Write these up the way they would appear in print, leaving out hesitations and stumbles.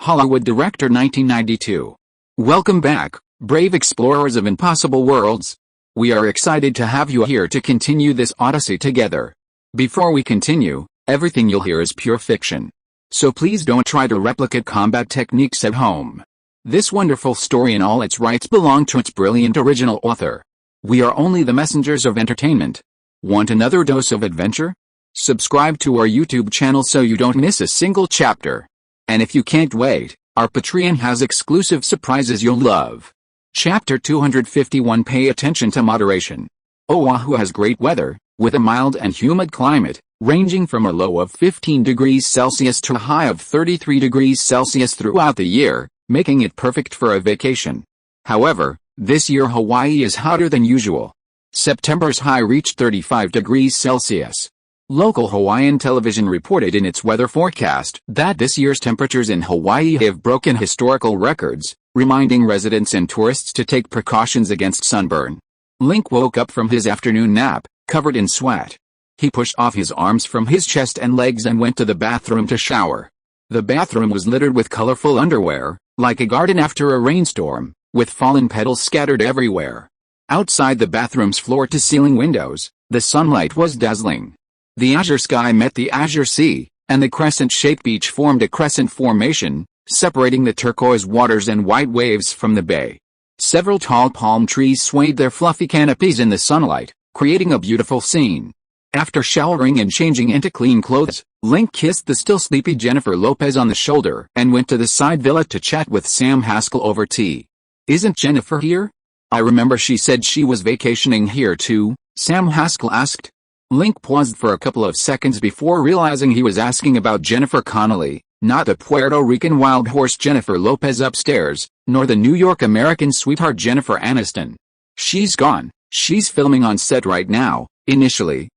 Hollywood director 1992. Welcome back, brave explorers of impossible worlds. We are excited to have you here to continue this odyssey together. Before we continue, everything you'll hear is pure fiction. So please don't try to replicate combat techniques at home. This wonderful story in all its rights belong to its brilliant original author. We are only the messengers of entertainment. Want another dose of adventure? Subscribe to our YouTube channel so you don't miss a single chapter. And if you can't wait, our Patreon has exclusive surprises you'll love. Chapter 251. Pay attention to moderation. Oahu has great weather, with a mild and humid climate, ranging from a low of 15 degrees Celsius to a high of 33 degrees Celsius throughout the year, making it perfect for a vacation. However, this year Hawaii is hotter than usual. September's high reached 35 degrees Celsius. Local Hawaiian television reported in its weather forecast that this year's temperatures in Hawaii have broken historical records, reminding residents and tourists to take precautions against sunburn. Link woke up from his afternoon nap, covered in sweat. He pushed off his arms from his chest and legs and went to the bathroom to shower. The bathroom was littered with colorful underwear, like a garden after a rainstorm, with fallen petals scattered everywhere. Outside the bathroom's floor-to-ceiling windows, the sunlight was dazzling. The azure sky met the azure sea, and the crescent-shaped beach formed a crescent formation, separating the turquoise waters and white waves from the bay. Several tall palm trees swayed their fluffy canopies in the sunlight, creating a beautiful scene. After showering and changing into clean clothes, Link kissed the still sleepy Jennifer Lopez on the shoulder and went to the side villa to chat with Sam Haskell over tea. "Isn't Jennifer here? I remember she said she was vacationing here too," Sam Haskell asked. Link paused for a couple of seconds before realizing he was asking about Jennifer Connelly, not the Puerto Rican wild horse Jennifer Lopez upstairs, nor the New York American sweetheart Jennifer Aniston. "She's gone. She's filming on set right now." Initially,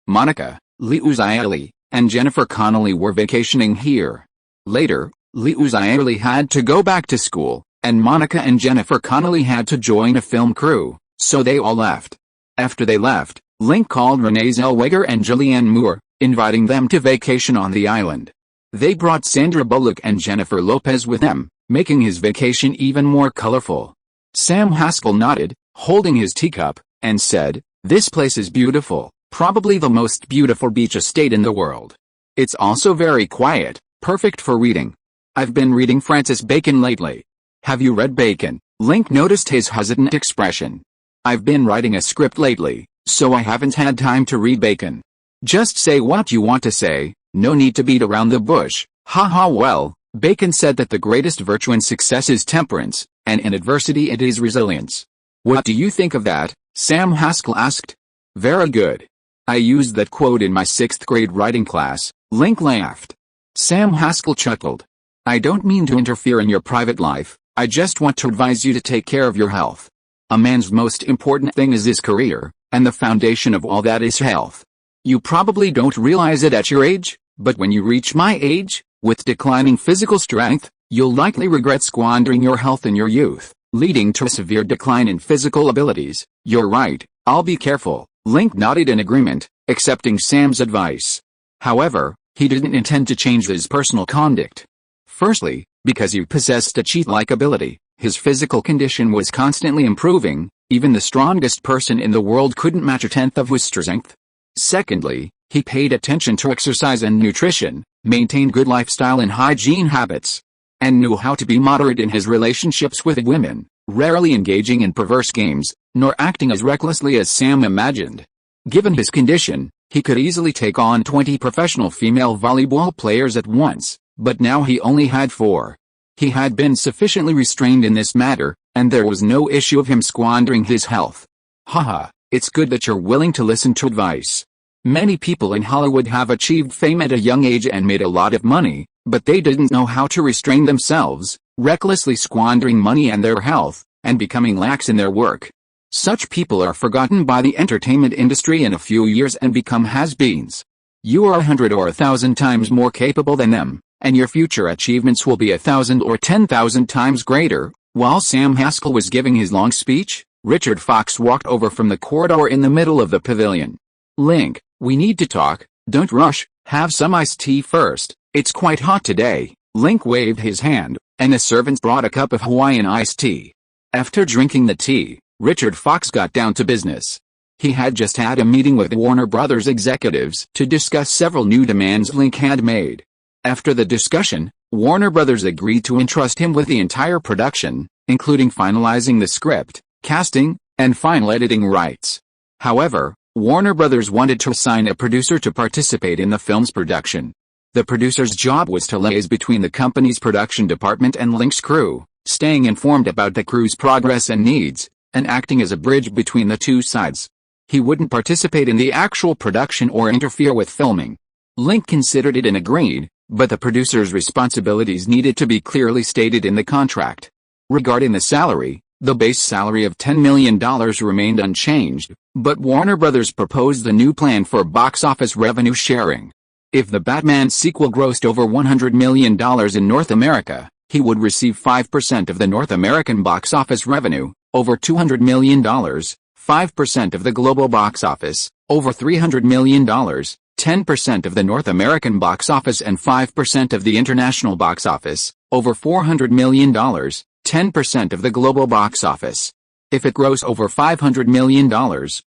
Monica, Liuzaeli, and Jennifer Connelly were vacationing here. Later, Liuzaeli had to go back to school, and Monica and Jennifer Connelly had to join a film crew, so they all left. After they left, Link called Renee Zellweger and Julianne Moore, inviting them to vacation on the island. They brought Sandra Bullock and Jennifer Lopez with them, making his vacation even more colorful. Sam Haskell nodded, holding his teacup, and said, "This place is beautiful. Probably the most beautiful beach estate in the world. It's also very quiet, perfect for reading. I've been reading Francis Bacon lately." "Have you read Bacon?" Link noticed his hesitant expression. "I've been writing a script lately, so I haven't had time to read Bacon." "Just say what you want to say, no need to beat around the bush." "Haha, well, Bacon said that the greatest virtue in success is temperance, and in adversity it is resilience." "What do you think of that?" Sam Haskell asked. "Very good. I used that quote in my 6th grade writing class." Link laughed. Sam Haskell chuckled. "I don't mean to interfere in your private life, I just want to advise you to take care of your health. A man's most important thing is his career, and the foundation of all that is health. You probably don't realize it at your age, but when you reach my age, with declining physical strength, you'll likely regret squandering your health in your youth, leading to a severe decline in physical abilities." "You're right, I'll be careful." Link nodded in agreement, accepting Sam's advice. However, he didn't intend to change his personal conduct. Firstly, because he possessed a cheat-like ability, his physical condition was constantly improving, even the strongest person in the world couldn't match a tenth of his strength. Secondly, he paid attention to exercise and nutrition, maintained good lifestyle and hygiene habits, and knew how to be moderate in his relationships with women, rarely engaging in perverse games, nor acting as recklessly as Sam imagined. Given his condition, he could easily take on 20 professional female volleyball players at once, but now he only had 4. He had been sufficiently restrained in this matter, and there was no issue of him squandering his health. "Haha, it's good that you're willing to listen to advice. Many people in Hollywood have achieved fame at a young age and made a lot of money, but they didn't know how to restrain themselves, recklessly squandering money and their health, and becoming lax in their work. Such people are forgotten by the entertainment industry in a few years and become has-beens. You are 100 or 1,000 times more capable than them, and your future achievements will be 1,000 or 10,000 times greater." While Sam Haskell was giving his long speech, Richard Fox walked over from the corridor in the middle of the pavilion. "Link, we need to talk. Don't rush, have some iced tea first, it's quite hot today." Link waved his hand, and a servant brought a cup of Hawaiian iced tea. After drinking the tea, Richard Fox got down to business. He had just had a meeting with Warner Brothers executives to discuss several new demands Link had made. After the discussion, Warner Brothers agreed to entrust him with the entire production, including finalizing the script, casting, and final editing rights. However, Warner Brothers wanted to assign a producer to participate in the film's production. The producer's job was to liaise between the company's production department and Link's crew, staying informed about the crew's progress and needs, and acting as a bridge between the two sides. He wouldn't participate in the actual production or interfere with filming. Link considered it and agreed, but the producer's responsibilities needed to be clearly stated in the contract. Regarding the salary, the base salary of $10 million remained unchanged, but Warner Brothers proposed a new plan for box office revenue sharing. If the Batman sequel grossed over $100 million in North America, he would receive 5% of the North American box office revenue, over $200 million, 5% of the global box office, over $300 million, 10% of the North American box office and 5% of the international box office, over $400 million, 10% of the global box office. If it grossed over $500 million,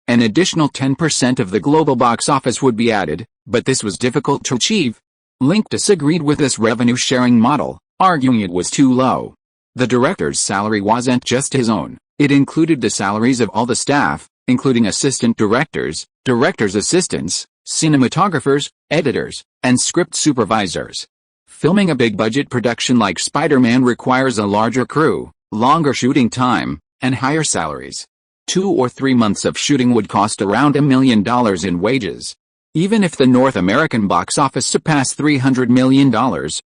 an additional 10% of the global box office would be added, but this was difficult to achieve. Link disagreed with this revenue-sharing model, arguing it was too low. The director's salary wasn't just his own, it included the salaries of all the staff, including assistant directors, director's assistants, cinematographers, editors, and script supervisors. Filming a big-budget production like Spider-Man requires a larger crew, longer shooting time, and higher salaries. 2 or 3 months of shooting would cost around $1 million in wages. Even if the North American box office surpassed $300 million,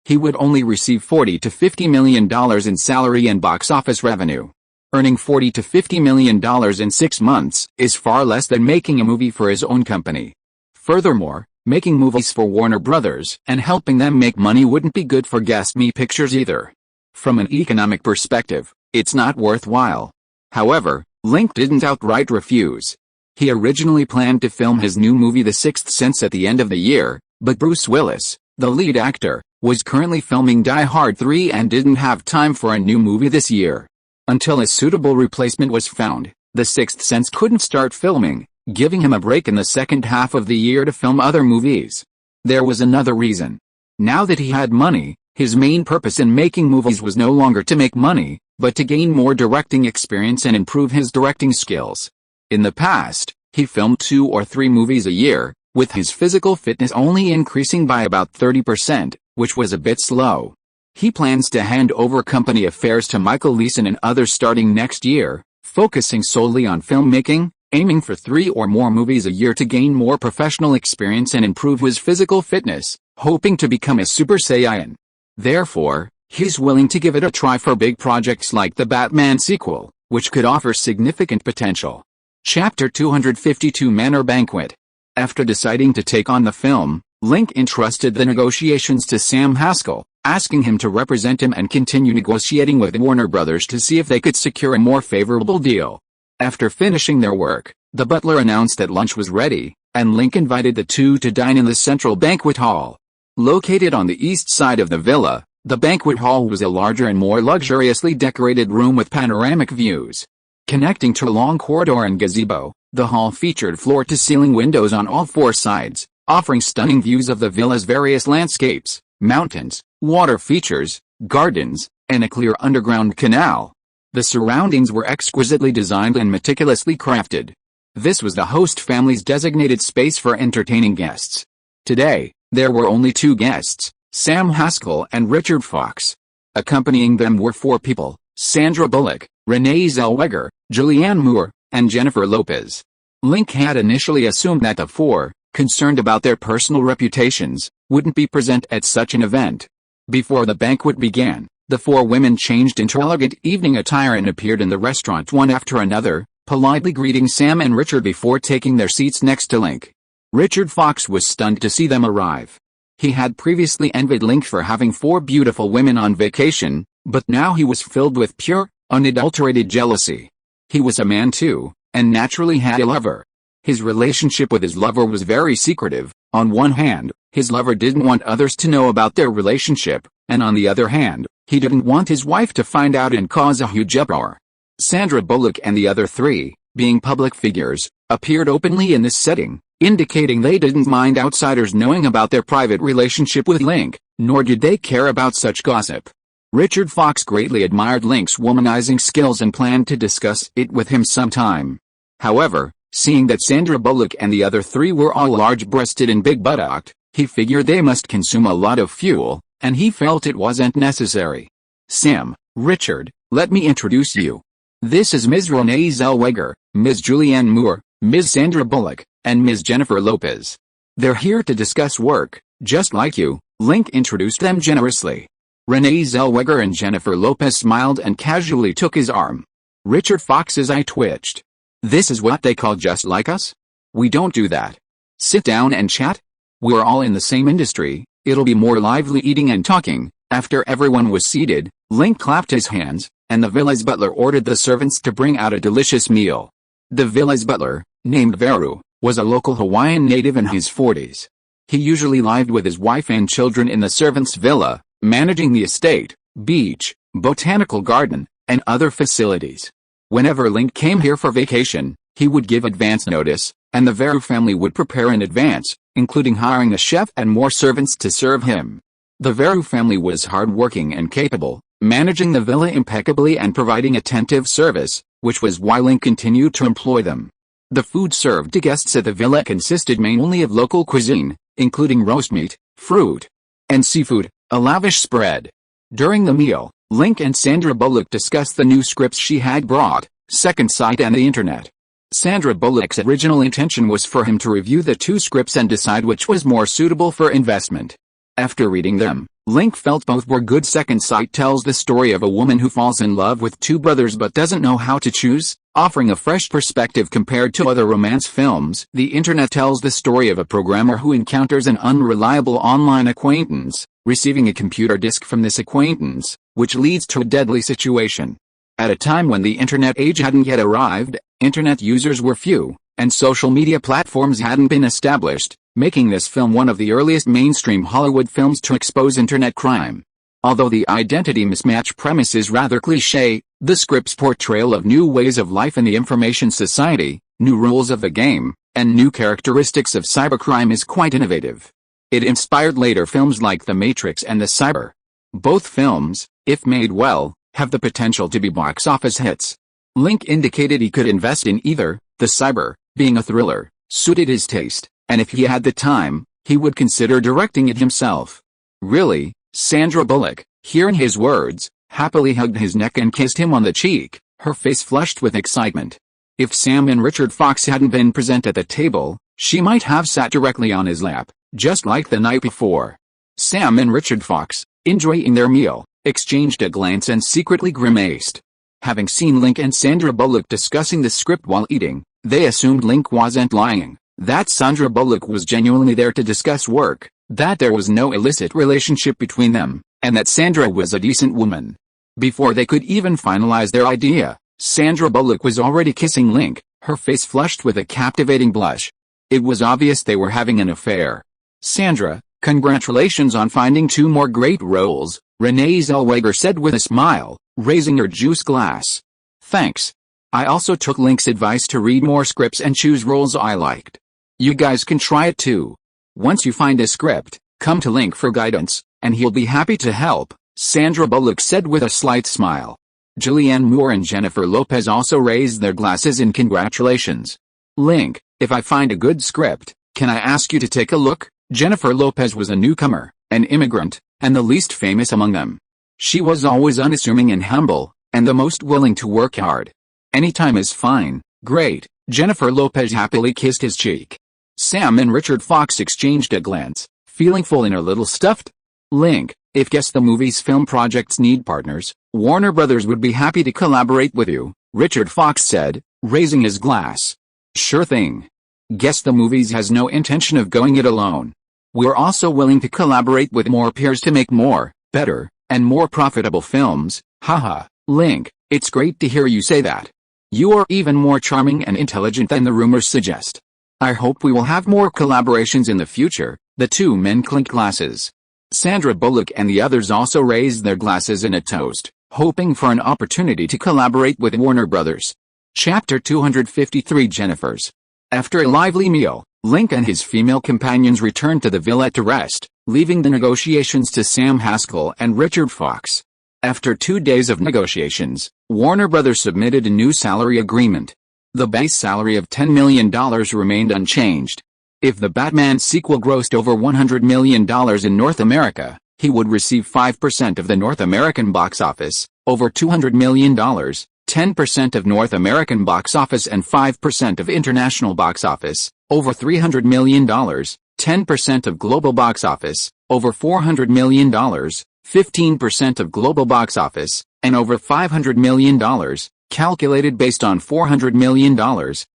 he would only receive $40 to $50 million in salary and box office revenue. Earning $40 to $50 million in 6 months is far less than making a movie for his own company. Furthermore, making movies for Warner Brothers and helping them make money wouldn't be good for Guest Me Pictures either. From an economic perspective, it's not worthwhile. However, Link didn't outright refuse. He originally planned to film his new movie The Sixth Sense at the end of the year, but Bruce Willis, the lead actor, was currently filming Die Hard 3 and didn't have time for a new movie this year. Until a suitable replacement was found, The Sixth Sense couldn't start filming, giving him a break in the second half of the year to film other movies. There was another reason. Now that he had money, his main purpose in making movies was no longer to make money, but to gain more directing experience and improve his directing skills. In the past, he filmed 2 or 3 movies a year, with his physical fitness only increasing by about 30%, which was a bit slow. He plans to hand over company affairs to Michael Leeson and others starting next year, focusing solely on filmmaking, aiming for 3 or more movies a year to gain more professional experience and improve his physical fitness, hoping to become a Super Saiyan. Therefore, he's willing to give it a try for big projects like the Batman sequel, which could offer significant potential. Chapter 252 Manor Banquet. After deciding to take on the film, Link entrusted the negotiations to Sam Haskell, asking him to represent him and continue negotiating with Warner Brothers to see if they could secure a more favorable deal. After finishing their work, the butler announced that lunch was ready, and Link invited the two to dine in the central banquet hall. Located on the east side of the villa, the banquet hall was a larger and more luxuriously decorated room with panoramic views. Connecting to a long corridor and gazebo, the hall featured floor-to-ceiling windows on all 4 sides, offering stunning views of the villa's various landscapes, mountains, water features, gardens, and a clear underground canal. The surroundings were exquisitely designed and meticulously crafted. This was the host family's designated space for entertaining guests. Today, there were only 2 guests, Sam Haskell and Richard Fox. Accompanying them were 4 people, Sandra Bullock, Renee Zellweger, Julianne Moore, and Jennifer Lopez. Link had initially assumed that the 4, concerned about their personal reputations, wouldn't be present at such an event. Before the banquet began, the 4 women changed into elegant evening attire and appeared in the restaurant one after another, politely greeting Sam and Richard before taking their seats next to Link. Richard Fox was stunned to see them arrive. He had previously envied Link for having 4 beautiful women on vacation, but now he was filled with pure, unadulterated jealousy. He was a man too, and naturally had a lover. His relationship with his lover was very secretive. On one hand, his lover didn't want others to know about their relationship, and on the other hand, He didn't want his wife to find out and cause a huge uproar. Sandra Bullock and the other three, being public figures, appeared openly in this setting, indicating they didn't mind outsiders knowing about their private relationship with Link, nor did they care about such gossip. Richard Fox greatly admired Link's womanizing skills and planned to discuss it with him sometime. However, seeing that Sandra Bullock and the other three were all large-breasted and big-buttocked, he figured they must consume a lot of fuel, and he felt it wasn't necessary. Sam, Richard, let me introduce you. This is Ms. Renee Zellweger, Ms. Julianne Moore, Ms. Sandra Bullock, and Ms. Jennifer Lopez. They're here to discuss work, just like you. Link introduced them generously. Renee Zellweger and Jennifer Lopez smiled and casually took his arm. Richard Fox's eye twitched. This is what they call just like us? We don't do that. Sit down and chat? We're all in the same industry, it'll be more lively eating and talking. After everyone was seated, Link clapped his hands, and the villa's butler ordered the servants to bring out a delicious meal. The villa's butler, named Veru, was a local Hawaiian native in his 40s. He usually lived with his wife and children in the servants' villa, managing the estate, beach, botanical garden, and other facilities. Whenever Link came here for vacation, he would give advance notice, and the Veru family would prepare in advance, including hiring a chef and more servants to serve him. The Veru family was hardworking and capable, managing the villa impeccably and providing attentive service, which was why Link continued to employ them. The food served to guests at the villa consisted mainly of local cuisine, including roast meat, fruit, and seafood, a lavish spread. During the meal, Link and Sandra Bullock discussed the new scripts she had brought, Second Sight and the Internet. Sandra Bullock's original intention was for him to review the two scripts and decide which was more suitable for investment. After reading them, Link felt both were good. Second Sight tells the story of a woman who falls in love with two brothers but doesn't know how to choose, offering a fresh perspective compared to other romance films. The Internet tells the story of a programmer who encounters an unreliable online acquaintance, receiving a computer disk from this acquaintance, which leads to a deadly situation. At a time when the Internet age hadn't yet arrived, Internet users were few, and social media platforms hadn't been established, making this film one of the earliest mainstream Hollywood films to expose Internet crime. Although the identity mismatch premise is rather cliché, the script's portrayal of new ways of life in the information society, new rules of the game, and new characteristics of cybercrime is quite innovative. It inspired later films like The Matrix and The Cyber. Both films, if made well, have the potential to be box office hits. Link indicated he could invest in either. The Cyber, being a thriller, suited his taste, and if he had the time, he would consider directing it himself. Really? Sandra Bullock, hearing his words, happily hugged his neck and kissed him on the cheek, her face flushed with excitement. If Sam and Richard Fox hadn't been present at the table, she might have sat directly on his lap, just like the night before. Sam and Richard Fox, enjoying their meal, exchanged a glance and secretly grimaced. Having seen Link and Sandra Bullock discussing the script while eating, they assumed Link wasn't lying, that Sandra Bullock was genuinely there to discuss work, that there was no illicit relationship between them, and that Sandra was a decent woman. Before they could even finalize their idea, Sandra Bullock was already kissing Link, her face flushed with a captivating blush. It was obvious they were having an affair. Sandra, congratulations on finding two more great roles, Renee Zellweger said with a smile, raising her juice glass. Thanks. I also took Link's advice to read more scripts and choose roles I liked. You guys can try it too. Once you find a script, come to Link for guidance, and he'll be happy to help, Sandra Bullock said with a slight smile. Julianne Moore and Jennifer Lopez also raised their glasses in congratulations. Link, if I find a good script, can I ask you to take a look? Jennifer Lopez was a newcomer, an immigrant, and the least famous among them. She was always unassuming and humble, and the most willing to work hard. Anytime is fine. Great. Jennifer Lopez happily kissed his cheek. Sam and Richard Fox exchanged a glance, feeling full and a little stuffed. Link, if Guess the Movie's film projects need partners, Warner Brothers would be happy to collaborate with you, Richard Fox said, raising his glass. Sure thing. Guess the Movies has no intention of going it alone. We're also willing to collaborate with more peers to make more, better, and more profitable films. Haha, Link, it's great to hear you say that. You are even more charming and intelligent than the rumors suggest. I hope we will have more collaborations in the future. The two men clinked glasses. Sandra Bullock and the others also raised their glasses in a toast, hoping for an opportunity to collaborate with Warner Brothers. Chapter 253 Jennifer's. After a lively meal, Link and his female companions returned to the villa to rest, leaving the negotiations to Sam Haskell and Richard Fox. After 2 days of negotiations, Warner Brothers submitted a new salary agreement. The base salary of $10 million remained unchanged. If the Batman sequel grossed over $100 million in North America, he would receive 5% of the North American box office, over $200 million, 10% of North American box office and 5% of international box office, over $300 million, 10% of global box office, over $400 million, 15% of global box office, and over $500 million, calculated based on $400 million,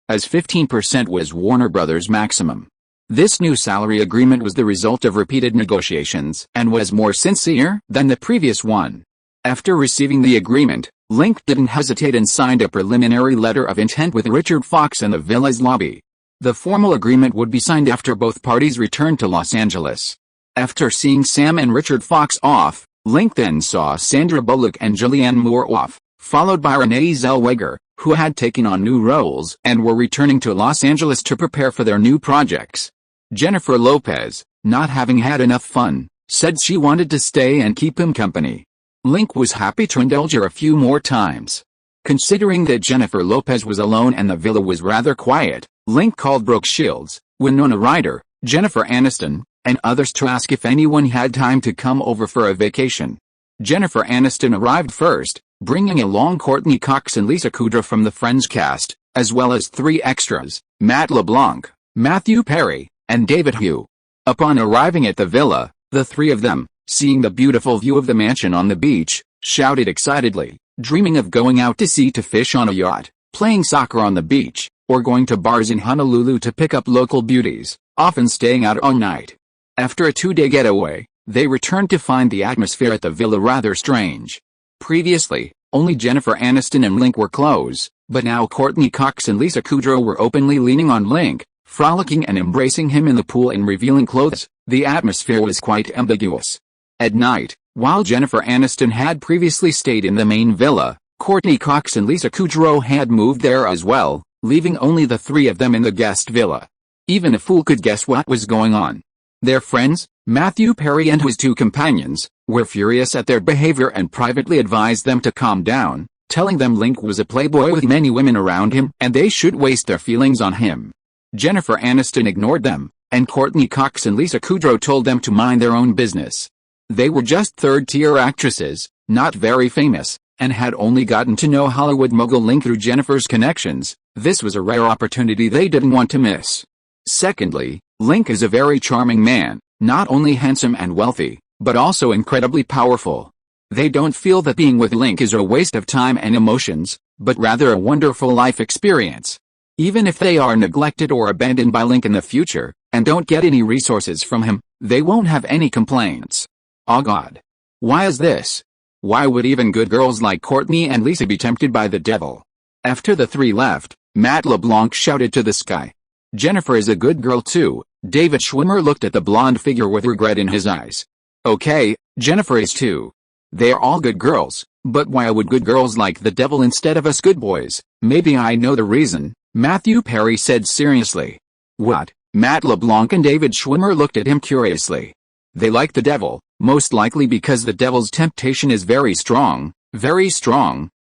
as 15% was Warner Brothers' maximum. This new salary agreement was the result of repeated negotiations and was more sincere than the previous one. After receiving the agreement, Link didn't hesitate and signed a preliminary letter of intent with Richard Fox in the villa's lobby. The formal agreement would be signed after both parties returned to Los Angeles. After seeing Sam and Richard Fox off, Link then saw Sandra Bullock and Julianne Moore off, followed by Renee Zellweger, who had taken on new roles and were returning to Los Angeles to prepare for their new projects. Jennifer Lopez, not having had enough fun, said she wanted to stay and keep him company. Link was happy to indulge her a few more times. Considering that Jennifer Lopez was alone and the villa was rather quiet, Link called Brooke Shields, Winona Ryder, Jennifer Aniston, and others to ask if anyone had time to come over for a vacation. Jennifer Aniston arrived first, bringing along Courtney Cox and Lisa Kudrow from the Friends cast, as well as 3 extras, Matt LeBlanc, Matthew Perry, and David Hugh. Upon arriving at the villa, the 3 of them, seeing the beautiful view of the mansion on the beach, shouted excitedly, dreaming of going out to sea to fish on a yacht, playing soccer on the beach, or going to bars in Honolulu to pick up local beauties, often staying out all night. After a 2-day getaway, they returned to find the atmosphere at the villa rather strange. Previously, only Jennifer Aniston and Link were close, but now Courtney Cox and Lisa Kudrow were openly leaning on Link, frolicking and embracing him in the pool and revealing clothes. The atmosphere was quite ambiguous. At night, while Jennifer Aniston had previously stayed in the main villa, Courtney Cox and Lisa Kudrow had moved there as well, leaving only the 3 of them in the guest villa. Even a fool could guess what was going on. Their friends, Matthew Perry and his 2 companions, were furious at their behavior and privately advised them to calm down, telling them Link was a playboy with many women around him and they should waste their feelings on him. Jennifer Aniston ignored them, and Courtney Cox and Lisa Kudrow told them to mind their own business. They were just third-tier actresses, not very famous, and had only gotten to know Hollywood mogul Link through Jennifer's connections. This was a rare opportunity they didn't want to miss. Secondly, Link is a very charming man, not only handsome and wealthy, but also incredibly powerful. They don't feel that being with Link is a waste of time and emotions, but rather a wonderful life experience. Even if they are neglected or abandoned by Link in the future, and don't get any resources from him, they won't have any complaints. Oh God. Why is this? Why would even good girls like Courtney and Lisa be tempted by the devil? After the 3 left, Matt LeBlanc shouted to the sky. Jennifer is a good girl too. David Schwimmer looked at the blonde figure with regret in his eyes. Okay, Jennifer is too. They are all good girls, but why would good girls like the devil instead of us good boys? Maybe I know the reason, Matthew Perry said seriously. What? Matt LeBlanc and David Schwimmer looked at him curiously. They like the devil, most likely because the devil's temptation is very strong,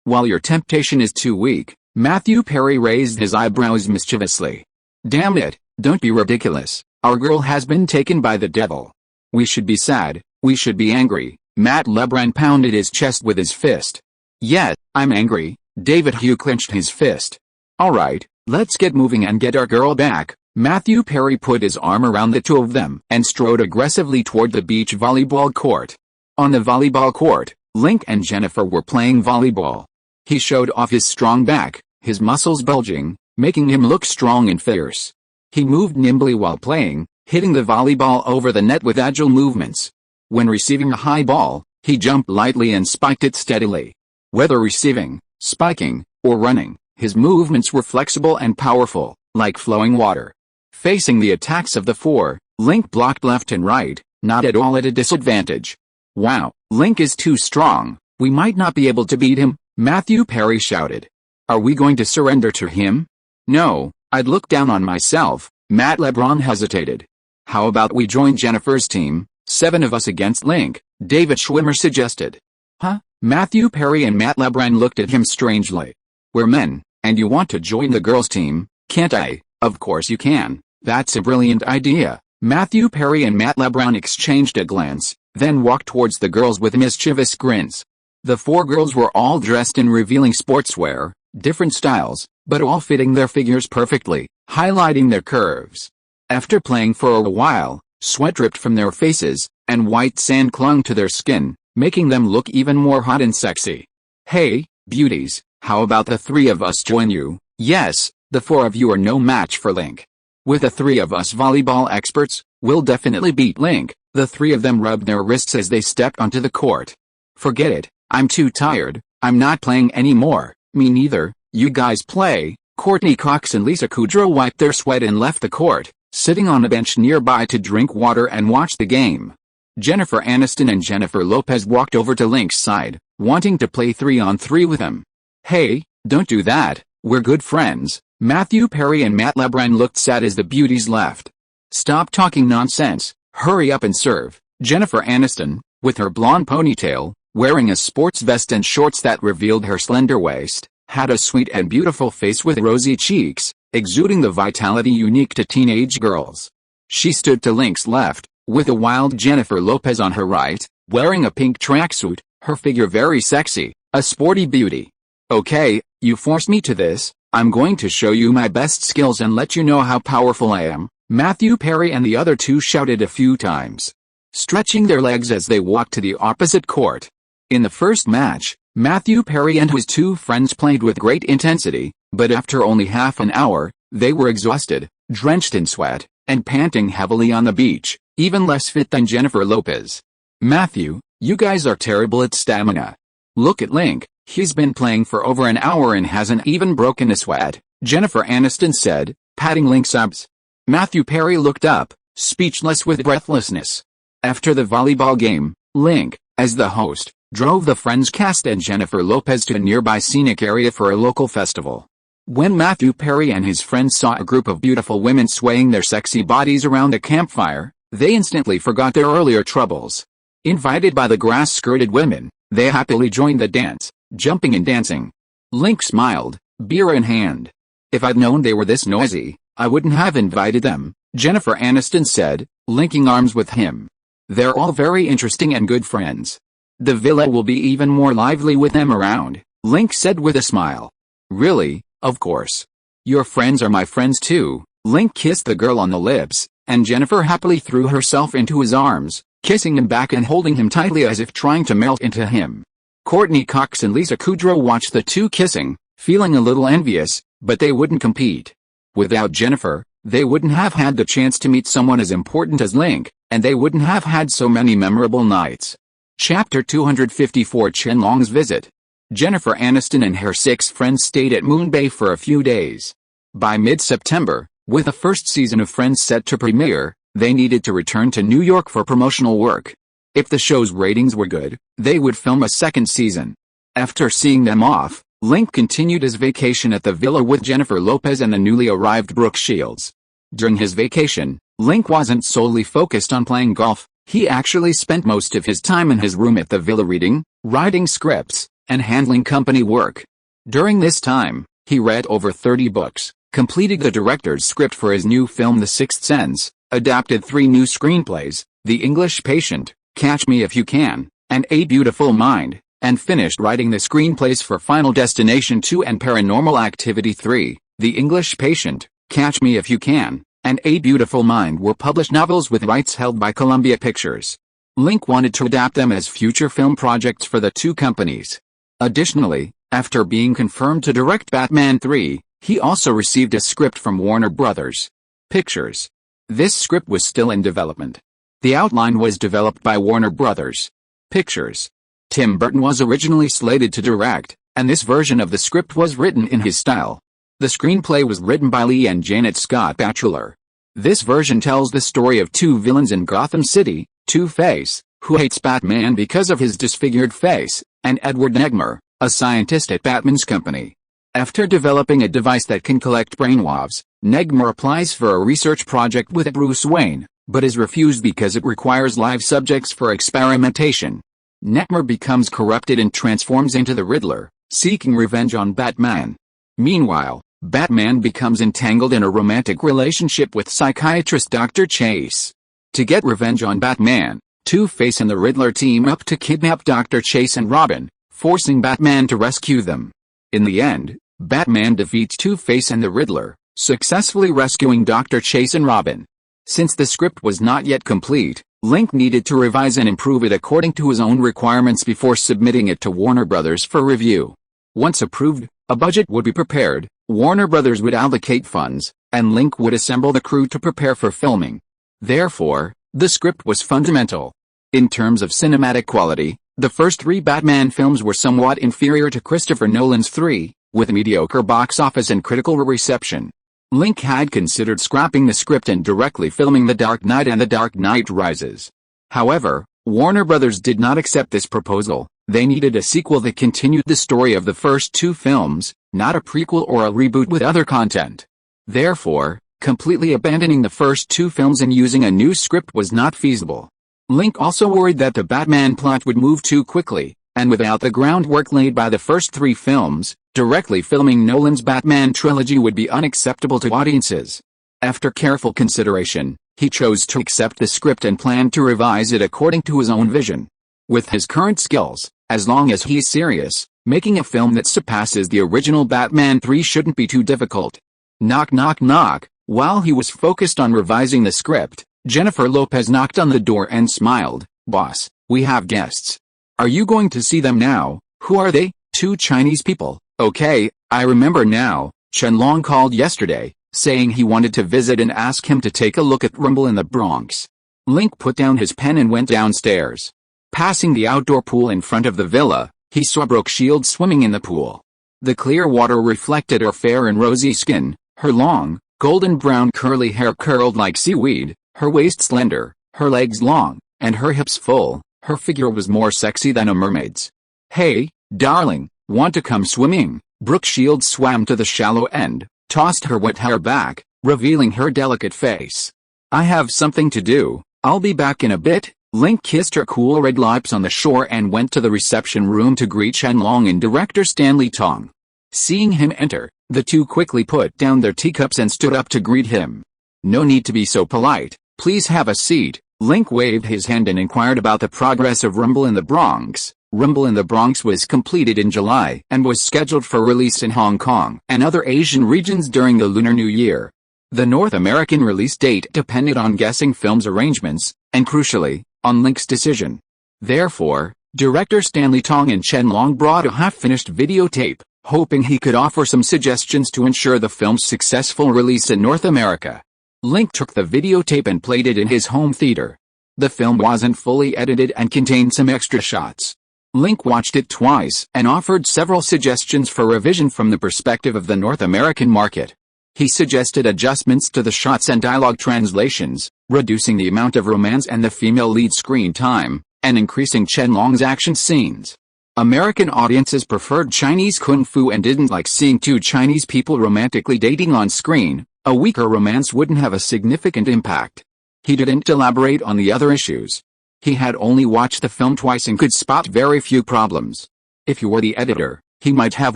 while your temptation is too weak. Matthew Perry raised his eyebrows mischievously. Damn it, don't be ridiculous. Our girl has been taken by the devil. We should be sad, we should be angry. Matt LeBlanc pounded his chest with his fist. Yes, I'm angry. David Hugh clenched his fist. Alright, let's get moving and get our girl back. Matthew Perry put his arm around the 2 of them and strode aggressively toward the beach volleyball court. On the volleyball court, Link and Jennifer were playing volleyball. He showed off his strong back, his muscles bulging, making him look strong and fierce. He moved nimbly while playing, hitting the volleyball over the net with agile movements. When receiving a high ball, he jumped lightly and spiked it steadily. Whether receiving, spiking, or running, his movements were flexible and powerful, like flowing water. Facing the attacks of the 4, Link blocked left and right, not at all at a disadvantage. Wow, Link is too strong, we might not be able to beat him, Matthew Perry shouted. Are we going to surrender to him? No, I'd look down on myself, Matt LeBron hesitated. How about we join Jennifer's team, 7 of us against Link, David Schwimmer suggested. Huh? Matthew Perry and Matt LeBron looked at him strangely. We're men, and you want to join the girls' team, can't I? Of course you can, that's a brilliant idea. Matthew Perry and Matt LeBron exchanged a glance, then walked towards the girls with mischievous grins. The 4 girls were all dressed in revealing sportswear, different styles, but all fitting their figures perfectly, highlighting their curves. After playing for a while, sweat dripped from their faces, and white sand clung to their skin, making them look even more hot and sexy. Hey, beauties, how about the 3 of us join you? Yes, the 4 of you are no match for Link. With the 3 of us volleyball experts, we'll definitely beat Link. The 3 of them rubbed their wrists as they stepped onto the court. Forget it, I'm too tired, I'm not playing anymore. Me neither, you guys play. Courtney Cox and Lisa Kudrow wiped their sweat and left the court, sitting on a bench nearby to drink water and watch the game. Jennifer Aniston and Jennifer Lopez walked over to Link's side, wanting to play 3-on-3 with him. Hey, don't do that, we're good friends. Matthew Perry and Matt LeBron looked sad as the beauties left. Stop talking nonsense, hurry up and serve. Jennifer Aniston, with her blonde ponytail, wearing a sports vest and shorts that revealed her slender waist, had a sweet and beautiful face with rosy cheeks, exuding the vitality unique to teenage girls. She stood to Link's left, with a wild Jennifer Lopez on her right, wearing a pink tracksuit, her figure very sexy, a sporty beauty. Okay, you forced me to this, I'm going to show you my best skills and let you know how powerful I am, Matthew Perry and the other 2 shouted a few times, stretching their legs as they walked to the opposite court. In the first match, Matthew Perry and his 2 friends played with great intensity, but after only half an hour, they were exhausted, drenched in sweat, and panting heavily on the beach, even less fit than Jennifer Lopez. Matthew, you guys are terrible at stamina. Look at Link, he's been playing for over an hour and hasn't even broken a sweat, Jennifer Aniston said, patting Link's abs. Matthew Perry looked up, speechless with breathlessness. After the volleyball game, Link, as the host, drove the Friends cast and Jennifer Lopez to a nearby scenic area for a local festival. When Matthew Perry and his friends saw a group of beautiful women swaying their sexy bodies around a campfire, they instantly forgot their earlier troubles. Invited by the grass-skirted women, they happily joined the dance, jumping and dancing. Link smiled, beer in hand. If I'd known they were this noisy, I wouldn't have invited them, Jennifer Aniston said, linking arms with him. They're all very interesting and good friends. The villa will be even more lively with them around, Link said with a smile. Really, of course. Your friends are my friends too. Link kissed the girl on the lips, and Jennifer happily threw herself into his arms, kissing him back and holding him tightly as if trying to melt into him. Courtney Cox and Lisa Kudrow watched the 2 kissing, feeling a little envious, but they wouldn't compete. Without Jennifer, they wouldn't have had the chance to meet someone as important as Link, and they wouldn't have had so many memorable nights. Chapter 254 Chen-Long's Visit. Jennifer Aniston and her 6 friends stayed at Moon Bay for a few days. By mid-September, with the first season of Friends set to premiere, they needed to return to New York for promotional work. If the show's ratings were good, they would film a second season. After seeing them off, Link continued his vacation at the villa with Jennifer Lopez and the newly arrived Brooke Shields. During his vacation, Link wasn't solely focused on playing golf. He actually spent most of his time in his room at the villa reading, writing scripts, and handling company work. During this time, he read over 30 books, completed the director's script for his new film The Sixth Sense, adapted 3 new screenplays, The English Patient, Catch Me If You Can, and A Beautiful Mind, and finished writing the screenplays for Final Destination 2 and Paranormal Activity 3. The English Patient, Catch Me If You Can, and A Beautiful Mind were published novels with rights held by Columbia Pictures. Link wanted to adapt them as future film projects for the 2 companies. Additionally, after being confirmed to direct Batman 3, he also received a script from Warner Brothers Pictures. This script was still in development. The outline was developed by Warner Brothers Pictures. Tim Burton was originally slated to direct, and this version of the script was written in his style. The screenplay was written by Lee and Janet Scott Batchelor. This version tells the story of 2 villains in Gotham City, Two-Face, who hates Batman because of his disfigured face, and Edward Nigma, a scientist at Batman's company. After developing a device that can collect brainwaves, Nigma applies for a research project with Bruce Wayne, but is refused because it requires live subjects for experimentation. Nigma becomes corrupted and transforms into the Riddler, seeking revenge on Batman. Meanwhile, Batman becomes entangled in a romantic relationship with psychiatrist Dr. Chase. To get revenge on Batman, Two-Face and the Riddler team up to kidnap Dr. Chase and Robin, forcing Batman to rescue them. In the end, Batman defeats Two-Face and the Riddler, successfully rescuing Dr. Chase and Robin. Since the script was not yet complete, Link needed to revise and improve it according to his own requirements before submitting it to Warner Bros. For review. Once approved, a budget would be prepared, Warner Bros. Would allocate funds, and Link would assemble the crew to prepare for filming. Therefore, the script was fundamental. In terms of cinematic quality, the first three Batman films were somewhat inferior to Christopher Nolan's three, with mediocre box office and critical reception. Link had considered scrapping the script and directly filming The Dark Knight and The Dark Knight Rises. However, Warner Bros. Did not accept this proposal. They needed a sequel that continued the story of the first two films, not a prequel or a reboot with other content. Therefore, completely abandoning the first two films and using a new script was not feasible. Link also worried that the Batman plot would move too quickly, and without the groundwork laid by the first three films, directly filming Nolan's Batman trilogy would be unacceptable to audiences. After careful consideration, he chose to accept the script and planned to revise it according to his own vision. With his current skills, as long as he's serious, making a film that surpasses the original Batman 3 shouldn't be too difficult. Knock knock knock. While he was focused on revising the script, Jennifer Lopez knocked on the door and smiled. "Boss, we have guests." "Are you going to see them now?" "Who are they?" "Two Chinese people." "Okay, I remember now. Chen Long called yesterday, saying he wanted to visit and ask him to take a look at Rumble in the Bronx." Link put down his pen and went downstairs. Passing the outdoor pool in front of the villa, he saw Brooke Shields swimming in the pool. The clear water reflected her fair and rosy skin, her long, golden brown curly hair curled like seaweed, her waist slender, her legs long, and her hips full. Her figure was more sexy than a mermaid's. "Hey, darling, want to come swimming?" Brooke Shields swam to the shallow end, tossed her wet hair back, revealing her delicate face. "I have something to do, I'll be back in a bit." Link kissed her cool red lips on the shore and went to the reception room to greet Chen Long and director Stanley Tong. Seeing him enter, the two quickly put down their teacups and stood up to greet him. "No need to be so polite, please have a seat." Link waved his hand and inquired about the progress of Rumble in the Bronx. Rumble in the Bronx was completed in July and was scheduled for release in Hong Kong and other Asian regions during the Lunar New Year. The North American release date depended on Guessing Films' arrangements, and crucially, on Link's decision. Therefore, director Stanley Tong and Chen Long brought a half-finished videotape, hoping he could offer some suggestions to ensure the film's successful release in North America. Link took the videotape and played it in his home theater. The film wasn't fully edited and contained some extra shots. Link watched it twice and offered several suggestions for revision from the perspective of the North American market. He suggested adjustments to the shots and dialogue translations, reducing the amount of romance and the female lead screen time, and increasing Chen Long's action scenes. American audiences preferred Chinese kung fu and didn't like seeing two Chinese people romantically dating on screen. A weaker romance wouldn't have a significant impact. He didn't elaborate on the other issues. He had only watched the film twice and could spot very few problems. If he were the editor, he might have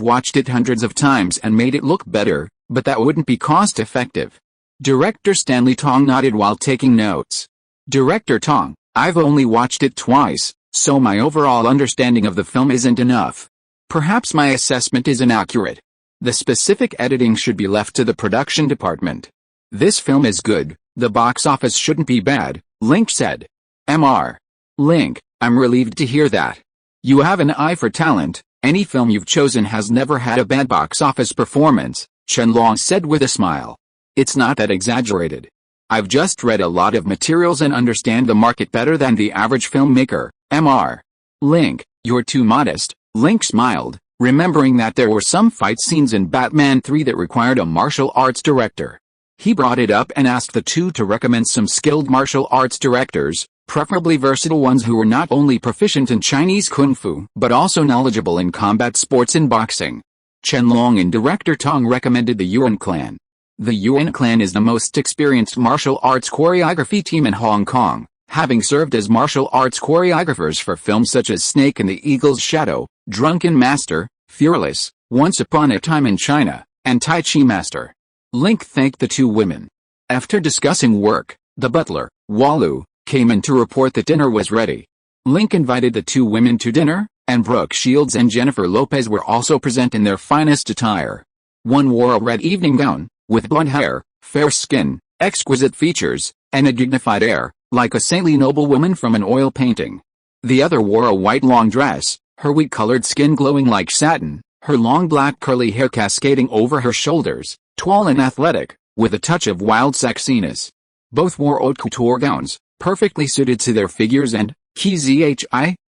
watched it hundreds of times and made it look better, but that wouldn't be cost-effective. Director Stanley Tong nodded while taking notes. "Director Tong, I've only watched it twice, so my overall understanding of the film isn't enough. Perhaps my assessment is inaccurate. The specific editing should be left to the production department. This film is good, the box office shouldn't be bad," Link said. Mr. Link, I'm relieved to hear that. You have an eye for talent. Any film you've chosen has never had a bad box office performance, Chen Long said with a smile. It's not that exaggerated. I've just read a lot of materials and understand the market better than the average filmmaker. Mr. Link, you're too modest. Link smiled, remembering that there were some fight scenes in Batman 3 that required a martial arts director. He brought it up and asked the two to recommend some skilled martial arts directors, preferably versatile ones who were not only proficient in Chinese kung fu but also knowledgeable in combat sports and boxing. Chen Long and director Tong recommended the Yuan clan. The Yuan clan is the most experienced martial arts choreography team in Hong Kong, having served as martial arts choreographers for films such as Snake and the Eagle's Shadow, Drunken Master, Fearless, Once Upon a Time in China, and Tai Chi Master. Link thanked the two women. After discussing work, the butler, Walu, came in to report that dinner was ready. Link invited the two women to dinner, and Brooke Shields and Jennifer Lopez were also present in their finest attire. One wore a red evening gown, with blonde hair, fair skin, exquisite features, and a dignified air, like a saintly noblewoman from an oil painting. The other wore a white long dress, her wheat-colored skin glowing like satin, her long black curly hair cascading over her shoulders, tall and athletic, with a touch of wild sexiness. Both wore haute couture gowns, perfectly suited to their figures and,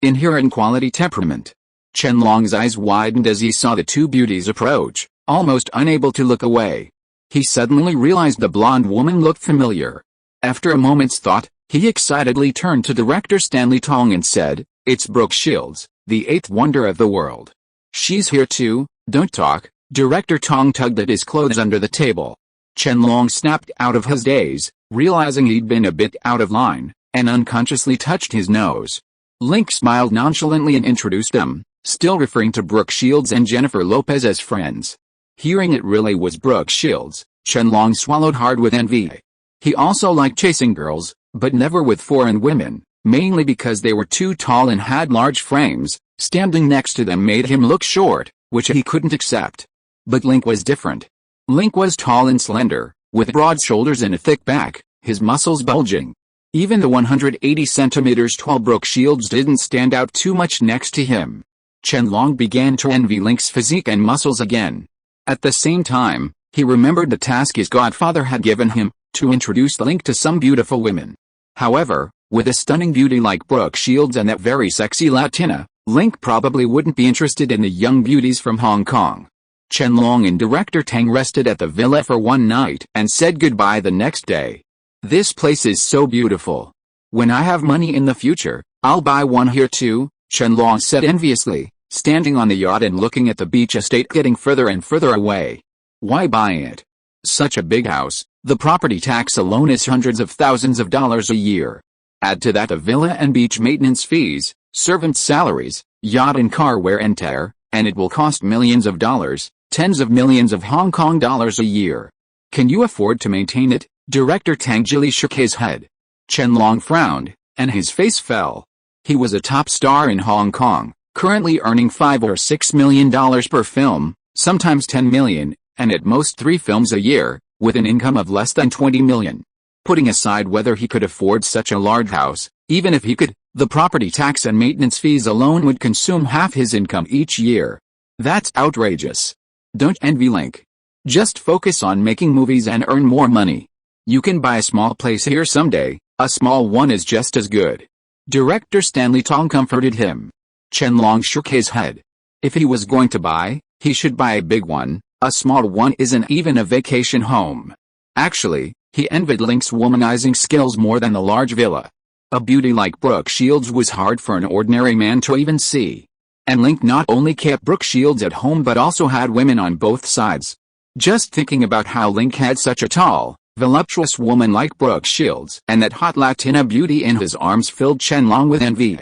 inherent quality temperament. Chen Long's eyes widened as he saw the two beauties approach, almost unable to look away. He suddenly realized the blonde woman looked familiar. After a moment's thought, he excitedly turned to director Stanley Tong and said, "It's Brooke Shields, the eighth wonder of the world." "She's here too, don't talk." Director Tong tugged at his clothes under the table. Chen Long snapped out of his daze, realizing he'd been a bit out of line, and unconsciously touched his nose. Link smiled nonchalantly and introduced them, still referring to Brooke Shields and Jennifer Lopez as friends. Hearing it really was Brooke Shields, Chen Long swallowed hard with envy. He also liked chasing girls, but never with foreign women, mainly because they were too tall and had large frames. Standing next to them made him look short, which he couldn't accept. But Link was different. Link was tall and slender, with broad shoulders and a thick back, his muscles bulging. Even the 180 centimeters tall Brooke Shields didn't stand out too much next to him. Chen Long began to envy Link's physique and muscles again. At the same time, he remembered the task his godfather had given him, to introduce Link to some beautiful women. However, with a stunning beauty like Brooke Shields and that very sexy Latina, Link probably wouldn't be interested in the young beauties from Hong Kong. Chen Long and director Tang rested at the villa for one night and said goodbye the next day. "This place is so beautiful. When I have money in the future, I'll buy one here too," Chen Long said enviously, standing on the yacht and looking at the beach estate getting further and further away. "Why buy it? Such a big house, the property tax alone is hundreds of thousands of dollars a year. Add to that the villa and beach maintenance fees, servant salaries, yacht and car wear and tear, and it will cost millions of dollars, tens of millions of Hong Kong dollars a year. Can you afford to maintain it?" Director Tang Jili shook his head. Chen Long frowned, and his face fell. He was a top star in Hong Kong, currently earning $5 or $6 million per film, sometimes 10 million, and at most 3 films a year, with an income of less than 20 million. Putting aside whether he could afford such a large house, even if he could, the property tax and maintenance fees alone would consume half his income each year. That's outrageous. Don't envy Link. Just focus on making movies and earn more money. You can buy a small place here someday, a small one is just as good. Director Stanley Tong comforted him. Chen Long shook his head. If he was going to buy, he should buy a big one. A small one isn't even a vacation home. Actually, he envied Link's womanizing skills more than the large villa. A beauty like Brooke Shields was hard for an ordinary man to even see. And Link not only kept Brooke Shields at home but also had women on both sides. Just thinking about how Link had such a tall, voluptuous woman like Brooke Shields and that hot Latina beauty in his arms filled Chen Long with envy.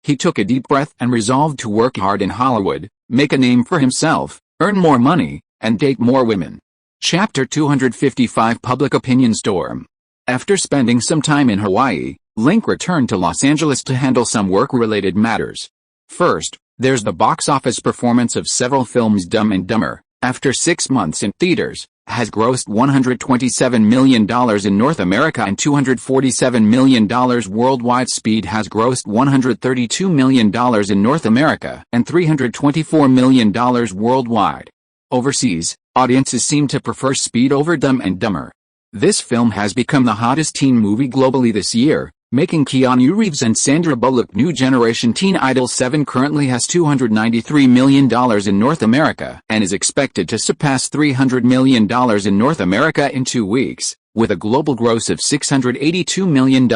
He took a deep breath and resolved to work hard in Hollywood, make a name for himself, earn more money, and date more women. Chapter 255 Public Opinion Storm. After spending some time in Hawaii, Link returned to Los Angeles to handle some work-related matters. First, there's the box office performance of several films. Dumb and Dumber, after 6 months in theaters, has grossed $127 million in North America and $247 million worldwide. Speed has grossed $132 million in North America and $324 million worldwide. Overseas, audiences seem to prefer Speed over Dumb and Dumber. This film has become the hottest teen movie globally this year, making Keanu Reeves and Sandra Bullock new generation teen idol. 7 currently has $293 million in North America and is expected to surpass $300 million in North America in 2 weeks, with a global gross of $682 million.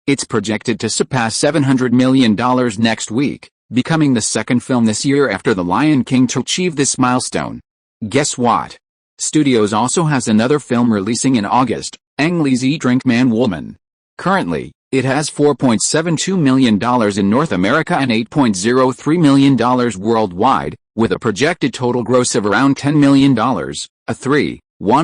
It's projected to surpass $700 million next week, becoming the second film this year after The Lion King to achieve this milestone. Guess what? Studios also has another film releasing in August, Ang Lee's Eat Drink Man Woman. Currently, it has $4.72 million in North America and $8.03 million worldwide, with a projected total gross of around $10 million, a 3-1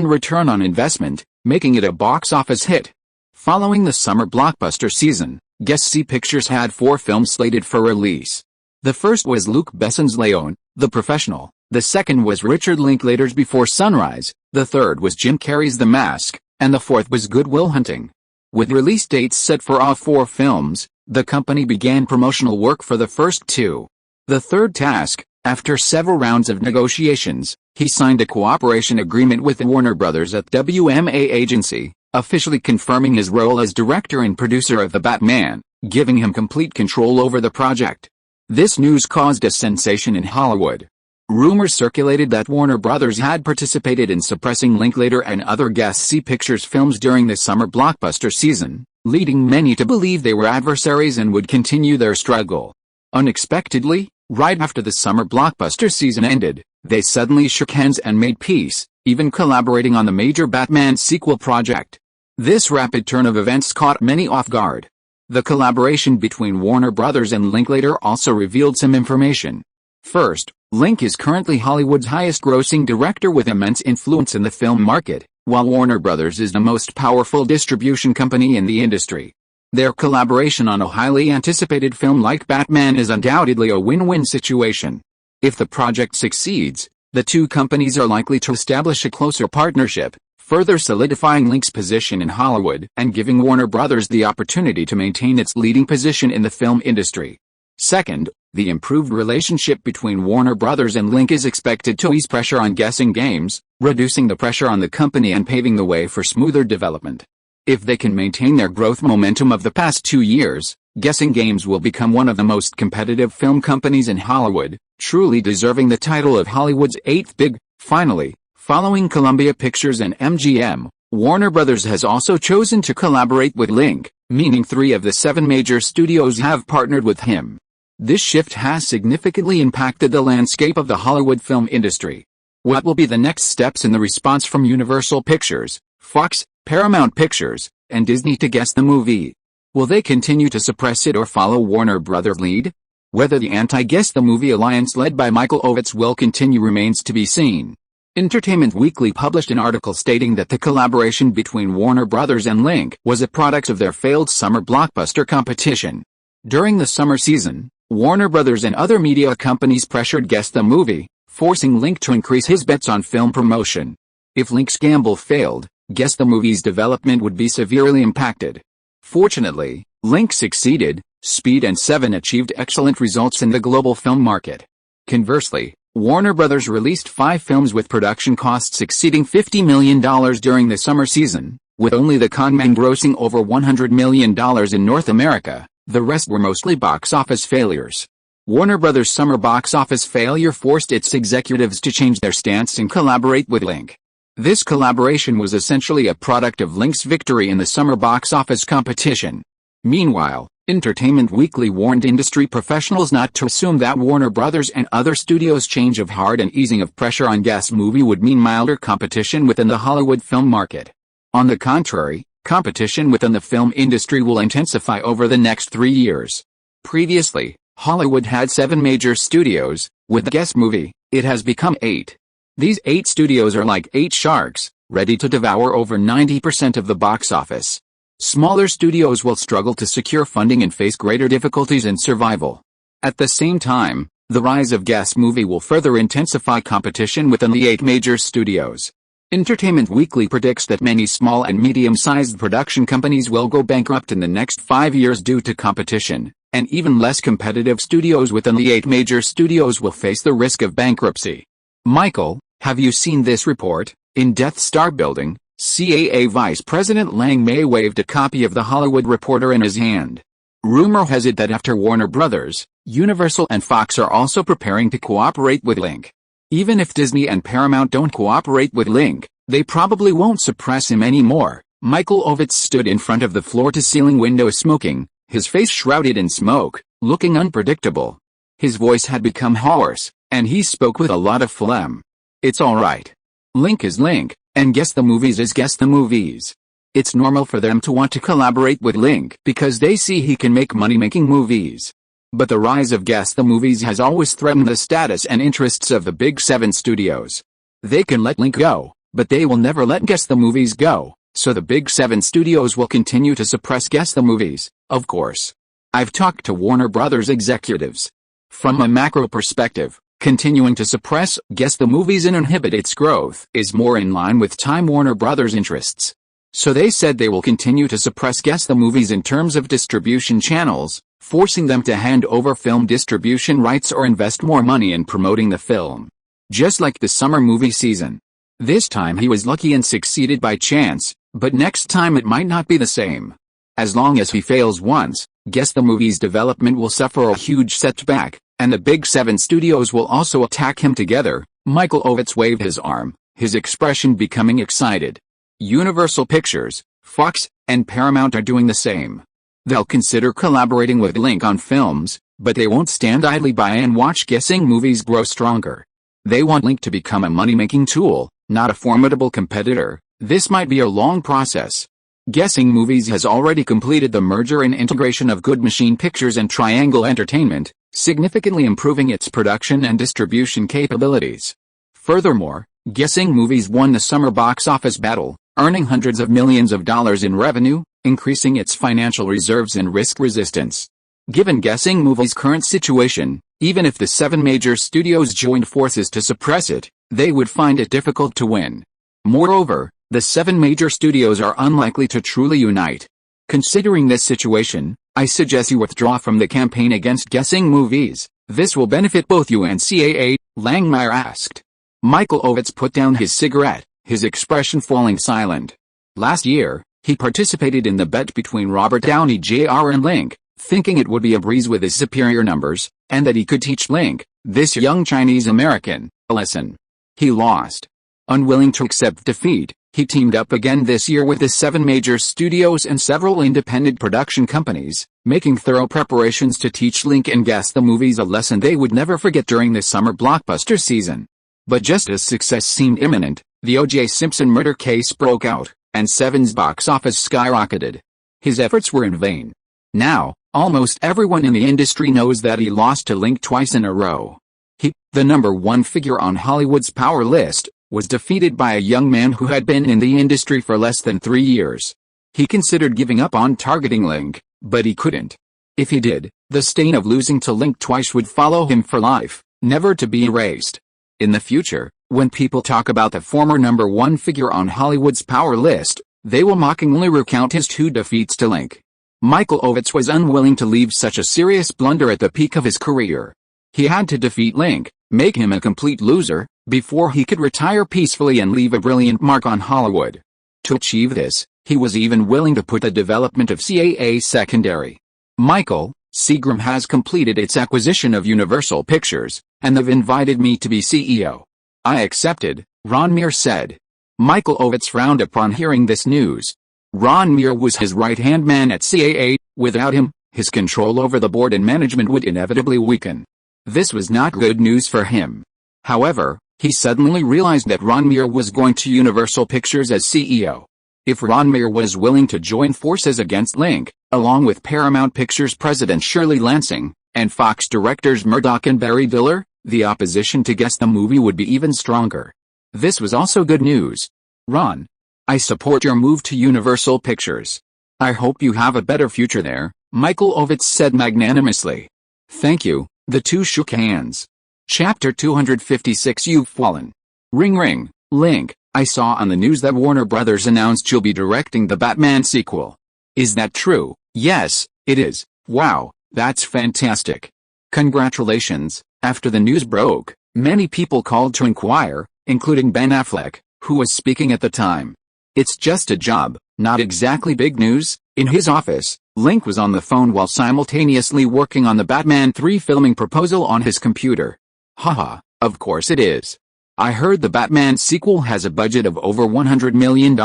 return on investment, making it a box office hit. Following the summer blockbuster season, Guess C Pictures had 4 films slated for release. The first was Luc Besson's Léon, The Professional, the second was Richard Linklater's Before Sunrise, the third was Jim Carrey's The Mask, and the fourth was Good Will Hunting. With release dates set for all 4 films, the company began promotional work for the first 2. The third task, after several rounds of negotiations, he signed a cooperation agreement with Warner Brothers at WMA Agency, officially confirming his role as director and producer of The Batman, giving him complete control over the project. This news caused a sensation in Hollywood. Rumors circulated that Warner Brothers had participated in suppressing Linklater and other Guess C Pictures films during the summer blockbuster season, leading many to believe they were adversaries and would continue their struggle. Unexpectedly, right after the summer blockbuster season ended, they suddenly shook hands and made peace, even collaborating on the major Batman sequel project. This rapid turn of events caught many off guard. The collaboration between Warner Brothers and Linklater also revealed some information. First, Link is currently Hollywood's highest-grossing director with immense influence in the film market, while Warner Brothers is the most powerful distribution company in the industry. Their collaboration on a highly anticipated film like Batman is undoubtedly a win-win situation. If the project succeeds, the two companies are likely to establish a closer partnership, further solidifying Link's position in Hollywood and giving Warner Brothers the opportunity to maintain its leading position in the film industry. Second, the improved relationship between Warner Brothers and Link is expected to ease pressure on guessing games, reducing the pressure on the company and paving the way for smoother development. If they can maintain their growth momentum of the past 2 years, Guessing Games will become one of the most competitive film companies in Hollywood, truly deserving the title of Hollywood's 8th big. Finally, following Columbia Pictures and MGM, Warner Brothers has also chosen to collaborate with Link, meaning 3 of the 7 major studios have partnered with him. This shift has significantly impacted the landscape of the Hollywood film industry. What will be the next steps in the response from Universal Pictures, Fox, Paramount Pictures, and Disney to Guess the Movie? Will they continue to suppress it or follow Warner Brothers' lead? Whether the anti-Guess the Movie alliance led by Michael Ovitz will continue remains to be seen. Entertainment Weekly published an article stating that the collaboration between Warner Brothers and Link was a product of their failed summer blockbuster competition. During the summer season, Warner Brothers and other media companies pressured Guess the Movie, forcing Link to increase his bets on film promotion. If Link's gamble failed, Guess the Movie's development would be severely impacted. Fortunately, Link succeeded. Speed and 7 achieved excellent results in the global film market. Conversely, Warner Brothers released 5 films with production costs exceeding $50 million during the summer season, with only The Con Man grossing over $100 million in North America. The rest were mostly box office failures. Warner Brothers' summer box office failure forced its executives to change their stance and collaborate with Link. This collaboration was essentially a product of Link's victory in the summer box office competition. Meanwhile, Entertainment Weekly warned industry professionals not to assume that Warner Brothers and other studios' change of heart and easing of pressure on Guess Movie would mean milder competition within the Hollywood film market. On the contrary, competition within the film industry will intensify over the next 3 years. Previously, Hollywood had 7 major studios. With Guess Movie, it has become 8. These 8 studios are like 8 sharks, ready to devour over 90% of the box office. Smaller studios will struggle to secure funding and face greater difficulties in survival. At the same time, the rise of Guess Movie will further intensify competition within the 8 major studios. Entertainment Weekly predicts that many small and medium-sized production companies will go bankrupt in the next 5 years due to competition, and even less competitive studios within the 8 major studios will face the risk of bankruptcy. Michael, have you seen this report? In Death Star Building, CAA Vice President Lang May waved a copy of The Hollywood Reporter in his hand. Rumor has it that after Warner Brothers, Universal and Fox are also preparing to cooperate with Link. Even if Disney and Paramount don't cooperate with Link, they probably won't suppress him anymore, Michael Ovitz stood in front of the floor-to-ceiling window smoking, his face shrouded in smoke, looking unpredictable. His voice had become hoarse, and he spoke with a lot of phlegm. It's alright. Link is Link, and Guess the Movies is Guess the Movies. It's normal for them to want to collaborate with Link because they see he can make money making movies. But the rise of Guess the Movies has always threatened the status and interests of the Big Seven studios. They can let Link go, but they will never let Guess the Movies go, so the Big Seven studios will continue to suppress Guess the Movies, of course. I've talked to Warner Brothers executives. From a macro perspective, continuing to suppress Guess the Movies and inhibit its growth is more in line with Time Warner Brothers' interests. So they said they will continue to suppress Guess the Movies in terms of distribution channels, forcing them to hand over film distribution rights or invest more money in promoting the film. Just like the summer movie season. This time he was lucky and succeeded by chance, but next time it might not be the same. As long as he fails once, Guess the Movies development will suffer a huge setback, and the Big Seven studios will also attack him together. Michael Ovitz waved his arm, his expression becoming excited. Universal Pictures, Fox, and Paramount are doing the same. They'll consider collaborating with Link on films, but they won't stand idly by and watch Guessing Movies grow stronger. They want Link to become a money-making tool, not a formidable competitor. This might be a long process. Guessing Movies has already completed the merger and integration of Good Machine Pictures and Triangle Entertainment, significantly improving its production and distribution capabilities. Furthermore, Guessing Movies won the summer box office battle, earning hundreds of millions of dollars in revenue, increasing its financial reserves and risk resistance. Given Guessing Movies' current situation, even if the 7 major studios joined forces to suppress it, they would find it difficult to win. Moreover, the 7 major studios are unlikely to truly unite. Considering this situation, I suggest you withdraw from the campaign against Guessing Movies. This will benefit both you and CAA, Langmuir asked. Michael Ovitz put down his cigarette, his expression falling silent. Last year, he participated in the bet between Robert Downey Jr. and Link, thinking it would be a breeze with his superior numbers, and that he could teach Link, this young Chinese American, a lesson. He lost. Unwilling to accept defeat, he teamed up again this year with the 7 major studios and several independent production companies, making thorough preparations to teach Link and Guess the Movies a lesson they would never forget during the summer blockbuster season. But just as success seemed imminent, the O.J. Simpson murder case broke out, and Seven's box office skyrocketed. His efforts were in vain. Now, almost everyone in the industry knows that he lost to Link twice in a row. He, the number 1 figure on Hollywood's power list, was defeated by a young man who had been in the industry for less than 3 years. He considered giving up on targeting Link, but he couldn't. If he did, the stain of losing to Link twice would follow him for life, never to be erased. In the future, when people talk about the former number 1 figure on Hollywood's power list, they will mockingly recount his 2 defeats to Link. Michael Ovitz was unwilling to leave such a serious blunder at the peak of his career. He had to defeat Link, make him a complete loser, before he could retire peacefully and leave a brilliant mark on Hollywood. To achieve this, he was even willing to put the development of CAA secondary. Michael, Seagram has completed its acquisition of Universal Pictures, and they've invited me to be CEO. I accepted, Ron Meir said. Michael Ovitz frowned upon hearing this news. Ron Meir was his right-hand man at CAA. Without him, his control over the board and management would inevitably weaken. This was not good news for him. However, he suddenly realized that Ron Meir was going to Universal Pictures as CEO. If Ron Meir was willing to join forces against Link, along with Paramount Pictures president Shirley Lansing, and Fox directors Murdoch and Barry Diller, the opposition to Guess the Movie would be even stronger. This was also good news. Ron, I support your move to Universal Pictures. I hope you have a better future there, Michael Ovitz said magnanimously. Thank you, the two shook hands. Chapter 256 You've Fallen. Ring ring, Link, I saw on the news that Warner Brothers announced you'll be directing the Batman sequel. Is that true? Yes, it is. Wow, that's fantastic. Congratulations. After the news broke, many people called to inquire, including Ben Affleck, who was speaking at the time. It's just a job, not exactly big news. In his office, Link was on the phone while simultaneously working on the Batman 3 filming proposal on his computer. Haha, of course it is. I heard the Batman sequel has a budget of over $100 million.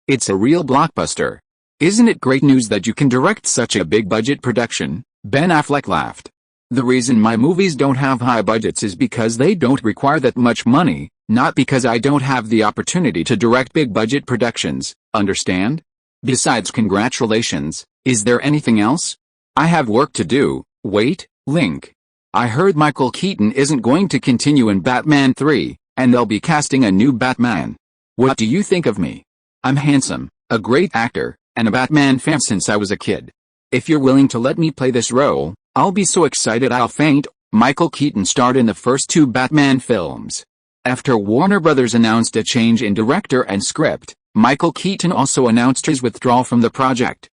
It's a real blockbuster. Isn't it great news that you can direct such a big-budget production? Ben Affleck laughed. The reason my movies don't have high budgets is because they don't require that much money, not because I don't have the opportunity to direct big-budget productions, understand? Besides, congratulations, is there anything else? I have work to do. Wait, Link. I heard Michael Keaton isn't going to continue in Batman 3, and they'll be casting a new Batman. What do you think of me? I'm handsome, a great actor, and a Batman fan since I was a kid. If you're willing to let me play this role, I'll be so excited I'll faint. Michael Keaton starred in the first 2 Batman films. After Warner Bros. Announced a change in director and script, Michael Keaton also announced his withdrawal from the project.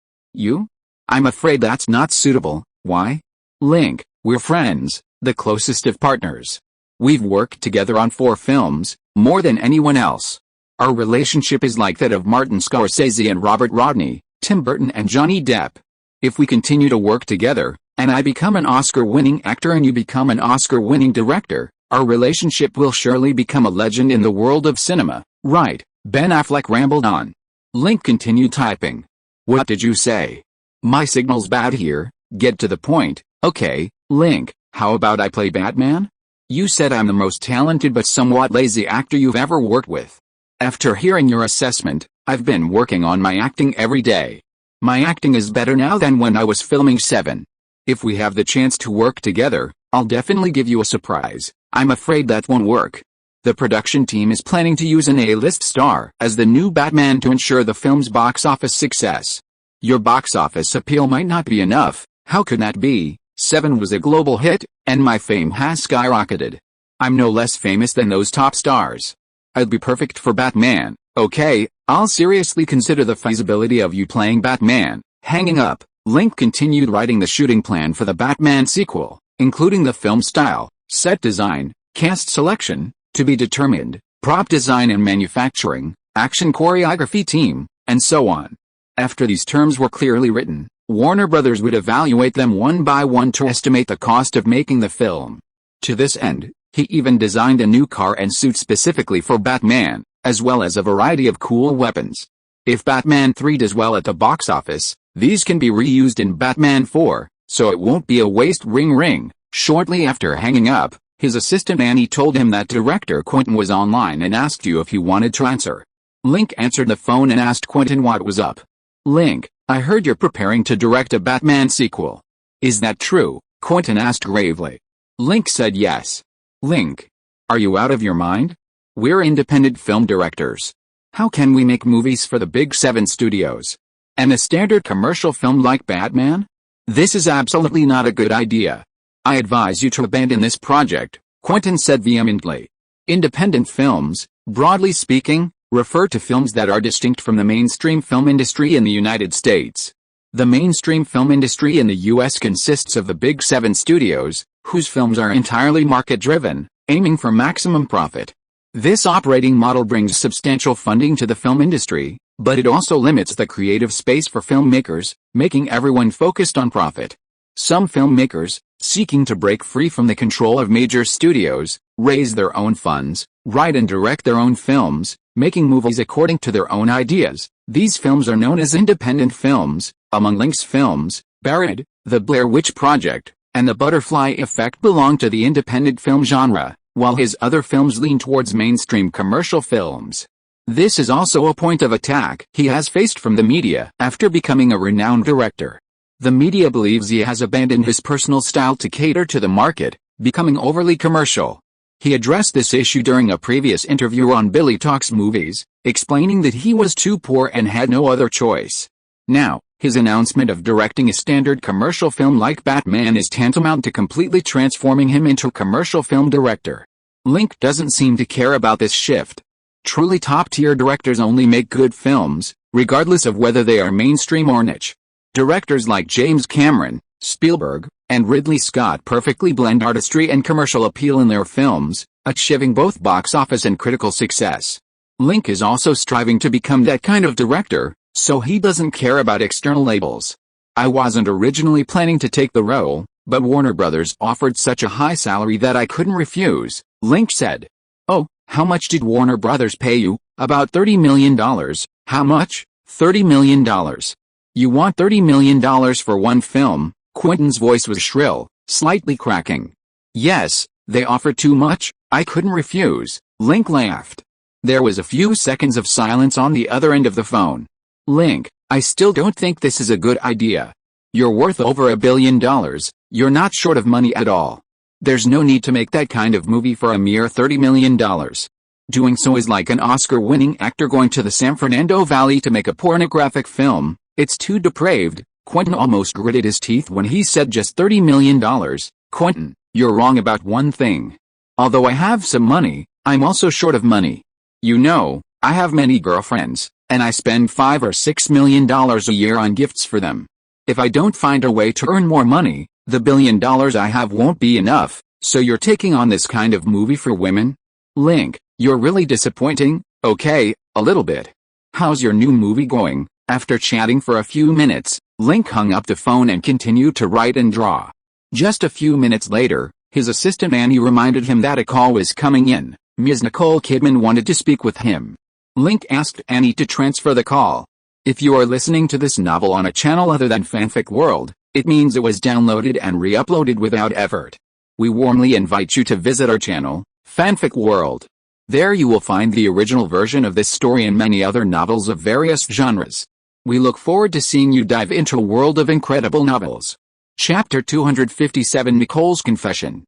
I'm afraid that's not suitable. Why? Link, we're friends, the closest of partners. We've worked together on 4 films, more than anyone else. Our relationship is like that of Martin Scorsese and Robert Rodney, Tim Burton and Johnny Depp. If we continue to work together, and I become an Oscar-winning actor and you become an Oscar-winning director, our relationship will surely become a legend in the world of cinema, right? Ben Affleck rambled on. Link continued typing. What did you say? My signal's bad here, get to the point. Okay, Link, how about I play Batman? You said I'm the most talented but somewhat lazy actor you've ever worked with. After hearing your assessment, I've been working on my acting every day. My acting is better now than when I was filming 7. If we have the chance to work together, I'll definitely give you a surprise. I'm afraid that won't work. The production team is planning to use an A-list star as the new Batman to ensure the film's box office success. Your box office appeal might not be enough. How could that be? 7 was a global hit, and my fame has skyrocketed. I'm no less famous than those top stars. I'd be perfect for Batman. Okay, I'll seriously consider the feasibility of you playing Batman. Hanging up, Link continued writing the shooting plan for the Batman sequel, including the film style, set design, cast selection, to be determined, prop design and manufacturing, action choreography team, and so on. After these terms were clearly written, Warner Bros. Would evaluate them one by one to estimate the cost of making the film. To this end, he even designed a new car and suit specifically for Batman, as well as a variety of cool weapons. If Batman 3 does well at the box office, these can be reused in Batman 4, so it won't be a waste. Ring. Shortly after hanging up, his assistant Annie told him that director Quentin was online and asked you if he wanted to answer. Link answered the phone and asked Quentin what was up. Link, I heard you're preparing to direct a Batman sequel. Is that true? Quentin asked gravely. Link said yes. Link, are you out of your mind? We're independent film directors. How can we make movies for the big 7 studios? And a standard commercial film like Batman? This is absolutely not a good idea. I advise you to abandon this project, Quentin said vehemently. Independent films, broadly speaking, refer to films that are distinct from the mainstream film industry in the United States. The mainstream film industry in the U.S. consists of the big 7 studios, whose films are entirely market-driven, aiming for maximum profit. This operating model brings substantial funding to the film industry, but it also limits the creative space for filmmakers, making everyone focused on profit. Some filmmakers, seeking to break free from the control of major studios, raise their own funds, write and direct their own films, making movies according to their own ideas. These films are known as independent films. Among Link's films, Buried, The Blair Witch Project, and The Butterfly Effect belong to the independent film genre, while his other films lean towards mainstream commercial films. This is also a point of attack he has faced from the media after becoming a renowned director. The media believes he has abandoned his personal style to cater to the market, becoming overly commercial. He addressed this issue during a previous interview on Billy Talks Movies, explaining that he was too poor and had no other choice. Now, his announcement of directing a standard commercial film like Batman is tantamount to completely transforming him into a commercial film director. Link doesn't seem to care about this shift. Truly top-tier directors only make good films, regardless of whether they are mainstream or niche. Directors like James Cameron, Spielberg, and Ridley Scott perfectly blend artistry and commercial appeal in their films, achieving both box office and critical success. Link is also striving to become that kind of director, so he doesn't care about external labels. I wasn't originally planning to take the role, but Warner Bros. Offered such a high salary that I couldn't refuse, Link said. Oh, How much did Warner Brothers pay you? About $30 million. How much? $30 million. You want $30 million for one film? Quentin's voice was shrill, slightly cracking. Yes, they offered too much. I couldn't refuse. Link laughed. There was a few seconds of silence on the other end of the phone. Link, I still don't think this is a good idea. You're worth over $1 billion. You're not short of money at all. There's no need to make that kind of movie for a mere $30 million. Doing so is like an Oscar-winning actor going to the San Fernando Valley to make a pornographic film. It's too depraved. Quentin almost gritted his teeth when he said just $30 million. Quentin, you're wrong about one thing. Although I have some money, I'm also short of money. You know, I have many girlfriends, and I spend $5 or $6 million a year on gifts for them. If I don't find a way to earn more money, the $1 billion I have won't be enough. So you're taking on this kind of movie for women? Link, you're really disappointing. Okay, a little bit. How's your new movie going? After chatting for a few minutes, Link hung up the phone and continued to write and draw. Just a few minutes later, his assistant Annie reminded him that a call was coming in. Ms. Nicole Kidman wanted to speak with him. Link asked Annie to transfer the call. If you are listening to this novel on a channel other than Fanfic World, it means it was downloaded and re-uploaded without effort. We warmly invite you to visit our channel, Fanfic World. There you will find the original version of this story and many other novels of various genres. We look forward to seeing you dive into a world of incredible novels. Chapter 257, Nicole's Confession.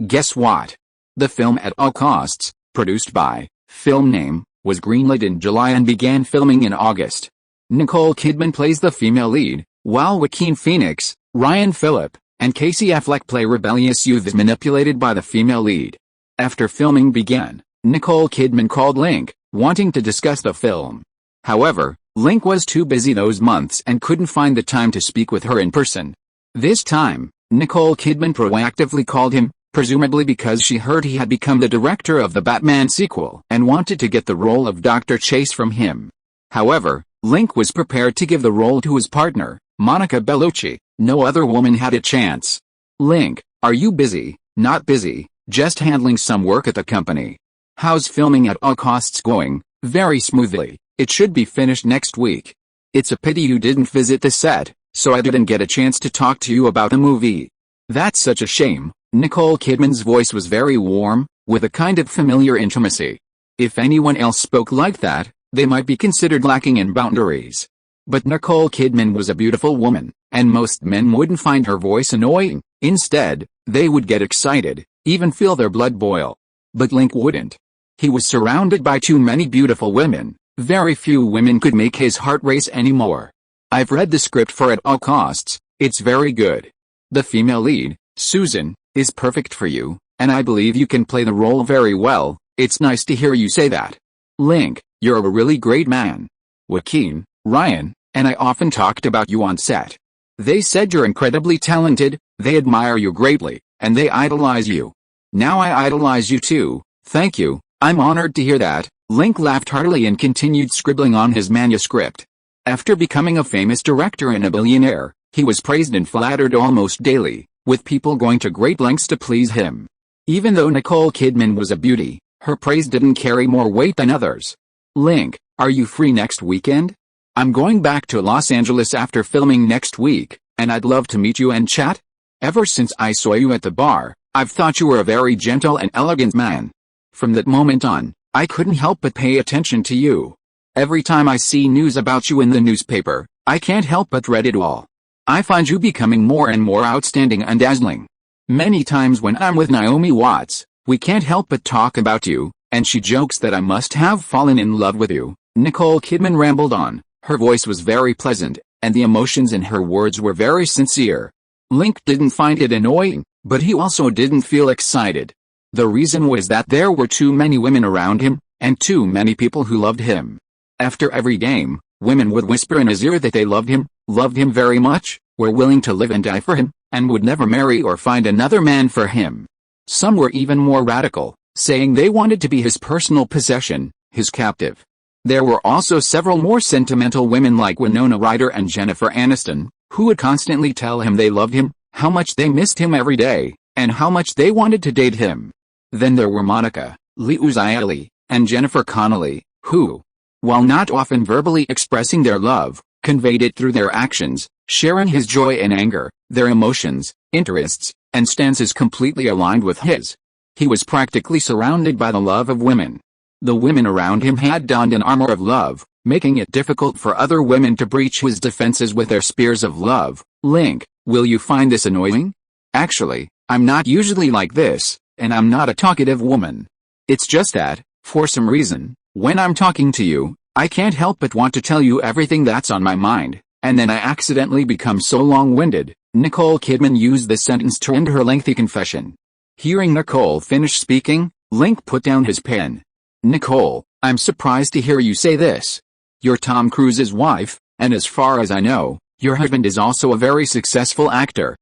Guess what? The film At All Costs, produced by Film Name, was greenlit in July and began filming in August. Nicole Kidman plays the female lead, while Joaquin Phoenix, Ryan Phillip, and Casey Affleck play rebellious youths manipulated by the female lead. After filming began, Nicole Kidman called Link, wanting to discuss the film. However, Link was too busy those months and couldn't find the time to speak with her in person. This time, Nicole Kidman proactively called him, presumably because she heard he had become the director of the Batman sequel and wanted to get the role of Dr. Chase from him. However, Link was prepared to give the role to his partner, Monica Bellucci. No other woman had a chance. Link, are you busy? Not busy, just handling some work at the company. How's filming At All Costs going? Very smoothly. It should be finished next week. It's a pity you didn't visit the set, so I didn't get a chance to talk to you about the movie. That's such a shame. Nicole Kidman's voice was very warm, with a kind of familiar intimacy. If anyone else spoke like that, they might be considered lacking in boundaries. But Nicole Kidman was a beautiful woman, and most men wouldn't find her voice annoying. Instead, they would get excited, even feel their blood boil. But Link wouldn't. He was surrounded by too many beautiful women. Very few women could make his heart race anymore. I've read the script for At All Costs. It's very good. The female lead, Susan, is perfect for you, and I believe you can play the role very well. It's nice to hear you say that. Link, you're a really great man. Joaquin, Ryan, and I often talked about you on set. They said you're incredibly talented, they admire you greatly, and they idolize you. Now I idolize you too. Thank you, I'm honored to hear that. Link laughed heartily and continued scribbling on his manuscript. After becoming a famous director and a billionaire, he was praised and flattered almost daily, with people going to great lengths to please him. Even though Nicole Kidman was a beauty, her praise didn't carry more weight than others. Link, are you free next weekend? I'm going back to Los Angeles after filming next week, and I'd love to meet you and chat. Ever since I saw you at the bar, I've thought you were a very gentle and elegant man. From that moment on, I couldn't help but pay attention to you. Every time I see news about you in the newspaper, I can't help but read it all. I find you becoming more and more outstanding and dazzling. Many times when I'm with Naomi Watts, we can't help but talk about you, and she jokes that I must have fallen in love with you. Nicole Kidman rambled on. Her voice was very pleasant, and the emotions in her words were very sincere. Link didn't find it annoying, but he also didn't feel excited. The reason was that there were too many women around him, and too many people who loved him. After every game, women would whisper in his ear that they loved him very much, were willing to live and die for him, and would never marry or find another man for him. Some were even more radical, saying they wanted to be his personal possession, his captive. There were also several more sentimental women like Winona Ryder and Jennifer Aniston, who would constantly tell him they loved him, how much they missed him every day, and how much they wanted to date him. Then there were Monica, Lee Uziali, and Jennifer Connelly, who, while not often verbally expressing their love, conveyed it through their actions, sharing his joy and anger, their emotions, interests, and stances completely aligned with his. He was practically surrounded by the love of women. The women around him had donned an armor of love, making it difficult for other women to breach his defenses with their spears of love. Link, will you find this annoying? Actually, I'm not usually like this, and I'm not a talkative woman. It's just that, for some reason, when I'm talking to you, I can't help but want to tell you everything that's on my mind, and then I accidentally become so long-winded. Nicole Kidman used this sentence to end her lengthy confession. Hearing Nicole finish speaking, Link put down his pen. Nicole, I'm surprised to hear you say this. You're Tom Cruise's wife, and as far as I know, your husband is also a very successful actor.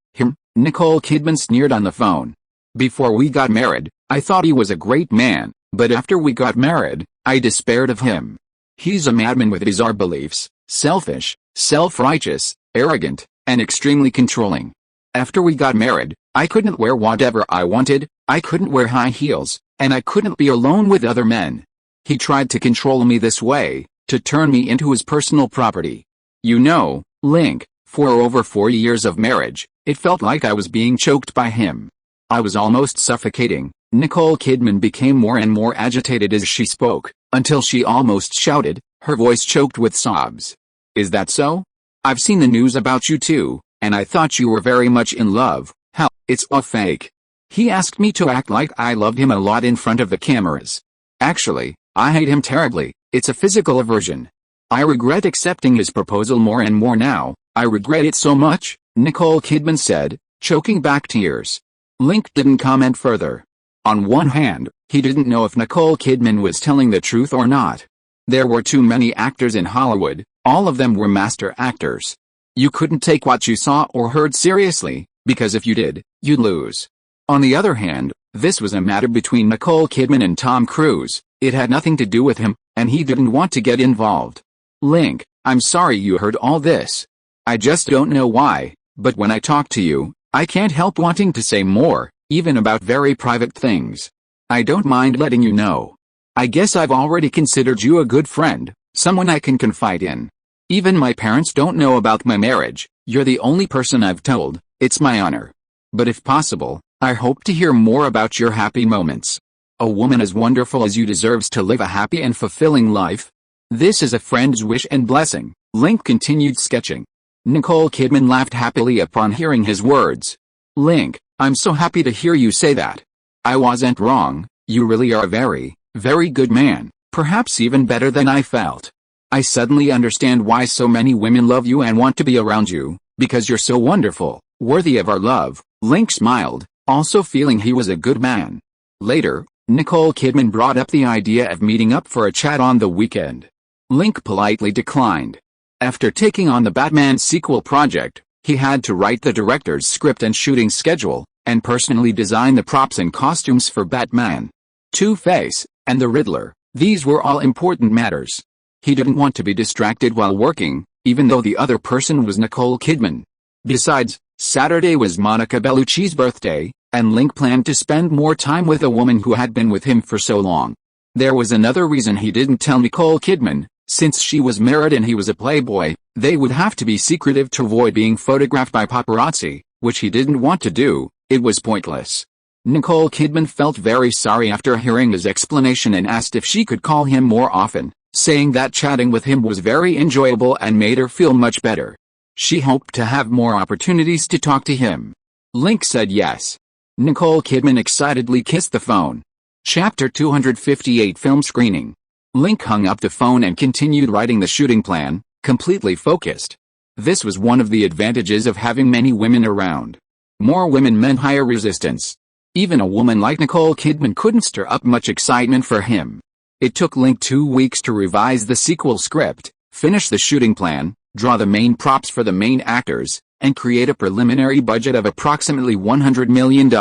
Nicole Kidman sneered on the phone. Before we got married, I thought he was a great man, but after we got married, I despaired of him. He's a madman with bizarre beliefs, selfish, self-righteous, arrogant, and extremely controlling. After we got married, I couldn't wear whatever I wanted, I couldn't wear high heels, and I couldn't be alone with other men. He tried to control me this way, to turn me into his personal property. You know, Link, for over 4 years of marriage, it felt like I was being choked by him. I was almost suffocating. Nicole Kidman became more and more agitated as she spoke, until she almost shouted, her voice choked with sobs. Is that so? I've seen the news about you too, and I thought you were very much in love. How? It's all fake. He asked me to act like I loved him a lot in front of the cameras. Actually, I hate him terribly. It's a physical aversion. I regret accepting his proposal more and more now. I regret it so much, Nicole Kidman said, choking back tears. Link didn't comment further. On one hand, he didn't know if Nicole Kidman was telling the truth or not. There were too many actors in Hollywood, all of them were master actors. You couldn't take what you saw or heard seriously, because if you did, you'd lose. On the other hand, this was a matter between Nicole Kidman and Tom Cruise. It had nothing to do with him, and he didn't want to get involved. Link, I'm sorry you heard all this. I just don't know why, but when I talk to you, I can't help wanting to say more, even about very private things. I don't mind letting you know. I guess I've already considered you a good friend, someone I can confide in. Even my parents don't know about my marriage. You're the only person I've told. It's my honor. But if possible, I hope to hear more about your happy moments. A woman as wonderful as you deserves to live a happy and fulfilling life. This is a friend's wish and blessing. Link continued sketching. Nicole Kidman laughed happily upon hearing his words. Link, I'm so happy to hear you say that. I wasn't wrong, you really are a very, very good man, perhaps even better than I felt. I suddenly understand why so many women love you and want to be around you, because you're so wonderful, worthy of our love. Link smiled, also feeling he was a good man. Later, Nicole Kidman brought up the idea of meeting up for a chat on the weekend. Link politely declined. After taking on the Batman sequel project, he had to write the director's script and shooting schedule, and personally design the props and costumes for Batman, Two-Face, and the Riddler. These were all important matters. He didn't want to be distracted while working, even though the other person was Nicole Kidman. Besides, Saturday was Monica Bellucci's birthday, and Link planned to spend more time with a woman who had been with him for so long. There was another reason he didn't tell Nicole Kidman. Since she was married and he was a playboy, they would have to be secretive to avoid being photographed by paparazzi, which he didn't want to do. It was pointless. Nicole Kidman felt very sorry after hearing his explanation and asked if she could call him more often, saying that chatting with him was very enjoyable and made her feel much better. She hoped to have more opportunities to talk to him. Link said yes. Nicole Kidman excitedly kissed the phone. Chapter 258 Film Screening. Link hung up the phone and continued writing the shooting plan, completely focused. This was one of the advantages of having many women around. More women meant higher resistance. Even a woman like Nicole Kidman couldn't stir up much excitement for him. It took Link 2 weeks to revise the sequel script, finish the shooting plan, draw the main props for the main actors, and create a preliminary budget of approximately $100 million.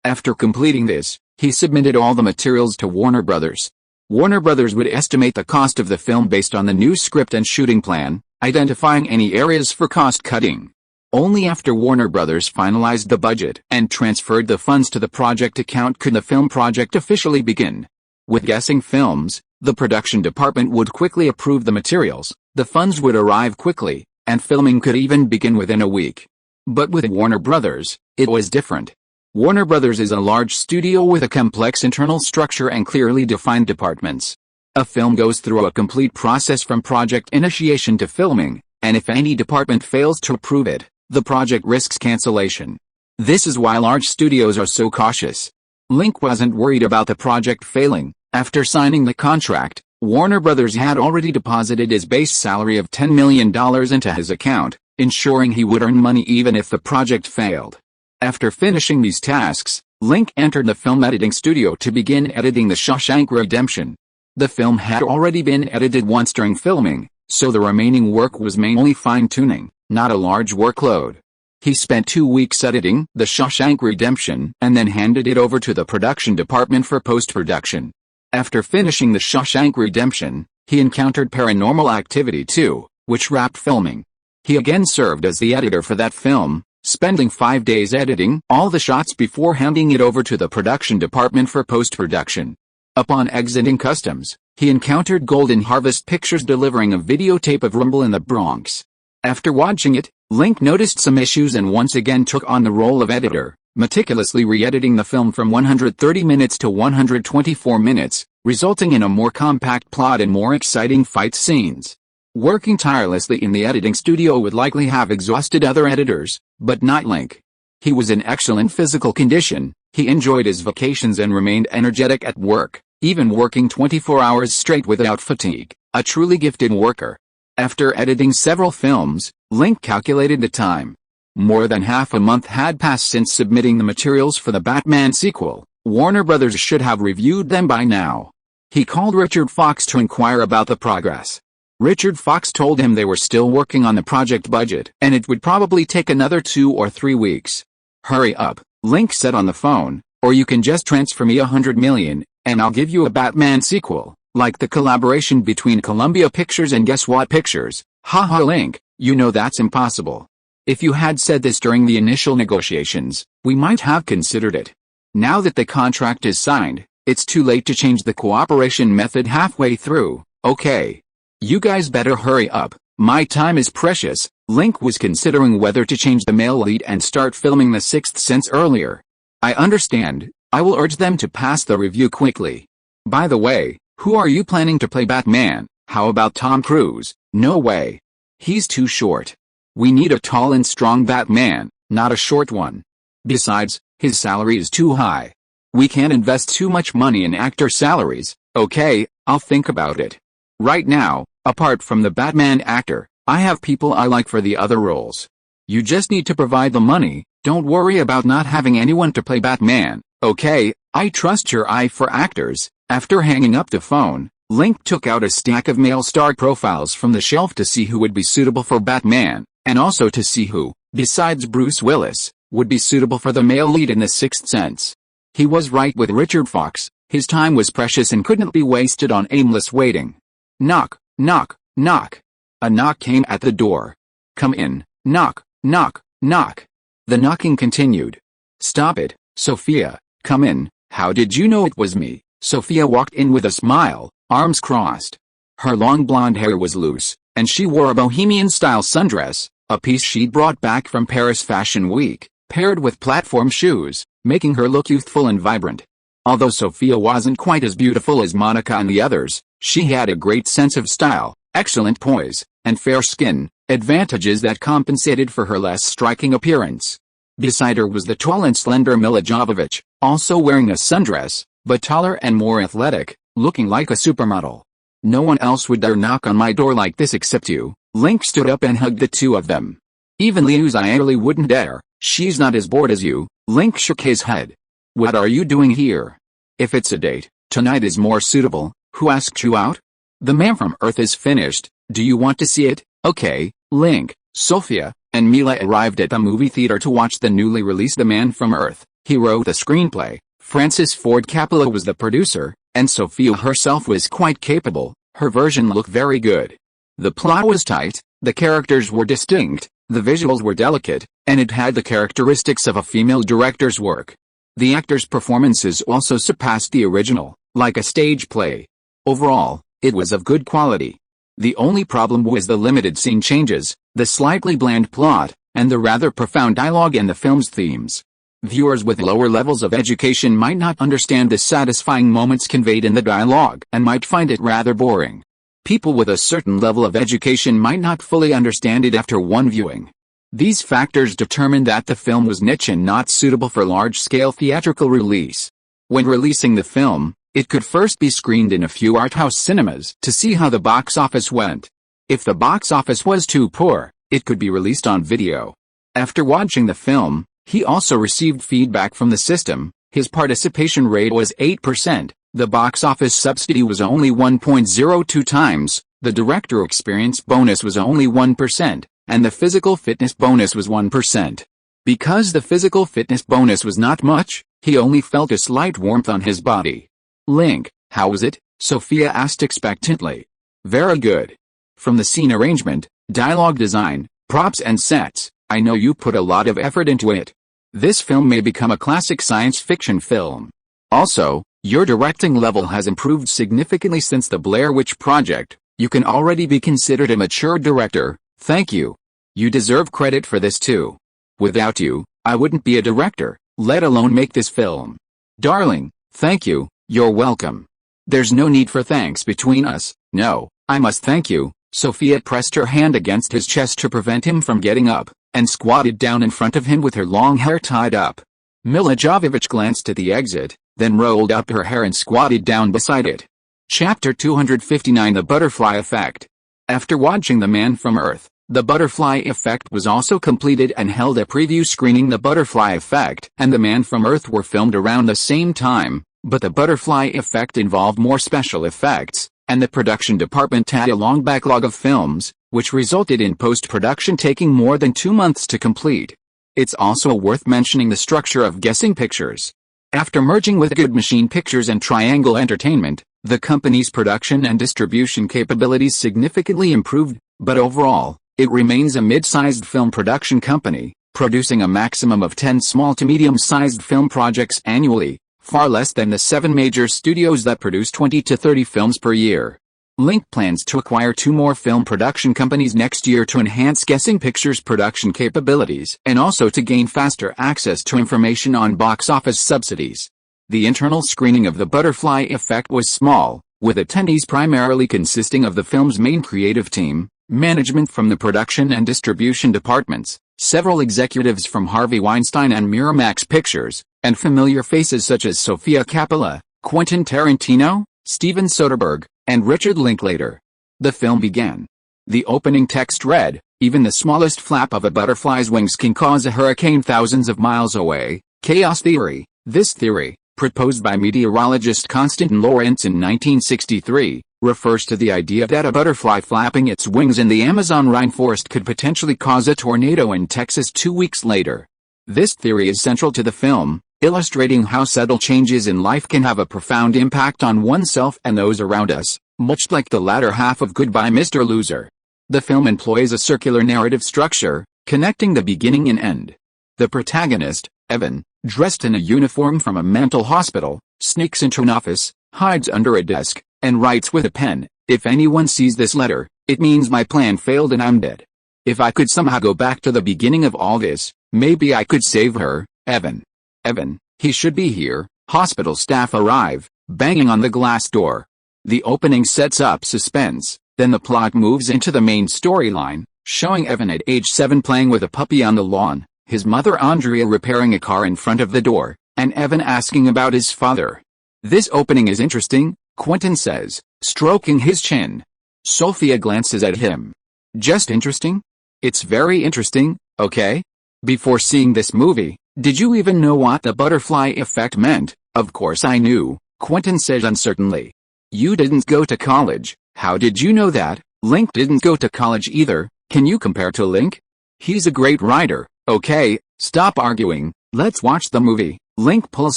After completing this, he submitted all the materials to Warner Brothers. Warner Brothers would estimate the cost of the film based on the new script and shooting plan, identifying any areas for cost cutting. Only after Warner Brothers finalized the budget and transferred the funds to the project account could the film project officially begin. With guessing films, the production department would quickly approve the materials, the funds would arrive quickly, and filming could even begin within a week. But with Warner Brothers, it was different. Warner Brothers is a large studio with a complex internal structure and clearly defined departments. A film goes through a complete process from project initiation to filming, and if any department fails to approve it, the project risks cancellation. This is why large studios are so cautious. Link wasn't worried about the project failing. After signing the contract, Warner Brothers had already deposited his base salary of $10 million into his account, ensuring he would earn money even if the project failed. After finishing these tasks, Link entered the film editing studio to begin editing The Shawshank Redemption. The film had already been edited once during filming, so the remaining work was mainly fine-tuning, not a large workload. He spent 2 weeks editing The Shawshank Redemption and then handed it over to the production department for post-production. After finishing The Shawshank Redemption, he encountered Paranormal Activity 2, which wrapped filming. He again served as the editor for that film, spending 5 days editing all the shots before handing it over to the production department for post-production. Upon exiting customs, he encountered Golden Harvest Pictures delivering a videotape of Rumble in the Bronx. After watching it, Link noticed some issues and once again took on the role of editor, meticulously re-editing the film from 130 minutes to 124 minutes, resulting in a more compact plot and more exciting fight scenes. Working tirelessly in the editing studio would likely have exhausted other editors, but not Link. He was in excellent physical condition, he enjoyed his vacations and remained energetic at work, even working 24 hours straight without fatigue, a truly gifted worker. After editing several films, Link calculated the time. More than half a month had passed since submitting the materials for the Batman sequel. Warner Brothers should have reviewed them by now. He called Richard Fox to inquire about the progress. Richard Fox told him they were still working on the project budget and it would probably take another 2 or 3 weeks. "Hurry up," Link said on the phone, "or you can just transfer me $100 million, and I'll give you a Batman sequel, like the collaboration between Columbia Pictures and Guess What Pictures." Haha Link, you know that's impossible. If you had said this during the initial negotiations, we might have considered it. Now that the contract is signed, it's too late to change the cooperation method halfway through. Okay. You guys better hurry up, my time is precious. Link was considering whether to change the male lead and start filming The Sixth Sense earlier. "I understand, I will urge them to pass the review quickly. By the way, who are you planning to play Batman? How about Tom Cruise?" "No way. He's too short. We need a tall and strong Batman, not a short one. Besides, his salary is too high. We can't invest too much money in actor salaries." "Okay, I'll think about it. Right now, apart from the Batman actor, I have people I like for the other roles. You just need to provide the money, don't worry about not having anyone to play Batman, okay? I trust your eye for actors." After hanging up the phone, Link took out a stack of male star profiles from the shelf to see who would be suitable for Batman, and also to see who, besides Bruce Willis, would be suitable for the male lead in The Sixth Sense. He was right with Richard Fox, his time was precious and couldn't be wasted on aimless waiting. Knock, knock, knock. A knock came at the door. "Come in." Knock, knock, knock. The knocking continued. "Stop it, Sophia, come in." "How did you know it was me?" Sophia walked in with a smile, arms crossed. Her long blonde hair was loose, and she wore a bohemian-style sundress, a piece she'd brought back from Paris Fashion Week, paired with platform shoes, making her look youthful and vibrant. Although Sophia wasn't quite as beautiful as Monica and the others, she had a great sense of style, excellent poise, and fair skin, advantages that compensated for her less striking appearance. Beside her was the tall and slender Mila Jovovich, also wearing a sundress, but taller and more athletic, looking like a supermodel. "No one else would dare knock on my door like this except you." Link stood up and hugged the two of them. "Even Liu Xiaoli wouldn't dare. She's not as bored as you." Link shook his head. "What are you doing here? If it's a date, tonight is more suitable." "Who asked you out?" "The Man from Earth is finished. Do you want to see it?" "Okay." Link, Sophia, and Mila arrived at the movie theater to watch the newly released The Man from Earth. He wrote the screenplay, Francis Ford Coppola was the producer, and Sophia herself was quite capable. Her version looked very good. The plot was tight, the characters were distinct, the visuals were delicate, and it had the characteristics of a female director's work. The actors' performances also surpassed the original. like a stage play. Overall, it was of good quality. The only problem was the limited scene changes, the slightly bland plot, and the rather profound dialogue and the film's themes. Viewers with lower levels of education might not understand the satisfying moments conveyed in the dialogue and might find it rather boring. People with a certain level of education might not fully understand it after one viewing. These factors determined that the film was niche and not suitable for large-scale theatrical release. When releasing the film, it could first be screened in a few art house cinemas to see how the box office went. If the box office was too poor, it could be released on video. After watching the film, he also received feedback from the system. His participation rate was 8%, the box office subsidy was only 1.02 times, the director experience bonus was only 1%, and the physical fitness bonus was 1%. Because the physical fitness bonus was not much, he only felt a slight warmth on his body. Link, how was it? Sophia asked expectantly. Very good. From the scene arrangement, dialogue design, props and sets, I know you put a lot of effort into it. This film may become a classic science fiction film. Also, your directing level has improved significantly since the Blair Witch Project. You can already be considered a mature director. Thank you. You deserve credit for this too. Without you, I wouldn't be a director, let alone make this film. Darling, thank you, you're welcome. There's no need for thanks between us. No, I must thank you. Sophia pressed her hand against his chest to prevent him from getting up, and squatted down in front of him with her long hair tied up. Mila Jovovich glanced at the exit, then rolled up her hair and squatted down beside it. Chapter 259 The Butterfly Effect. After watching The Man from Earth, The Butterfly Effect was also completed and held a preview screening. The Butterfly Effect and The Man from Earth were filmed around the same time, but The Butterfly Effect involved more special effects, and the production department had a long backlog of films, which resulted in post-production taking more than 2 months to complete. It's also worth mentioning the structure of Guessing Pictures. After merging with Good Machine Pictures and Triangle Entertainment, the company's production and distribution capabilities significantly improved, but overall, it remains a mid-sized film production company, producing a maximum of 10 small to medium-sized film projects annually, far less than the 7 major studios that produce 20 to 30 films per year. Link plans to acquire 2 more film production companies next year to enhance Guessing Pictures' production capabilities and also to gain faster access to information on box office subsidies. The internal screening of The Butterfly Effect was small, with attendees primarily consisting of the film's main creative team, management from the production and distribution departments, several executives from Harvey Weinstein and Miramax Pictures, and familiar faces such as Sofia Coppola, Quentin Tarantino, Steven Soderbergh, and Richard Linklater. The film began. The opening text read, "Even the smallest flap of a butterfly's wings can cause a hurricane thousands of miles away." Chaos theory. This theory, proposed by meteorologist Konstantin Lorentz in 1963, refers to the idea that a butterfly flapping its wings in the Amazon rainforest could potentially cause a tornado in Texas 2 weeks later. This theory is central to the film, illustrating how subtle changes in life can have a profound impact on oneself and those around us, much like the latter half of Goodbye Mr. Loser. The film employs a circular narrative structure, connecting the beginning and end. The protagonist, Evan, dressed in a uniform from a mental hospital, sneaks into an office, hides under a desk, and writes with a pen, "If anyone sees this letter, it means my plan failed and I'm dead. If I could somehow go back to the beginning of all this, maybe I could save her, Evan. Evan, he should be here." Hospital staff arrive, banging on the glass door. The opening sets up suspense, then the plot moves into the main storyline, showing Evan at age 7 playing with a puppy on the lawn, his mother Andrea repairing a car in front of the door, and Evan asking about his father. "This opening is interesting," Quentin says, stroking his chin. Sophia glances at him. "Just interesting? It's very interesting, okay? Before seeing this movie, did you even know what the butterfly effect meant?" "Of course I knew," Quentin said uncertainly. "You didn't go to college, how did you know that?" "Link didn't go to college either, can you compare to Link? He's a great writer." "Okay, stop arguing, let's watch the movie." Link pulls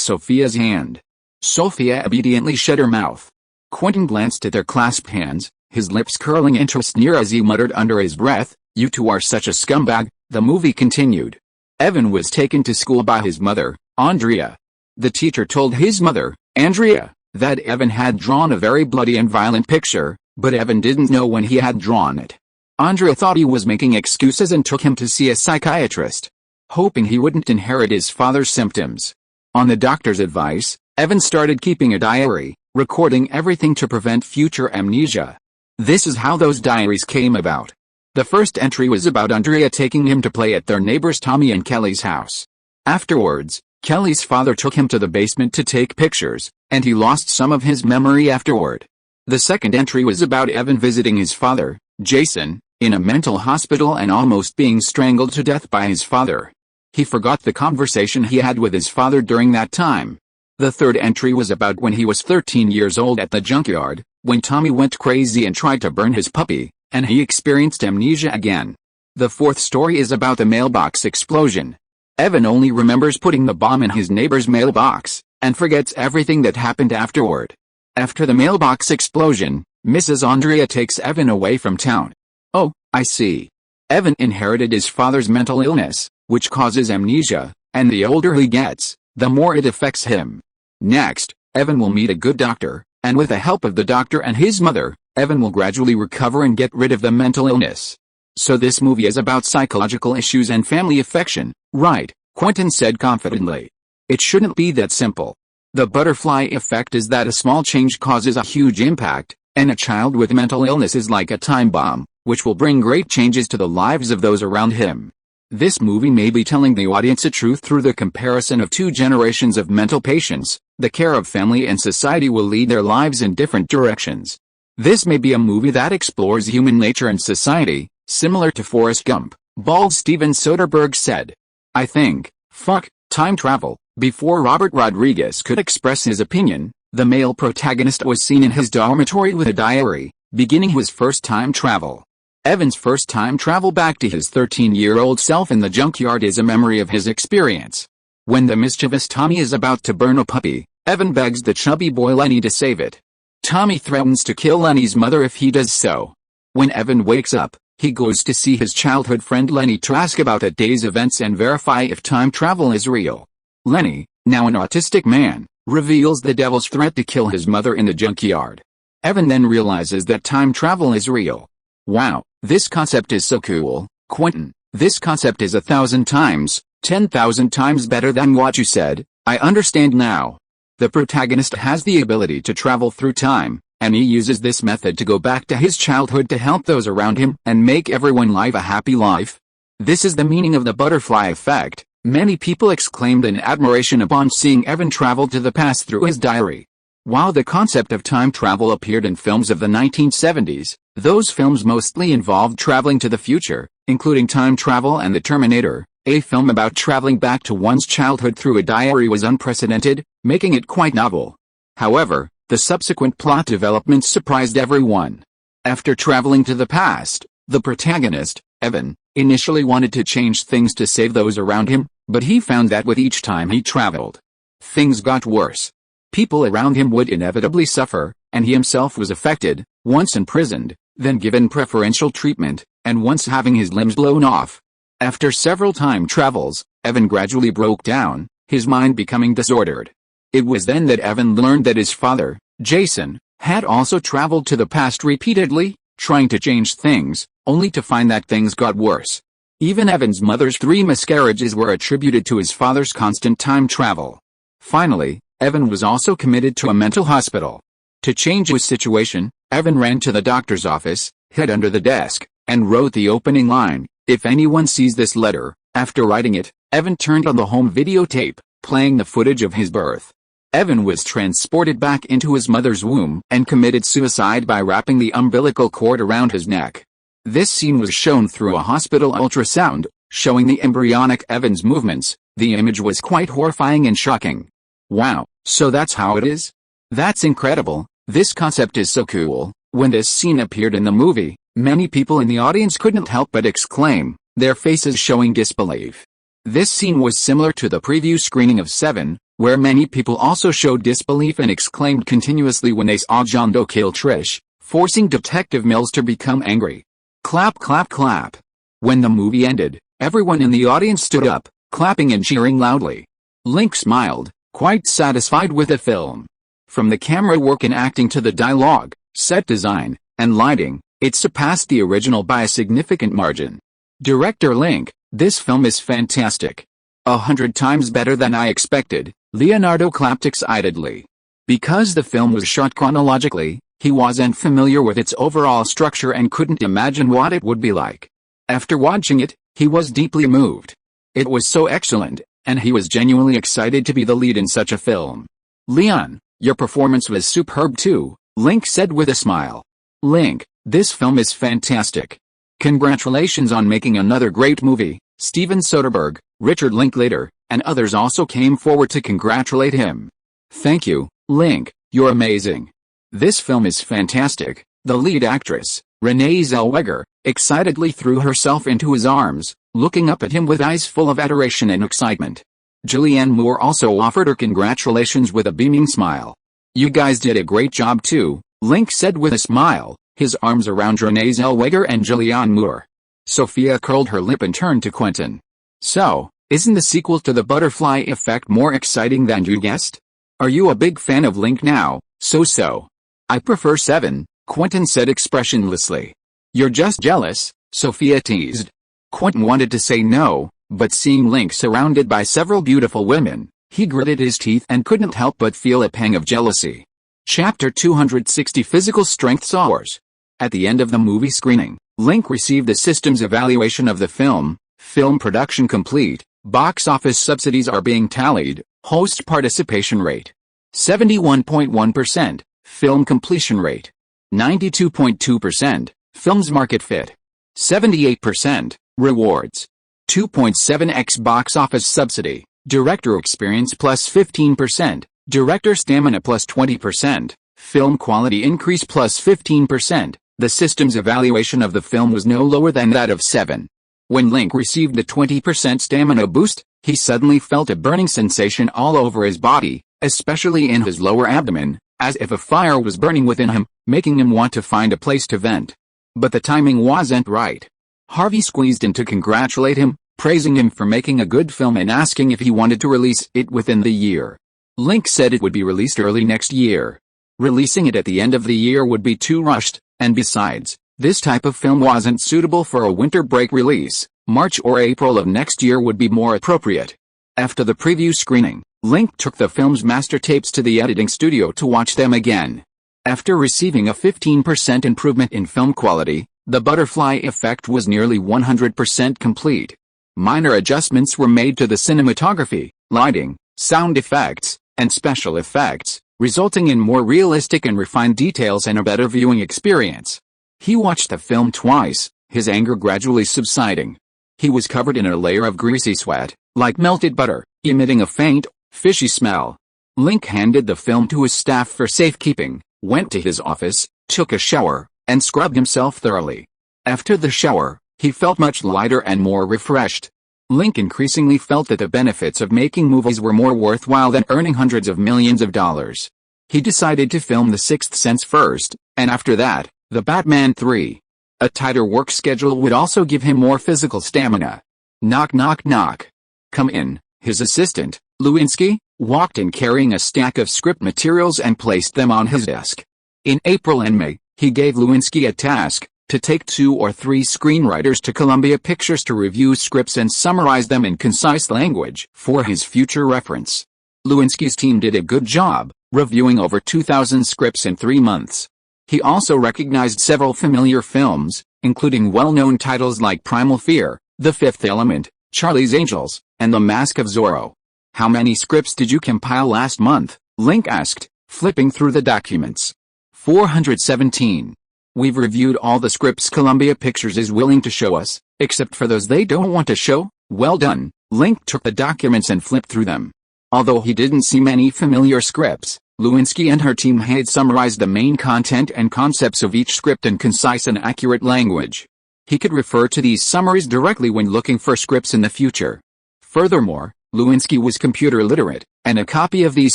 Sophia's hand. Sophia obediently shut her mouth. Quentin glanced at their clasped hands, his lips curling into a sneer as he muttered under his breath, "You two are such a scumbag." The movie continued. Evan was taken to school by his mother, Andrea. The teacher told his mother, "Andrea, that Evan had drawn a very bloody and violent picture, but Evan didn't know when he had drawn it. Andrea thought he was making excuses and took him to see a psychiatrist, hoping he wouldn't inherit his father's symptoms. On the doctor's advice, Evan started keeping a diary, recording everything to prevent future amnesia. This is how those diaries came about. The first entry was about Andrea taking him to play at their neighbors Tommy and Kelly's house. Afterwards, Kelly's father took him to the basement to take pictures, and he lost some of his memory afterward. The second entry was about Evan visiting his father, Jason, in a mental hospital and almost being strangled to death by his father. He forgot the conversation he had with his father during that time. The third entry was about when he was 13 years old at the junkyard, when Tommy went crazy and tried to burn his puppy, and he experienced amnesia again. The fourth story is about the mailbox explosion. Evan only remembers putting the bomb in his neighbor's mailbox, and forgets everything that happened afterward. After the mailbox explosion, Mrs. Andrea takes Evan away from town. Oh, I see. Evan inherited his father's mental illness, which causes amnesia, and the older he gets, the more it affects him. Next, Evan will meet a good doctor, and with the help of the doctor and his mother, Evan will gradually recover and get rid of the mental illness. So this movie is about psychological issues and family affection, right? Quentin said confidently. It shouldn't be that simple. The butterfly effect is that a small change causes a huge impact, and a child with mental illness is like a time bomb, which will bring great changes to the lives of those around him. This movie may be telling the audience a truth through the comparison of two generations of mental patients. The care of family and society will lead their lives in different directions. This may be a movie that explores human nature and society, similar to Forrest Gump, bald Steven Soderbergh said. I think, fuck, time travel. Before Robert Rodriguez could express his opinion, the male protagonist was seen in his dormitory with a diary, beginning his first time travel. Evan's first time travel back to his 13-year-old self in the junkyard is a memory of his experience. When the mischievous Tommy is about to burn a puppy, Evan begs the chubby boy Lenny to save it. Tommy threatens to kill Lenny's mother if he does so. When Evan wakes up, he goes to see his childhood friend Lenny to ask about that day's events and verify if time travel is real. Lenny, now an autistic man, reveals the devil's threat to kill his mother in the junkyard. Evan then realizes that time travel is real. Wow, this concept is so cool, Quentin. This concept is 1,000 times, 10,000 times better than what you said. I understand now. The protagonist has the ability to travel through time, and he uses this method to go back to his childhood to help those around him and make everyone live a happy life. This is the meaning of the butterfly effect, many people exclaimed in admiration upon seeing Evan travel to the past through his diary. While the concept of time travel appeared in films of the 1970s, those films mostly involved traveling to the future, including Time Travel and The Terminator. A film about traveling back to one's childhood through a diary was unprecedented, making it quite novel. However, the subsequent plot developments surprised everyone. After traveling to the past, the protagonist, Evan, initially wanted to change things to save those around him, but he found that with each time he traveled, things got worse. People around him would inevitably suffer, and he himself was affected, once imprisoned, then given preferential treatment, and once having his limbs blown off. After several time travels, Evan gradually broke down, his mind becoming disordered. It was then that Evan learned that his father, Jason, had also traveled to the past repeatedly, trying to change things, only to find that things got worse. Even Evan's mother's 3 miscarriages were attributed to his father's constant time travel. Finally, Evan was also committed to a mental hospital. To change his situation, Evan ran to the doctor's office, hid under the desk, and wrote the opening line, "If anyone sees this letter." After writing it, Evan turned on the home videotape, playing the footage of his birth. Evan was transported back into his mother's womb and committed suicide by wrapping the umbilical cord around his neck. This scene was shown through a hospital ultrasound, showing the embryonic Evan's movements. The image was quite horrifying and shocking. Wow, so that's how it is? That's incredible. This concept is so cool. When this scene appeared in the movie, many people in the audience couldn't help but exclaim, their faces showing disbelief. This scene was similar to the preview screening of Seven, where many people also showed disbelief and exclaimed continuously when they saw John Doe kill Trish, forcing Detective Mills to become angry. Clap, clap, clap. When the movie ended, everyone in the audience stood up, clapping and cheering loudly. Link smiled, quite satisfied with the film. From the camera work and acting to the dialogue, set design, and lighting, it surpassed the original by a significant margin. Director Link, this film is fantastic. 100 times better than I expected, Leonardo clapped excitedly. Because the film was shot chronologically, he wasn't familiar with its overall structure and couldn't imagine what it would be like. After watching it, he was deeply moved. It was so excellent, and he was genuinely excited to be the lead in such a film. Leon, your performance was superb too, Link said with a smile. Link, this film is fantastic. Congratulations on making another great movie. Steven Soderbergh, Richard Linklater, and others also came forward to congratulate him. Thank you, Link, you're amazing. This film is fantastic. The lead actress, Renee Zellweger, excitedly threw herself into his arms, looking up at him with eyes full of adoration and excitement. Julianne Moore also offered her congratulations with a beaming smile. You guys did a great job too, Link said with a smile, his arms around Renee Zellweger and Julianne Moore. Sophia curled her lip and turned to Quentin. So, isn't the sequel to The Butterfly Effect more exciting than you guessed? Are you a big fan of Link now? So. I prefer 7, Quentin said expressionlessly. You're just jealous, Sophia teased. Quentin wanted to say no, but seeing Link surrounded by several beautiful women, he gritted his teeth and couldn't help but feel a pang of jealousy. Chapter 260 Physical Strength Soars. At the end of the movie screening, Link received a systems evaluation of the film. Film production complete, box office subsidies are being tallied, host participation rate 71.1%, film completion rate 92.2%, film's market fit 78%, rewards 2.7x box office subsidy, director experience plus 15%, director stamina plus 20%, film quality increase plus 15%. The systems evaluation of the film was no lower than that of 7. When Link received the 20% stamina boost, he suddenly felt a burning sensation all over his body, especially in his lower abdomen, as if a fire was burning within him, making him want to find a place to vent. But the timing wasn't right. Harvey squeezed in to congratulate him, praising him for making a good film and asking if he wanted to release it within the year. Link said it would be released early next year. Releasing it at the end of the year would be too rushed, and besides, this type of film wasn't suitable for a winter break release. March or April of next year would be more appropriate. After the preview screening, Link took the film's master tapes to the editing studio to watch them again. After receiving a 15% improvement in film quality, The Butterfly Effect was nearly 100% complete. Minor adjustments were made to the cinematography, lighting, sound effects, and special effects, resulting in more realistic and refined details and a better viewing experience. He watched the film twice, his anger gradually subsiding. He was covered in a layer of greasy sweat, like melted butter, emitting a faint, fishy smell. Link handed the film to his staff for safekeeping, went to his office, took a shower, and scrubbed himself thoroughly. After the shower, he felt much lighter and more refreshed. Link increasingly felt that the benefits of making movies were more worthwhile than earning hundreds of millions of dollars. He decided to film The Sixth Sense first, and after that, The Batman 3. A tighter work schedule would also give him more physical stamina. Knock knock knock. Come in, his assistant, Lewinsky, walked in carrying a stack of script materials and placed them on his desk. In April and May, he gave Lewinsky a task, to take 2 or 3 screenwriters to Columbia Pictures to review scripts and summarize them in concise language for his future reference. Lewinsky's team did a good job, reviewing over 2,000 scripts in 3 months. He also recognized several familiar films, including well-known titles like Primal Fear, The Fifth Element, Charlie's Angels, and The Mask of Zorro. How many scripts did you compile last month? Link asked, flipping through the documents. 417. We've reviewed all the scripts Columbia Pictures is willing to show us, except for those they don't want to show. Well done. Link took the documents and flipped through them. Although he didn't see many familiar scripts, Lewinsky and her team had summarized the main content and concepts of each script in concise and accurate language. He could refer to these summaries directly when looking for scripts in the future. Furthermore, Lewinsky was computer literate, and a copy of these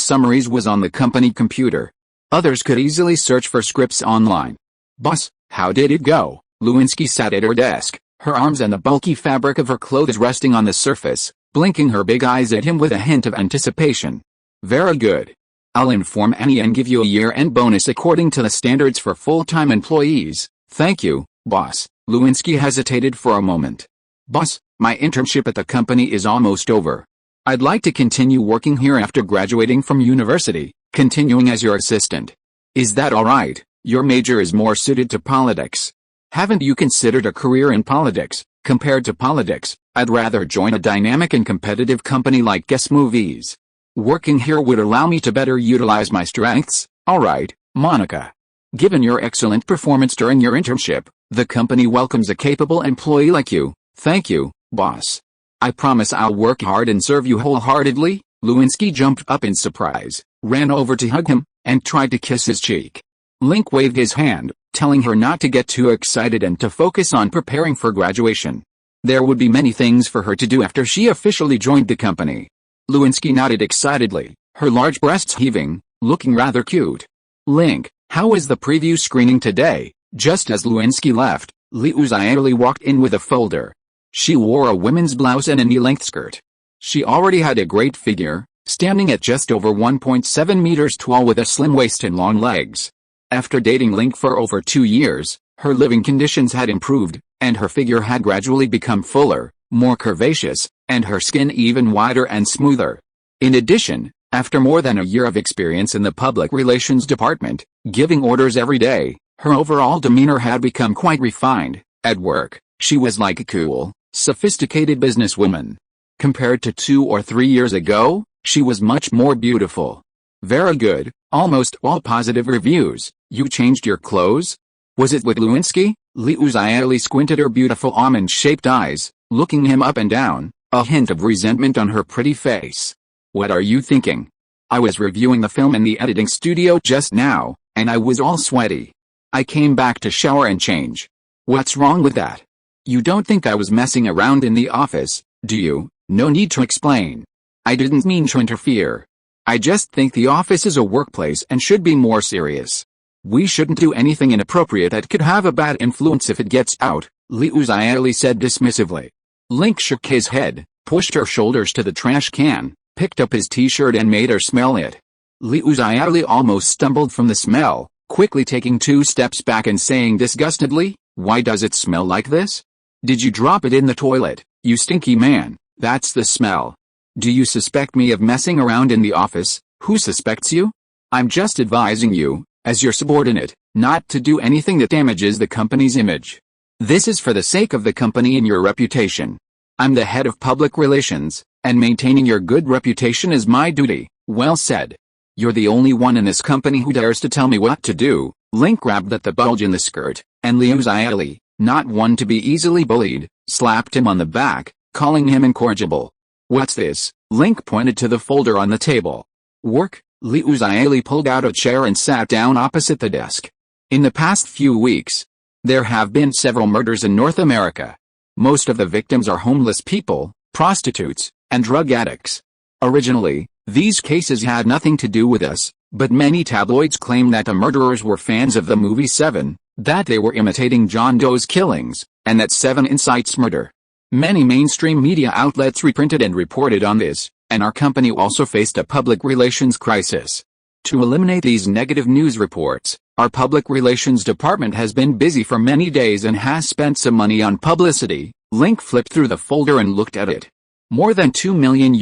summaries was on the company computer. Others could easily search for scripts online. Boss, how did it go? Lewinsky sat at her desk, her arms and the bulky fabric of her clothes resting on the surface, blinking her big eyes at him with a hint of anticipation. Very good. I'll inform Annie and give you a year-end bonus according to the standards for full-time employees. Thank you, boss. Lewinsky hesitated for a moment. Boss, my internship at the company is almost over. I'd like to continue working here after graduating from university, continuing as your assistant. Is that alright? Your major is more suited to politics. Haven't you considered a career in politics? Compared to politics, I'd rather join a dynamic and competitive company like Guess Movies. Working here would allow me to better utilize my strengths. Alright, Monica. Given your excellent performance during your internship, the company welcomes a capable employee like you. Thank you, boss. I promise I'll work hard and serve you wholeheartedly. Lewinsky jumped up in surprise, ran over to hug him, and tried to kiss his cheek. Link waved his hand, telling her not to get too excited and to focus on preparing for graduation. There would be many things for her to do after she officially joined the company. Lewinsky nodded excitedly, her large breasts heaving, looking rather cute. Link, how was the preview screening today? Just as Lewinsky left, Liu Xiaoli walked in with a folder. She wore a women's blouse and a knee-length skirt. She already had a great figure, standing at just over 1.7 meters tall with a slim waist and long legs. After dating Link for over 2 years, her living conditions had improved, and her figure had gradually become fuller, more curvaceous, and her skin even wider and smoother. In addition, after more than a year of experience in the public relations department, giving orders every day, her overall demeanor had become quite refined. At work, she was like a cool, sophisticated businesswoman. Compared to 2 or 3 years ago, she was much more beautiful. Very good, almost all positive reviews. You changed your clothes? Was it with Lewinsky? Liu Xiaoli squinted her beautiful almond-shaped eyes, looking him up and down, a hint of resentment on her pretty face. What are you thinking? I was reviewing the film in the editing studio just now, and I was all sweaty. I came back to shower and change. What's wrong with that? You don't think I was messing around in the office, do you? No need to explain. I didn't mean to interfere. I just think the office is a workplace and should be more serious. We shouldn't do anything inappropriate that could have a bad influence if it gets out, Liu Xiaoli said dismissively. Link shook his head, pushed her shoulders to the trash can, picked up his t-shirt and made her smell it. Liu Xiaoli almost stumbled from the smell, quickly taking 2 steps back and saying disgustedly, "Why does it smell like this? Did you drop it in the toilet, you stinky man? That's the smell. Do you suspect me of messing around in the office? Who suspects you? I'm just advising you, as your subordinate, not to do anything that damages the company's image. This is for the sake of the company and your reputation. I'm the head of public relations, and maintaining your good reputation is my duty." Well said. You're the only one in this company who dares to tell me what to do. Link grabbed at the bulge in the skirt, and Liu Xiaoli, not one to be easily bullied, slapped him on the back, calling him incorrigible. What's this? Link pointed to the folder on the table. Work. Liu Xiaoli pulled out a chair and sat down opposite the desk. In the past few weeks, there have been several murders in North America. Most of the victims are homeless people, prostitutes, and drug addicts. Originally, these cases had nothing to do with us, but many tabloids claim that the murderers were fans of the movie Seven, that they were imitating John Doe's killings, and that Seven incites murder. Many mainstream media outlets reprinted and reported on this, and our company also faced a public relations crisis. To eliminate these negative news reports, our public relations department has been busy for many days and has spent some money on publicity. Link flipped through the folder and looked at it. More than $2 million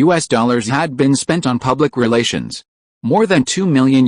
had been spent on public relations. More than $2 million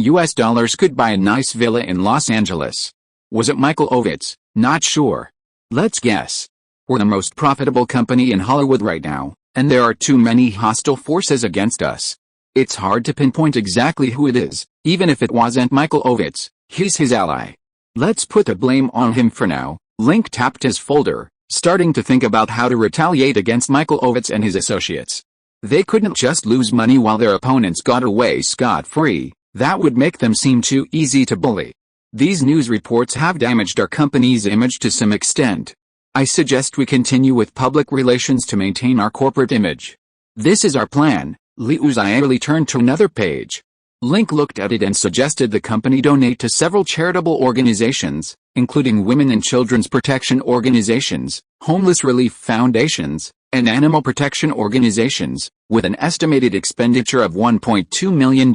could buy a nice villa in Los Angeles. Was it Michael Ovitz? Not sure. Let's guess. We're the most profitable company in Hollywood right now, and there are too many hostile forces against us. It's hard to pinpoint exactly who it is, even if it wasn't Michael Ovitz. He's his ally. Let's put the blame on him for now. Link tapped his folder, starting to think about how to retaliate against Michael Ovitz and his associates. They couldn't just lose money while their opponents got away scot-free. That would make them seem too easy to bully. These news reports have damaged our company's image to some extent. I suggest we continue with public relations to maintain our corporate image. This is our plan. Liu Xiaoli turned to another page. Link looked at it and suggested the company donate to several charitable organizations, including women and children's protection organizations, homeless relief foundations, and animal protection organizations, with an estimated expenditure of $1.2 million.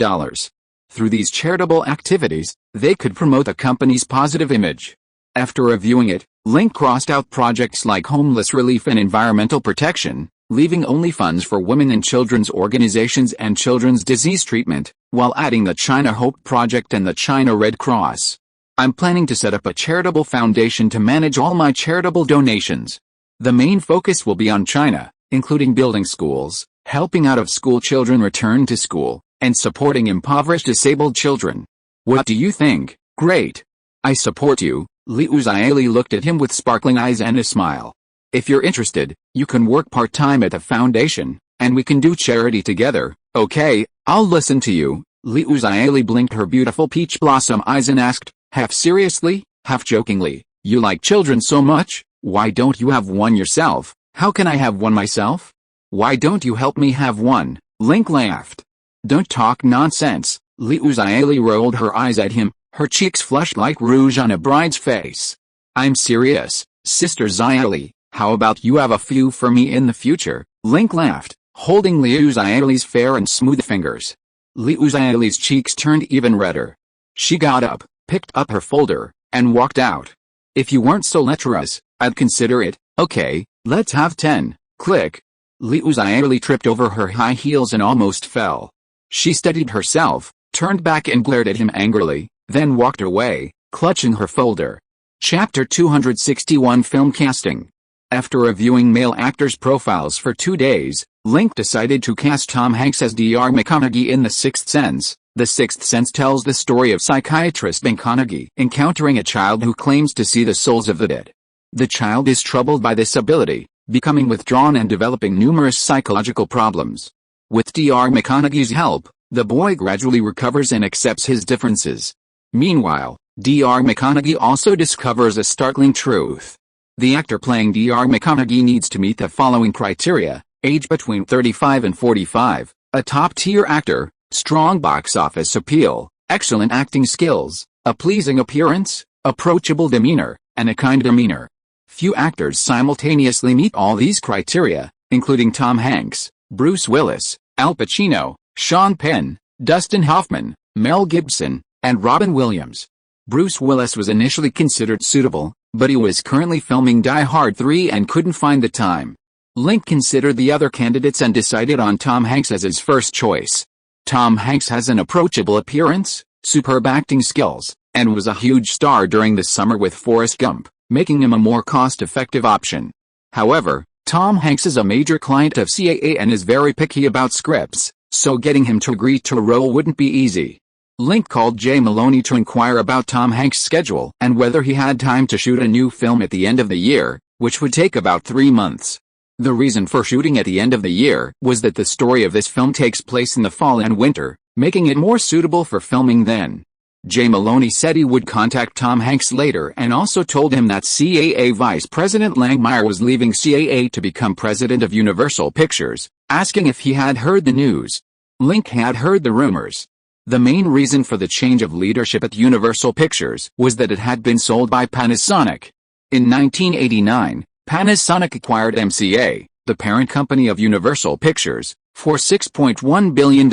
Through these charitable activities, they could promote the company's positive image. After reviewing it, Link crossed out projects like homeless relief and environmental protection, leaving only funds for women and children's organizations and children's disease treatment, while adding the China Hope Project and the China Red Cross. I'm planning to set up a charitable foundation to manage all my charitable donations. The main focus will be on China, including building schools, helping out-of-school children return to school, and supporting impoverished disabled children. What do you think? Great. I support you. Liu Xiaoli looked at him with sparkling eyes and a smile. If you're interested, you can work part-time at the foundation, and we can do charity together. Okay, I'll listen to you. Liu Xiaoli blinked her beautiful peach blossom eyes and asked, half seriously, half jokingly, you like children so much, why don't you have one yourself? How can I have one myself? Why don't you help me have one? Link laughed. Don't talk nonsense. Liu Xiaoli rolled her eyes at him, her cheeks flushed like rouge on a bride's face. I'm serious, Sister Xiaoli. How about you have a few for me in the future? Link laughed, holding Liu Xiaoli's fair and smooth fingers. Liu Xiaoli's cheeks turned even redder. She got up, picked up her folder, and walked out. If you weren't so lecherous, I'd consider it. Okay, let's have 10. Click. Liu Xiaoli tripped over her high heels and almost fell. She steadied herself, turned back and glared at him angrily, then walked away, clutching her folder. Chapter 261 Film Casting. After reviewing male actors' profiles for 2 days, Link decided to cast Tom Hanks as Dr. McConaughey in The Sixth Sense. The Sixth Sense tells the story of psychiatrist McConaughey encountering a child who claims to see the souls of the dead. The child is troubled by this ability, becoming withdrawn and developing numerous psychological problems. With Dr. McConaughey's help, the boy gradually recovers and accepts his differences. Meanwhile, Dr. McConaughey also discovers a startling truth. The actor playing Dr. McConaughey needs to meet the following criteria: age between 35 and 45, a top-tier actor, strong box office appeal, excellent acting skills, a pleasing appearance, approachable demeanor, and a kind demeanor. Few actors simultaneously meet all these criteria, including Tom Hanks, Bruce Willis, Al Pacino, Sean Penn, Dustin Hoffman, Mel Gibson, and Robin Williams. Bruce Willis was initially considered suitable, but he was currently filming Die Hard 3 and couldn't find the time. Link considered the other candidates and decided on Tom Hanks as his first choice. Tom Hanks has an approachable appearance, superb acting skills, and was a huge star during the summer with Forrest Gump, making him a more cost-effective option. However, Tom Hanks is a major client of CAA and is very picky about scripts, so getting him to agree to a role wouldn't be easy. Link called Jay Maloney to inquire about Tom Hanks' schedule and whether he had time to shoot a new film at the end of the year, which would take about 3 months. The reason for shooting at the end of the year was that the story of this film takes place in the fall and winter, making it more suitable for filming then. Jay Maloney said he would contact Tom Hanks later and also told him that CAA Vice President Langmeyer was leaving CAA to become president of Universal Pictures, asking if he had heard the news. Link had heard the rumors. The main reason for the change of leadership at Universal Pictures was that it had been sold by Panasonic. In 1989, Panasonic acquired MCA, the parent company of Universal Pictures, for $6.1 billion.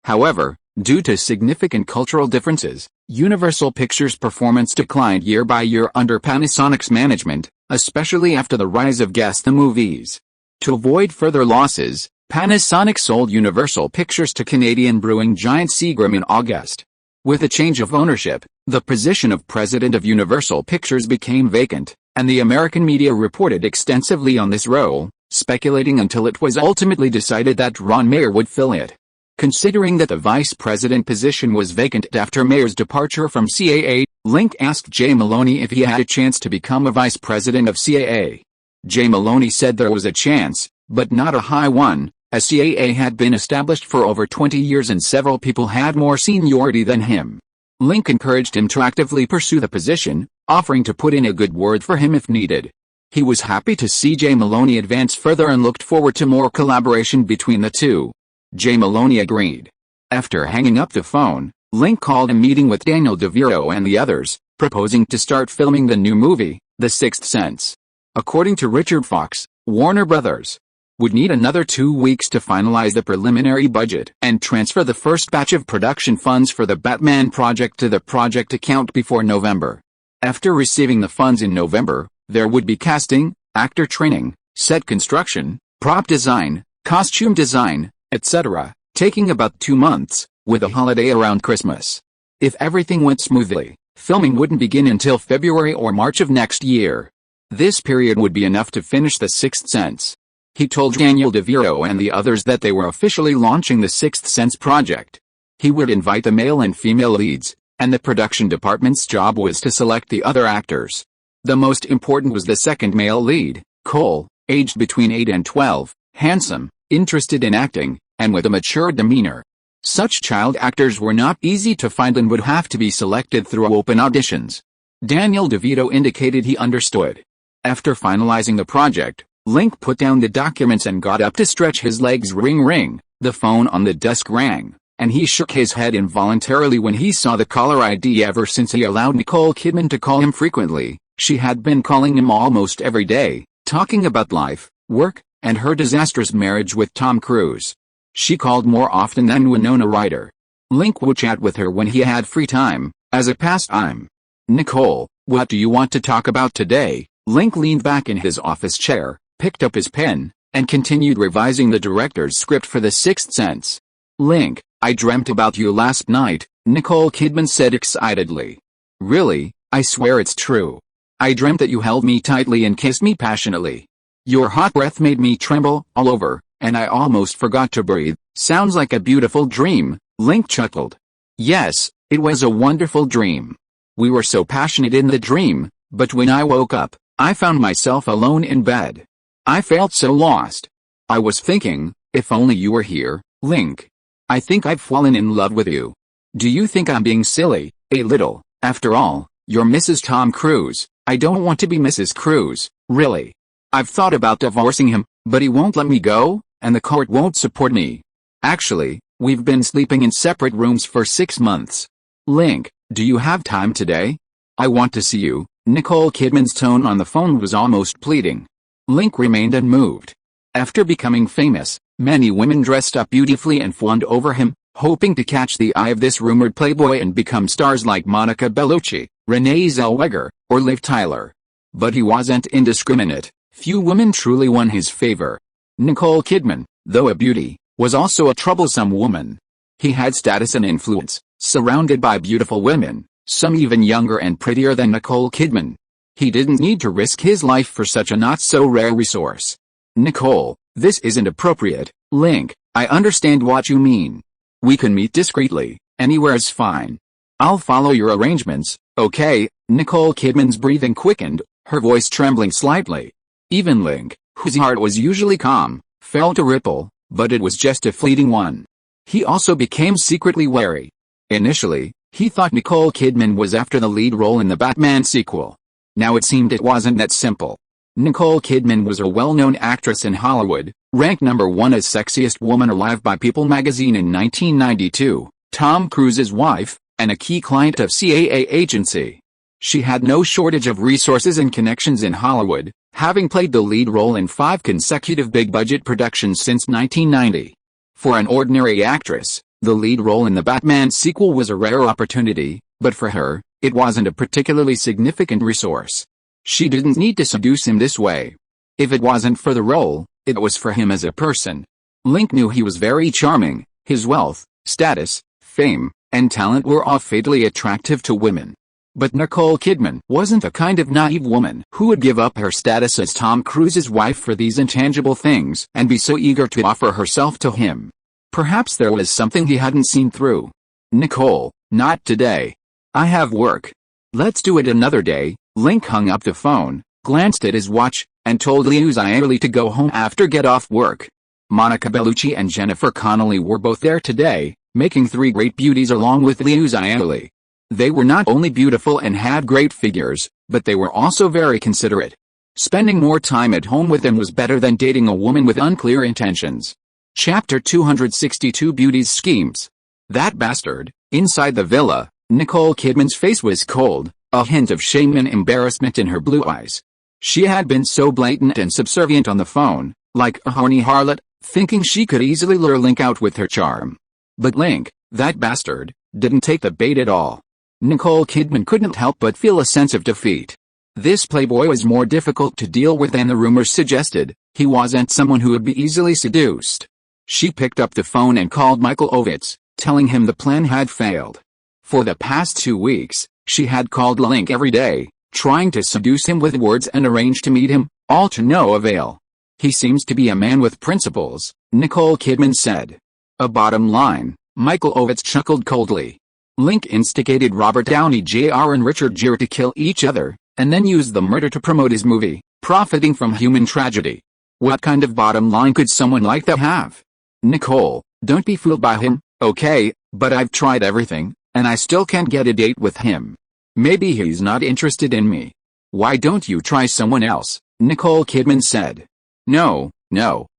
However, due to significant cultural differences, Universal Pictures' performance declined year by year under Panasonic's management, especially after the rise of Guess the Movies. To avoid further losses, Panasonic sold Universal Pictures to Canadian brewing giant Seagram in August. With a change of ownership, the position of president of Universal Pictures became vacant, and the American media reported extensively on this role, speculating until it was ultimately decided that Ron Mayer would fill it. Considering that the vice president position was vacant after Mayer's departure from CAA, Link asked Jay Maloney if he had a chance to become a vice president of CAA. Jay Maloney said there was a chance, but not a high one, as CAA had been established for over 20 years and several people had more seniority than him. Link encouraged him to actively pursue the position, offering to put in a good word for him if needed. He was happy to see Jay Maloney advance further and looked forward to more collaboration between the two. Jay Maloney agreed. After hanging up the phone, Link called a meeting with Daniel DeViro and the others, proposing to start filming the new movie, The Sixth Sense. According to Richard Fox, Warner Brothers. would need another 2 weeks to finalize the preliminary budget and transfer the first batch of production funds for the Batman project to the project account before November. After receiving the funds in November, there would be casting, actor training, set construction, prop design, costume design, etc., taking about 2 months, with a holiday around Christmas. If everything went smoothly, filming wouldn't begin until February or March of next year. This period would be enough to finish The Sixth Sense. He told Daniel DeVito and the others that they were officially launching the Sixth Sense project. He would invite the male and female leads, and the production department's job was to select the other actors. The most important was the second male lead, Cole, aged between 8 and 12, handsome, interested in acting, and with a mature demeanor. Such child actors were not easy to find and would have to be selected through open auditions. Daniel DeVito indicated he understood. After finalizing the project, Link put down the documents and got up to stretch his legs. Ring ring, the phone on the desk rang, and he shook his head involuntarily when he saw the caller ID. Ever since he allowed Nicole Kidman to call him frequently, she had been calling him almost every day, talking about life, work, and her disastrous marriage with Tom Cruise. She called more often than Winona Ryder. Link would chat with her when he had free time, as a pastime. Nicole, what do you want to talk about today? Link leaned back in his office chair, picked up his pen, and continued revising the director's script for The Sixth Sense. Link, I dreamt about you last night, Nicole Kidman said excitedly. Really? I swear it's true. I dreamt that you held me tightly and kissed me passionately. Your hot breath made me tremble all over, and I almost forgot to breathe. Sounds like a beautiful dream, Link chuckled. Yes, it was a wonderful dream. We were so passionate in the dream, but when I woke up, I found myself alone in bed. I felt so lost. I was thinking, if only you were here, Link. I think I've fallen in love with you. Do you think I'm being silly? A little. After all, you're Mrs. Tom Cruise. I don't want to be Mrs. Cruise, really. I've thought about divorcing him, but he won't let me go, and the court won't support me. Actually, we've been sleeping in separate rooms for 6 months. Link, do you have time today? I want to see you. Nicole Kidman's tone on the phone was almost pleading. Link remained unmoved. After becoming famous, many women dressed up beautifully and fawned over him, hoping to catch the eye of this rumored playboy and become stars like Monica Bellucci, Renee Zellweger, or Liv Tyler. But he wasn't indiscriminate. Few women truly won his favor. Nicole Kidman, though a beauty, was also a troublesome woman. He had status and influence, surrounded by beautiful women, some even younger and prettier than Nicole Kidman. He didn't need to risk his life for such a not-so-rare resource. Nicole, this isn't appropriate. Link, I understand what you mean. We can meet discreetly, anywhere's fine. I'll follow your arrangements, okay? Nicole Kidman's breathing quickened, her voice trembling slightly. Even Link, whose heart was usually calm, felt a ripple, but it was just a fleeting one. He also became secretly wary. Initially, he thought Nicole Kidman was after the lead role in the Batman sequel. Now it seemed it wasn't that simple. Nicole Kidman was a well-known actress in Hollywood, ranked #1 as sexiest woman alive by People magazine in 1992, Tom Cruise's wife, and a key client of CAA agency. She had no shortage of resources and connections in Hollywood, having played the lead role in 5 consecutive big-budget productions since 1990. For an ordinary actress, the lead role in the Batman sequel was a rare opportunity, but for her, it wasn't a particularly significant resource. She didn't need to seduce him this way. If it wasn't for the role, it was for him as a person. Link knew he was very charming. His wealth, status, fame, and talent were all fatally attractive to women. But Nicole Kidman wasn't the kind of naive woman who would give up her status as Tom Cruise's wife for these intangible things and be so eager to offer herself to him. Perhaps there was something he hadn't seen through. Nicole, not today. I have work. Let's do it another day. Link hung up the phone, glanced at his watch, and told Liu Xiaoli to go home after get off work. Monica Bellucci and Jennifer Connelly were both there today, making 3 great beauties along with Liu Xiaoli. They were not only beautiful and had great figures, but they were also very considerate. Spending more time at home with them was better than dating a woman with unclear intentions. Chapter 262 Beauty's Schemes. That bastard. Inside the villa, Nicole Kidman's face was cold, a hint of shame and embarrassment in her blue eyes. She had been so blatant and subservient on the phone, like a horny harlot, thinking she could easily lure Link out with her charm. But Link, that bastard, didn't take the bait at all. Nicole Kidman couldn't help but feel a sense of defeat. This playboy was more difficult to deal with than the rumors suggested. He wasn't someone who would be easily seduced. She picked up the phone and called Michael Ovitz, telling him the plan had failed. For the past 2 weeks, she had called Link every day, trying to seduce him with words and arrange to meet him, all to no avail. He seems to be a man with principles, Nicole Kidman said. A bottom line, Michael Ovitz chuckled coldly. Link instigated Robert Downey Jr. and Richard Gere to kill each other, and then used the murder to promote his movie, profiting from human tragedy. What kind of bottom line could someone like that have? Nicole, don't be fooled by him, okay, but I've tried everything, and I still can't get a date with him. Maybe he's not interested in me. Why don't you try someone else? Nicole Kidman said. No,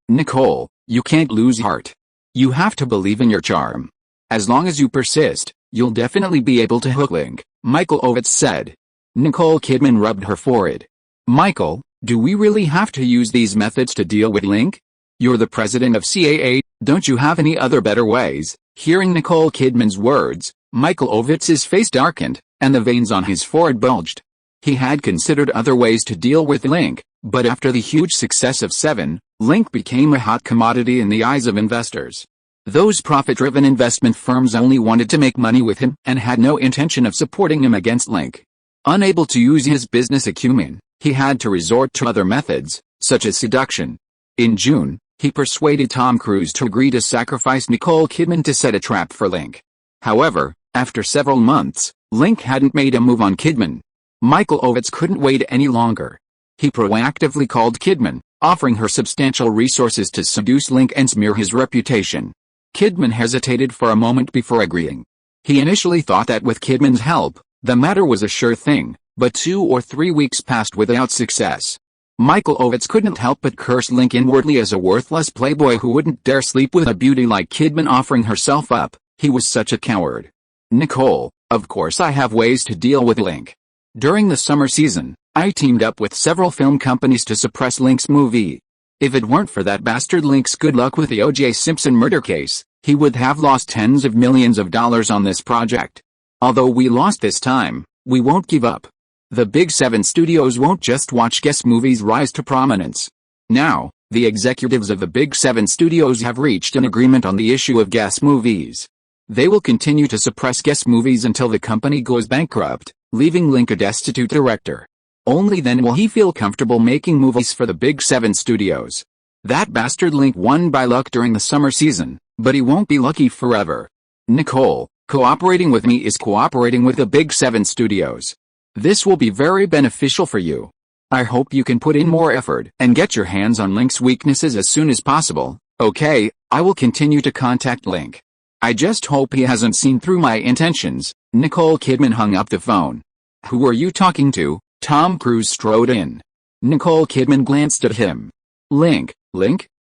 Nicole, you can't lose heart. You have to believe in your charm. As long as you persist, you'll definitely be able to hook Link, Michael Ovitz said. Nicole Kidman rubbed her forehead. Michael, do we really have to use these methods to deal with Link? You're the president of CAA, don't you have any other better ways? Hearing Nicole Kidman's words, Michael Ovitz's face darkened, and the veins on his forehead bulged. He had considered other ways to deal with Link, but after the huge success of Seven, Link became a hot commodity in the eyes of investors. Those profit-driven investment firms only wanted to make money with him and had no intention of supporting him against Link. Unable to use his business acumen, he had to resort to other methods, such as seduction. In June, he persuaded Tom Cruise to agree to sacrifice Nicole Kidman to set a trap for Link. However, after several months, Link hadn't made a move on Kidman. Michael Ovitz couldn't wait any longer. He proactively called Kidman, offering her substantial resources to seduce Link and smear his reputation. Kidman hesitated for a moment before agreeing. He initially thought that with Kidman's help, the matter was a sure thing, but 2 or 3 weeks passed without success. Michael Ovitz couldn't help but curse Link inwardly as a worthless playboy who wouldn't dare sleep with a beauty like Kidman, offering herself up. He was such a coward. Nicole, of course I have ways to deal with Link. During the summer season, I teamed up with several film companies to suppress Link's movie. If it weren't for that bastard Link's good luck with the O.J. Simpson murder case, he would have lost tens of millions of dollars on this project. Although we lost this time, we won't give up. The Big 7 studios won't just watch guest movies rise to prominence. Now, the executives of the Big 7 studios have reached an agreement on the issue of guest movies. They will continue to suppress guest movies until the company goes bankrupt, leaving Link a destitute director. Only then will he feel comfortable making movies for the Big 7 studios. That bastard Link won by luck during the summer season, but he won't be lucky forever. Nicole, cooperating with me is cooperating with the Big 7 studios. This will be very beneficial for you. I hope you can put in more effort and get your hands on Link's weaknesses as soon as possible. Okay, I will continue to contact Link. I just hope he hasn't seen through my intentions. Nicole Kidman hung up the phone. Who are you talking to? Tom Cruise strode in. Nicole Kidman glanced at him. Link?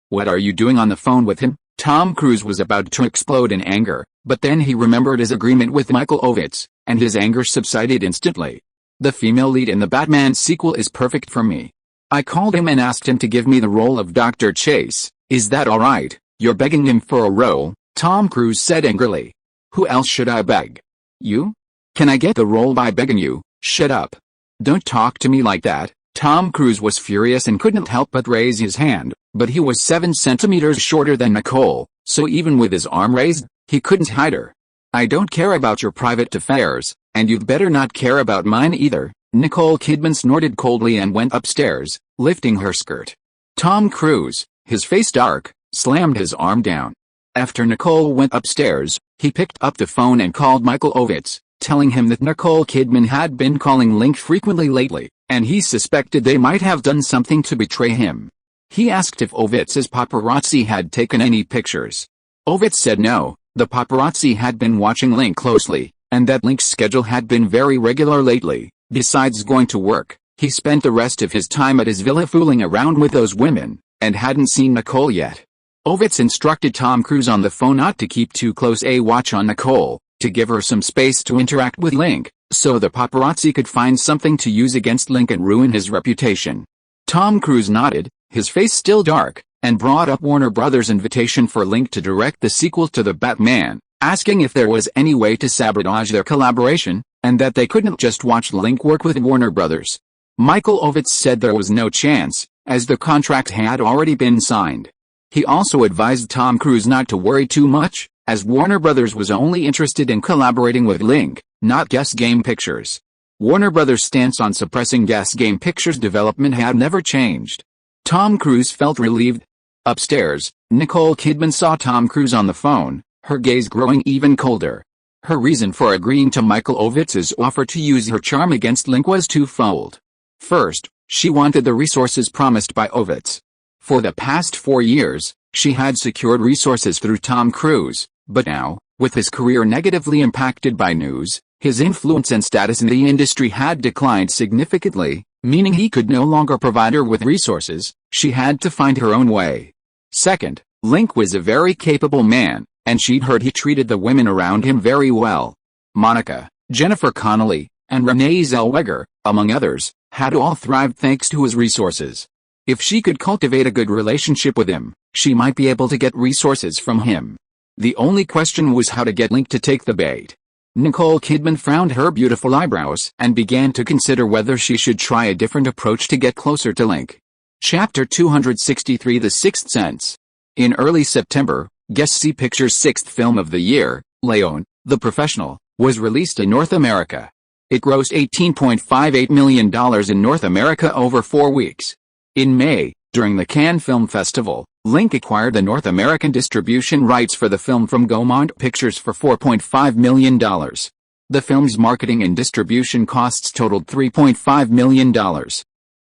What are you doing on the phone with him? Tom Cruise was about to explode in anger, but then he remembered his agreement with Michael Ovitz, and his anger subsided instantly. The female lead in the Batman sequel is perfect for me. I called him and asked him to give me the role of Dr. Chase. Is that alright? You're begging him for a role? Tom Cruise said angrily. Who else should I beg? You? Can I get the role by begging you? Shut up. Don't talk to me like that. Tom Cruise was furious and couldn't help but raise his hand, but he was 7 centimeters shorter than Nicole, so even with his arm raised, he couldn't hide her. I don't care about your private affairs, and you'd better not care about mine either. Nicole Kidman snorted coldly and went upstairs, lifting her skirt. Tom Cruise, his face dark, slammed his arm down. After Nicole went upstairs, he picked up the phone and called Michael Ovitz, telling him that Nicole Kidman had been calling Link frequently lately, and he suspected they might have done something to betray him. He asked if Ovitz's paparazzi had taken any pictures. Ovitz said no, the paparazzi had been watching Link closely, and that Link's schedule had been very regular lately. Besides going to work, he spent the rest of his time at his villa fooling around with those women, and hadn't seen Nicole yet. Ovitz instructed Tom Cruise on the phone not to keep too close a watch on Nicole, to give her some space to interact with Link, so the paparazzi could find something to use against Link and ruin his reputation. Tom Cruise nodded, his face still dark, and brought up Warner Brothers' invitation for Link to direct the sequel to The Batman, asking if there was any way to sabotage their collaboration, and that they couldn't just watch Link work with Warner Brothers. Michael Ovitz said there was no chance, as the contract had already been signed. He also advised Tom Cruise not to worry too much, as Warner Brothers was only interested in collaborating with Link, not Guess Game Pictures. Warner Brothers' stance on suppressing Guess Game Pictures' development had never changed. Tom Cruise felt relieved. Upstairs, Nicole Kidman saw Tom Cruise on the phone, her gaze growing even colder. Her reason for agreeing to Michael Ovitz's offer to use her charm against Link was twofold. First, she wanted the resources promised by Ovitz. For the past 4 years, she had secured resources through Tom Cruise, but now, with his career negatively impacted by news, his influence and status in the industry had declined significantly, meaning he could no longer provide her with resources. She had to find her own way. Second, Link was a very capable man, and she'd heard he treated the women around him very well. Monica, Jennifer Connelly, and Renee Zellweger, among others, had all thrived thanks to his resources. If she could cultivate a good relationship with him, she might be able to get resources from him. The only question was how to get Link to take the bait. Nicole Kidman frowned her beautiful eyebrows and began to consider whether she should try a different approach to get closer to Link. Chapter 263 The Sixth Sense. In early September, Guess Pictures' sixth film of the year, Leon, The Professional, was released in North America. It grossed $18.58 million in North America over 4 weeks. In May, during the Cannes Film Festival, Link acquired the North American distribution rights for the film from Gaumont Pictures for $4.5 million. The film's marketing and distribution costs totaled $3.5 million.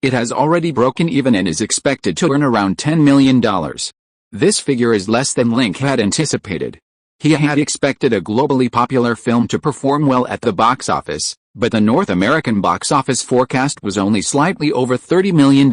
It has already broken even and is expected to earn around $10 million. This figure is less than Link had anticipated. He had expected a globally popular film to perform well at the box office, but the North American box office forecast was only slightly over $30 million,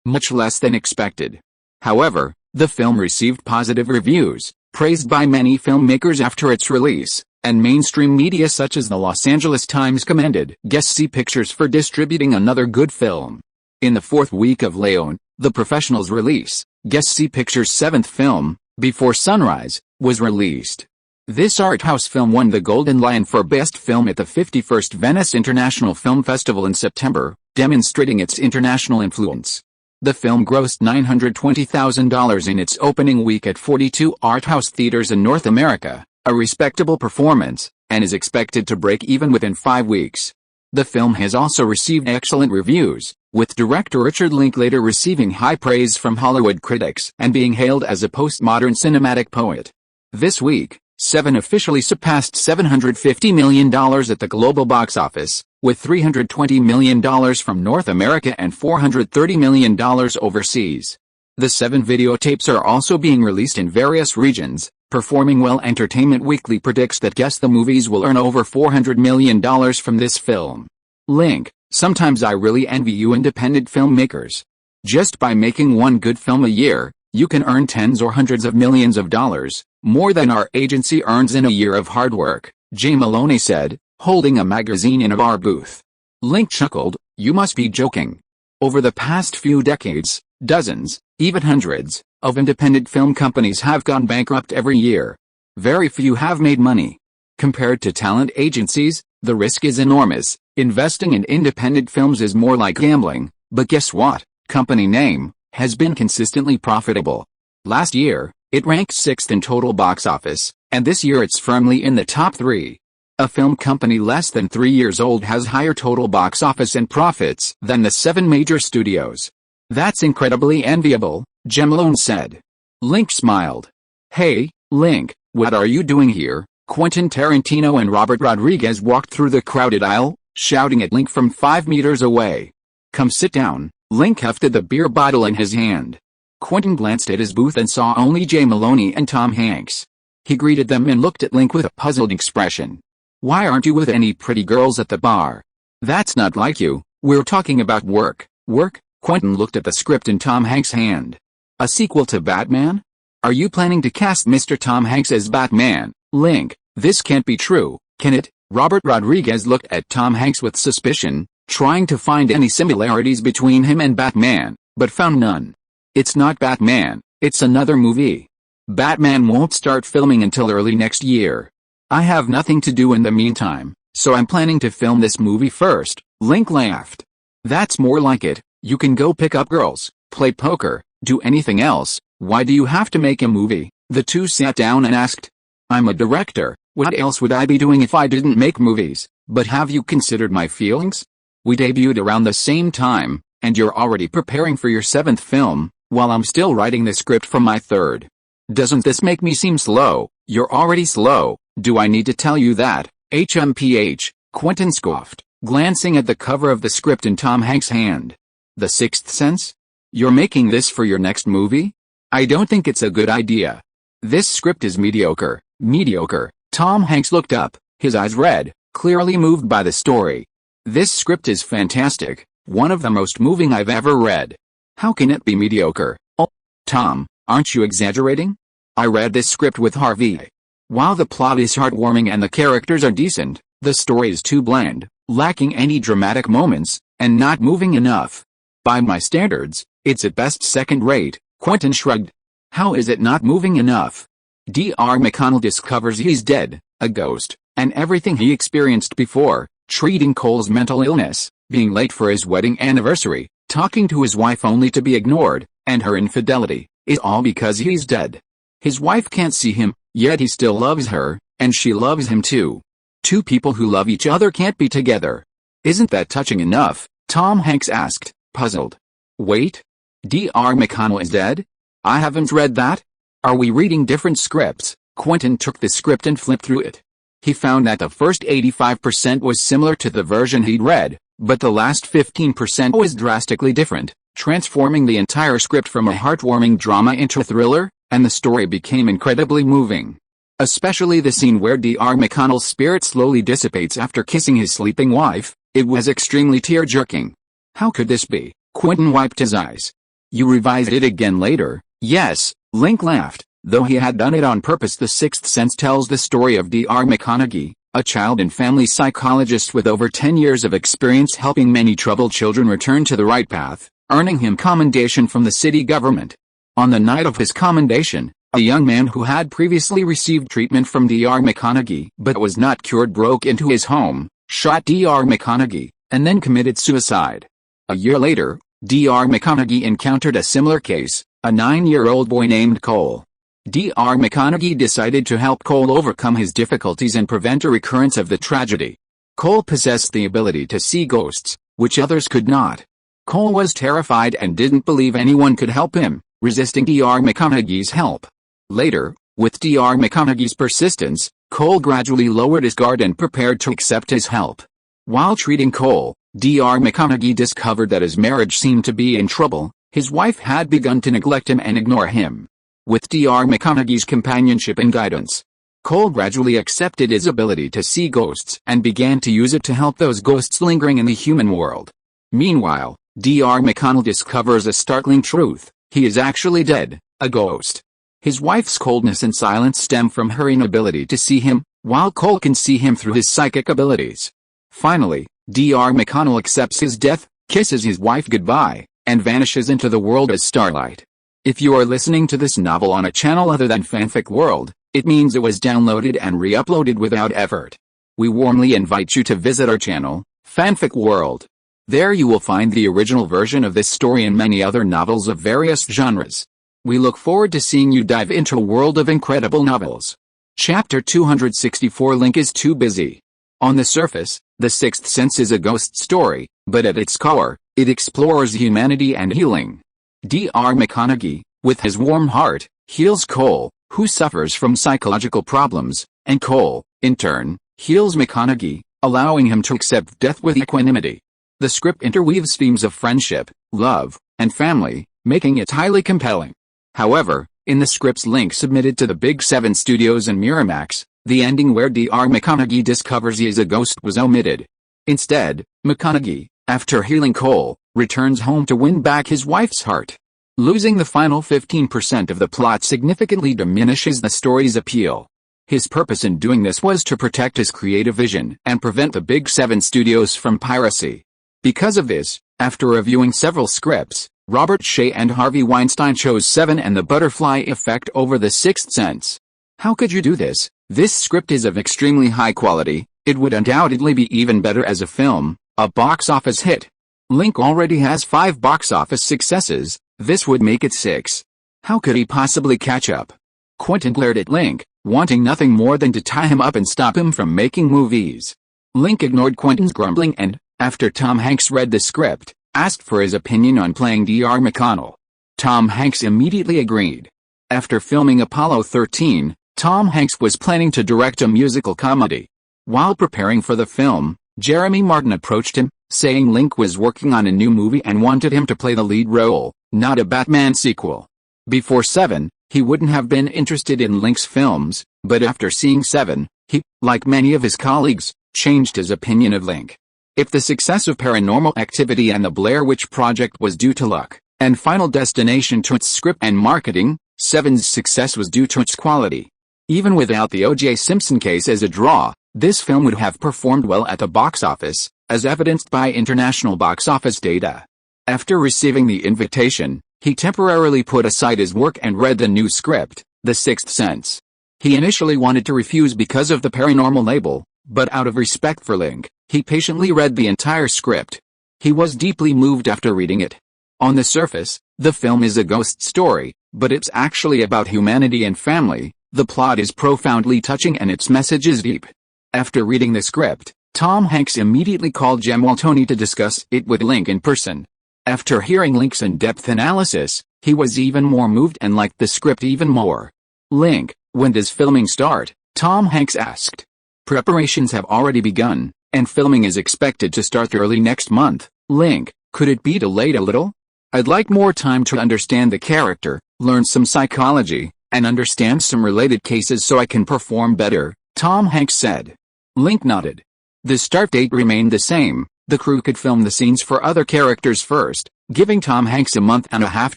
much less than expected. However, the film received positive reviews, praised by many filmmakers after its release, and mainstream media such as the Los Angeles Times commended Guess Pictures for distributing another good film. In the fourth week of Leon, The Professional's release, Guess Pictures' seventh film, Before Sunrise, was released. This art house film won the Golden Lion for Best Film at the 51st Venice International Film Festival in September, demonstrating its international influence. The film grossed $920,000 in its opening week at 42 art house theaters in North America, a respectable performance, and is expected to break even within 5 weeks. The film has also received excellent reviews, with director Richard Linklater receiving high praise from Hollywood critics and being hailed as a postmodern cinematic poet. This week, Seven officially surpassed $750 million at the global box office, with $320 million from North America and $430 million overseas. The Seven videotapes are also being released in various regions, performing well. Entertainment Weekly predicts that Guess the Movies will earn over $400 million from this film. Link, sometimes I really envy you independent filmmakers. Just by making one good film a year, you can earn tens or hundreds of millions of dollars, more than our agency earns in a year of hard work, Jay Maloney said, holding a magazine in a bar booth. Link chuckled, you must be joking. Over the past few decades, dozens, even hundreds, of independent film companies have gone bankrupt every year. Very few have made money. Compared to talent agencies, the risk is enormous. Investing in independent films is more like gambling, but guess what? Company name has been consistently profitable. Last year, it ranked 6th in total box office, and this year it's firmly in the top 3. A film company less than 3 years old has higher total box office and profits than the 7 major studios. That's incredibly enviable, Jay Malone said. Link smiled. Hey, Link, what are you doing here? Quentin Tarantino and Robert Rodriguez walked through the crowded aisle, shouting at Link from 5 meters away. Come sit down. Link hefted the beer bottle in his hand. Quentin glanced at his booth and saw only Jay Maloney and Tom Hanks. He greeted them and looked at Link with a puzzled expression. Why aren't you with any pretty girls at the bar? That's not like you, we're talking about work. Work? Quentin looked at the script in Tom Hanks' hand. A sequel to Batman? Are you planning to cast Mr. Tom Hanks as Batman? Link, this can't be true, can it? Robert Rodriguez looked at Tom Hanks with suspicion, trying to find any similarities between him and Batman, but found none. It's not Batman, It's another movie. Batman won't start filming until early next year. I have nothing to do in the meantime, so I'm planning to film this movie first." Link laughed. "That's more like it. You can go pick up girls, play poker, do anything else. Why do you have to make a movie?" The two sat down and asked. "I'm a director. What else would I be doing if I didn't make movies? But have you considered my feelings? We debuted around the same time, and you're already preparing for your 7th film, while I'm still writing the script for my 3rd. Doesn't this make me seem slow?" "You're already slow. Do I need to tell you that?" HMPH, Quentin scoffed, glancing at the cover of the script in Tom Hanks' hand. "The Sixth Sense? You're making this for your next movie? I don't think it's a good idea. This script is mediocre." "Mediocre?" Tom Hanks looked up, his eyes red, clearly moved by the story. "This script is fantastic, one of the most moving I've ever read. How can it be mediocre?" "Oh, Tom, aren't you exaggerating? I read this script with Harvey. While the plot is heartwarming and the characters are decent, the story is too bland, lacking any dramatic moments, and not moving enough. By my standards, it's at best second-rate." Quentin shrugged. "How is it not moving enough?" Dr. McConnell discovers he's dead, a ghost, and everything he experienced before, treating Cole's mental illness, being late for his wedding anniversary, talking to his wife only to be ignored, and her infidelity, is all because he's dead. His wife can't see him, yet he still loves her, and she loves him too. Two people who love each other can't be together. "Isn't that touching enough?" Tom Hanks asked, puzzled. "Wait? Dr. McConnell is dead? I haven't read that. Are we reading different scripts?" Quentin took the script and flipped through it. He found that the first 85% was similar to the version he'd read, but the last 15% was drastically different, transforming the entire script from a heartwarming drama into a thriller, and the story became incredibly moving. Especially the scene where Dr. McConnell's spirit slowly dissipates after kissing his sleeping wife. It was extremely tear-jerking. "How could this be?" Quentin wiped his eyes. "You revised it again later?" "Yes," Link laughed, though he had done it on purpose. The Sixth Sense tells the story of Dr. McConaughey, a child and family psychologist with over 10 years of experience helping many troubled children return to the right path, earning him commendation from the city government. On the night of his commendation, a young man who had previously received treatment from Dr. McConaughey but was not cured broke into his home, shot Dr. McConaughey, and then committed suicide. A year later, Dr. McConaughey encountered a similar case, a 9-year-old boy named Cole. Dr. McConaughey decided to help Cole overcome his difficulties and prevent a recurrence of the tragedy. Cole possessed the ability to see ghosts, which others could not. Cole was terrified and didn't believe anyone could help him, resisting Dr. McConaughey's help. Later, with Dr. McConaughey's persistence, Cole gradually lowered his guard and prepared to accept his help. While treating Cole, Dr. McConaughey discovered that his marriage seemed to be in trouble. His wife had begun to neglect him and ignore him. With Dr. McConaughey's companionship and guidance, Cole gradually accepted his ability to see ghosts and began to use it to help those ghosts lingering in the human world. Meanwhile, Dr. McConnell discovers a startling truth: he is actually dead, a ghost. His wife's coldness and silence stem from her inability to see him, while Cole can see him through his psychic abilities. Finally, Dr. McConnell accepts his death, kisses his wife goodbye, and vanishes into the world as starlight. If you are listening to this novel on a channel other than Fanfic World, it means it was downloaded and re-uploaded without effort. We warmly invite you to visit our channel, Fanfic World. There you will find the original version of this story and many other novels of various genres. We look forward to seeing you dive into a world of incredible novels. Chapter 264. Link is too busy. On the surface, The Sixth Sense is a ghost story, but at its core, it explores humanity and healing. Dr. McConaughey, with his warm heart, heals Cole, who suffers from psychological problems, and Cole, in turn, heals McConaughey, allowing him to accept death with equanimity. The script interweaves themes of friendship, love, and family, making it highly compelling. However, in the script's Link submitted to the Big 7 Studios and Miramax, the ending where Dr. McConaughey discovers he is a ghost was omitted. Instead, McConaughey, after healing Cole, returns home to win back his wife's heart. Losing the final 15% of the plot significantly diminishes the story's appeal. His purpose in doing this was to protect his creative vision and prevent the Big 7 Studios from piracy. Because of this, after reviewing several scripts, Robert Shea and Harvey Weinstein chose Seven and the Butterfly Effect over The Sixth Sense. How could you do this? This script is of extremely high quality. It would undoubtedly be even better as a film, a box office hit. Link already has 5 box office successes, this would make it 6. How could he possibly catch up? Quentin glared at Link, wanting nothing more than to tie him up and stop him from making movies. Link ignored Quentin's grumbling and, after Tom Hanks read the script, asked for his opinion on playing Dr. McConnell. Tom Hanks immediately agreed. After filming Apollo 13, Tom Hanks was planning to direct a musical comedy. While preparing for the film, Jeremy Martin approached him, saying Link was working on a new movie and wanted him to play the lead role, not a Batman sequel. Before Seven, he wouldn't have been interested in Link's films, but after seeing Seven, he, like many of his colleagues, changed his opinion of Link. If the success of Paranormal Activity and the Blair Witch Project was due to luck, and Final Destination to its script and marketing, Seven's success was due to its quality. Even without the O.J. Simpson case as a draw, this film would have performed well at the box office, as evidenced by international box office data. After receiving the invitation, he temporarily put aside his work and read the new script, The Sixth Sense. He initially wanted to refuse because of the paranormal label, but out of respect for Link, he patiently read the entire script. He was deeply moved after reading it. On the surface, the film is a ghost story, but it's actually about humanity and family. The plot is profoundly touching and its message is deep. After reading the script, Tom Hanks immediately called Jem Waltoni to discuss it with Link in person. After hearing Link's in-depth analysis, he was even more moved and liked the script even more. Link, when does filming start? Tom Hanks asked. Preparations have already begun, and filming is expected to start early next month. Link, could it be delayed a little? I'd like more time to understand the character, learn some psychology, and understand some related cases so I can perform better, Tom Hanks said. Link nodded. The start date remained the same. The crew could film the scenes for other characters first, giving Tom Hanks a month and a half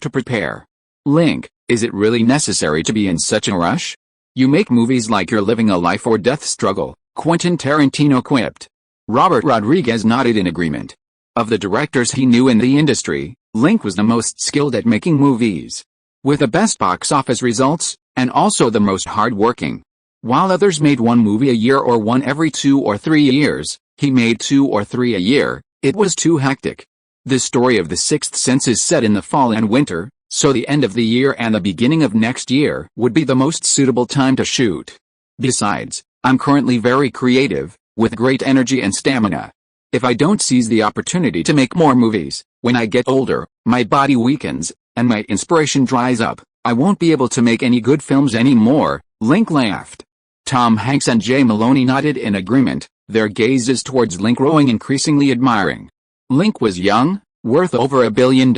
to prepare. Link, is it really necessary to be in such a rush? You make movies like you're living a life or death struggle, Quentin Tarantino quipped. Robert Rodriguez nodded in agreement. Of the directors he knew in the industry, Link was the most skilled at making movies, with the best box office results, and also the most hard-working. While others made one movie a year or one every 2 or 3 years, he made 2 or 3 a year. It was too hectic. The story of The Sixth Sense is set in the fall and winter, so the end of the year and the beginning of next year would be the most suitable time to shoot. Besides, I'm currently very creative, with great energy and stamina. If I don't seize the opportunity to make more movies, when I get older, my body weakens, and my inspiration dries up. I won't be able to make any good films anymore, Link laughed. Tom Hanks and Jay Maloney nodded in agreement, their gazes towards Link growing increasingly admiring. Link was young, worth over $1 billion,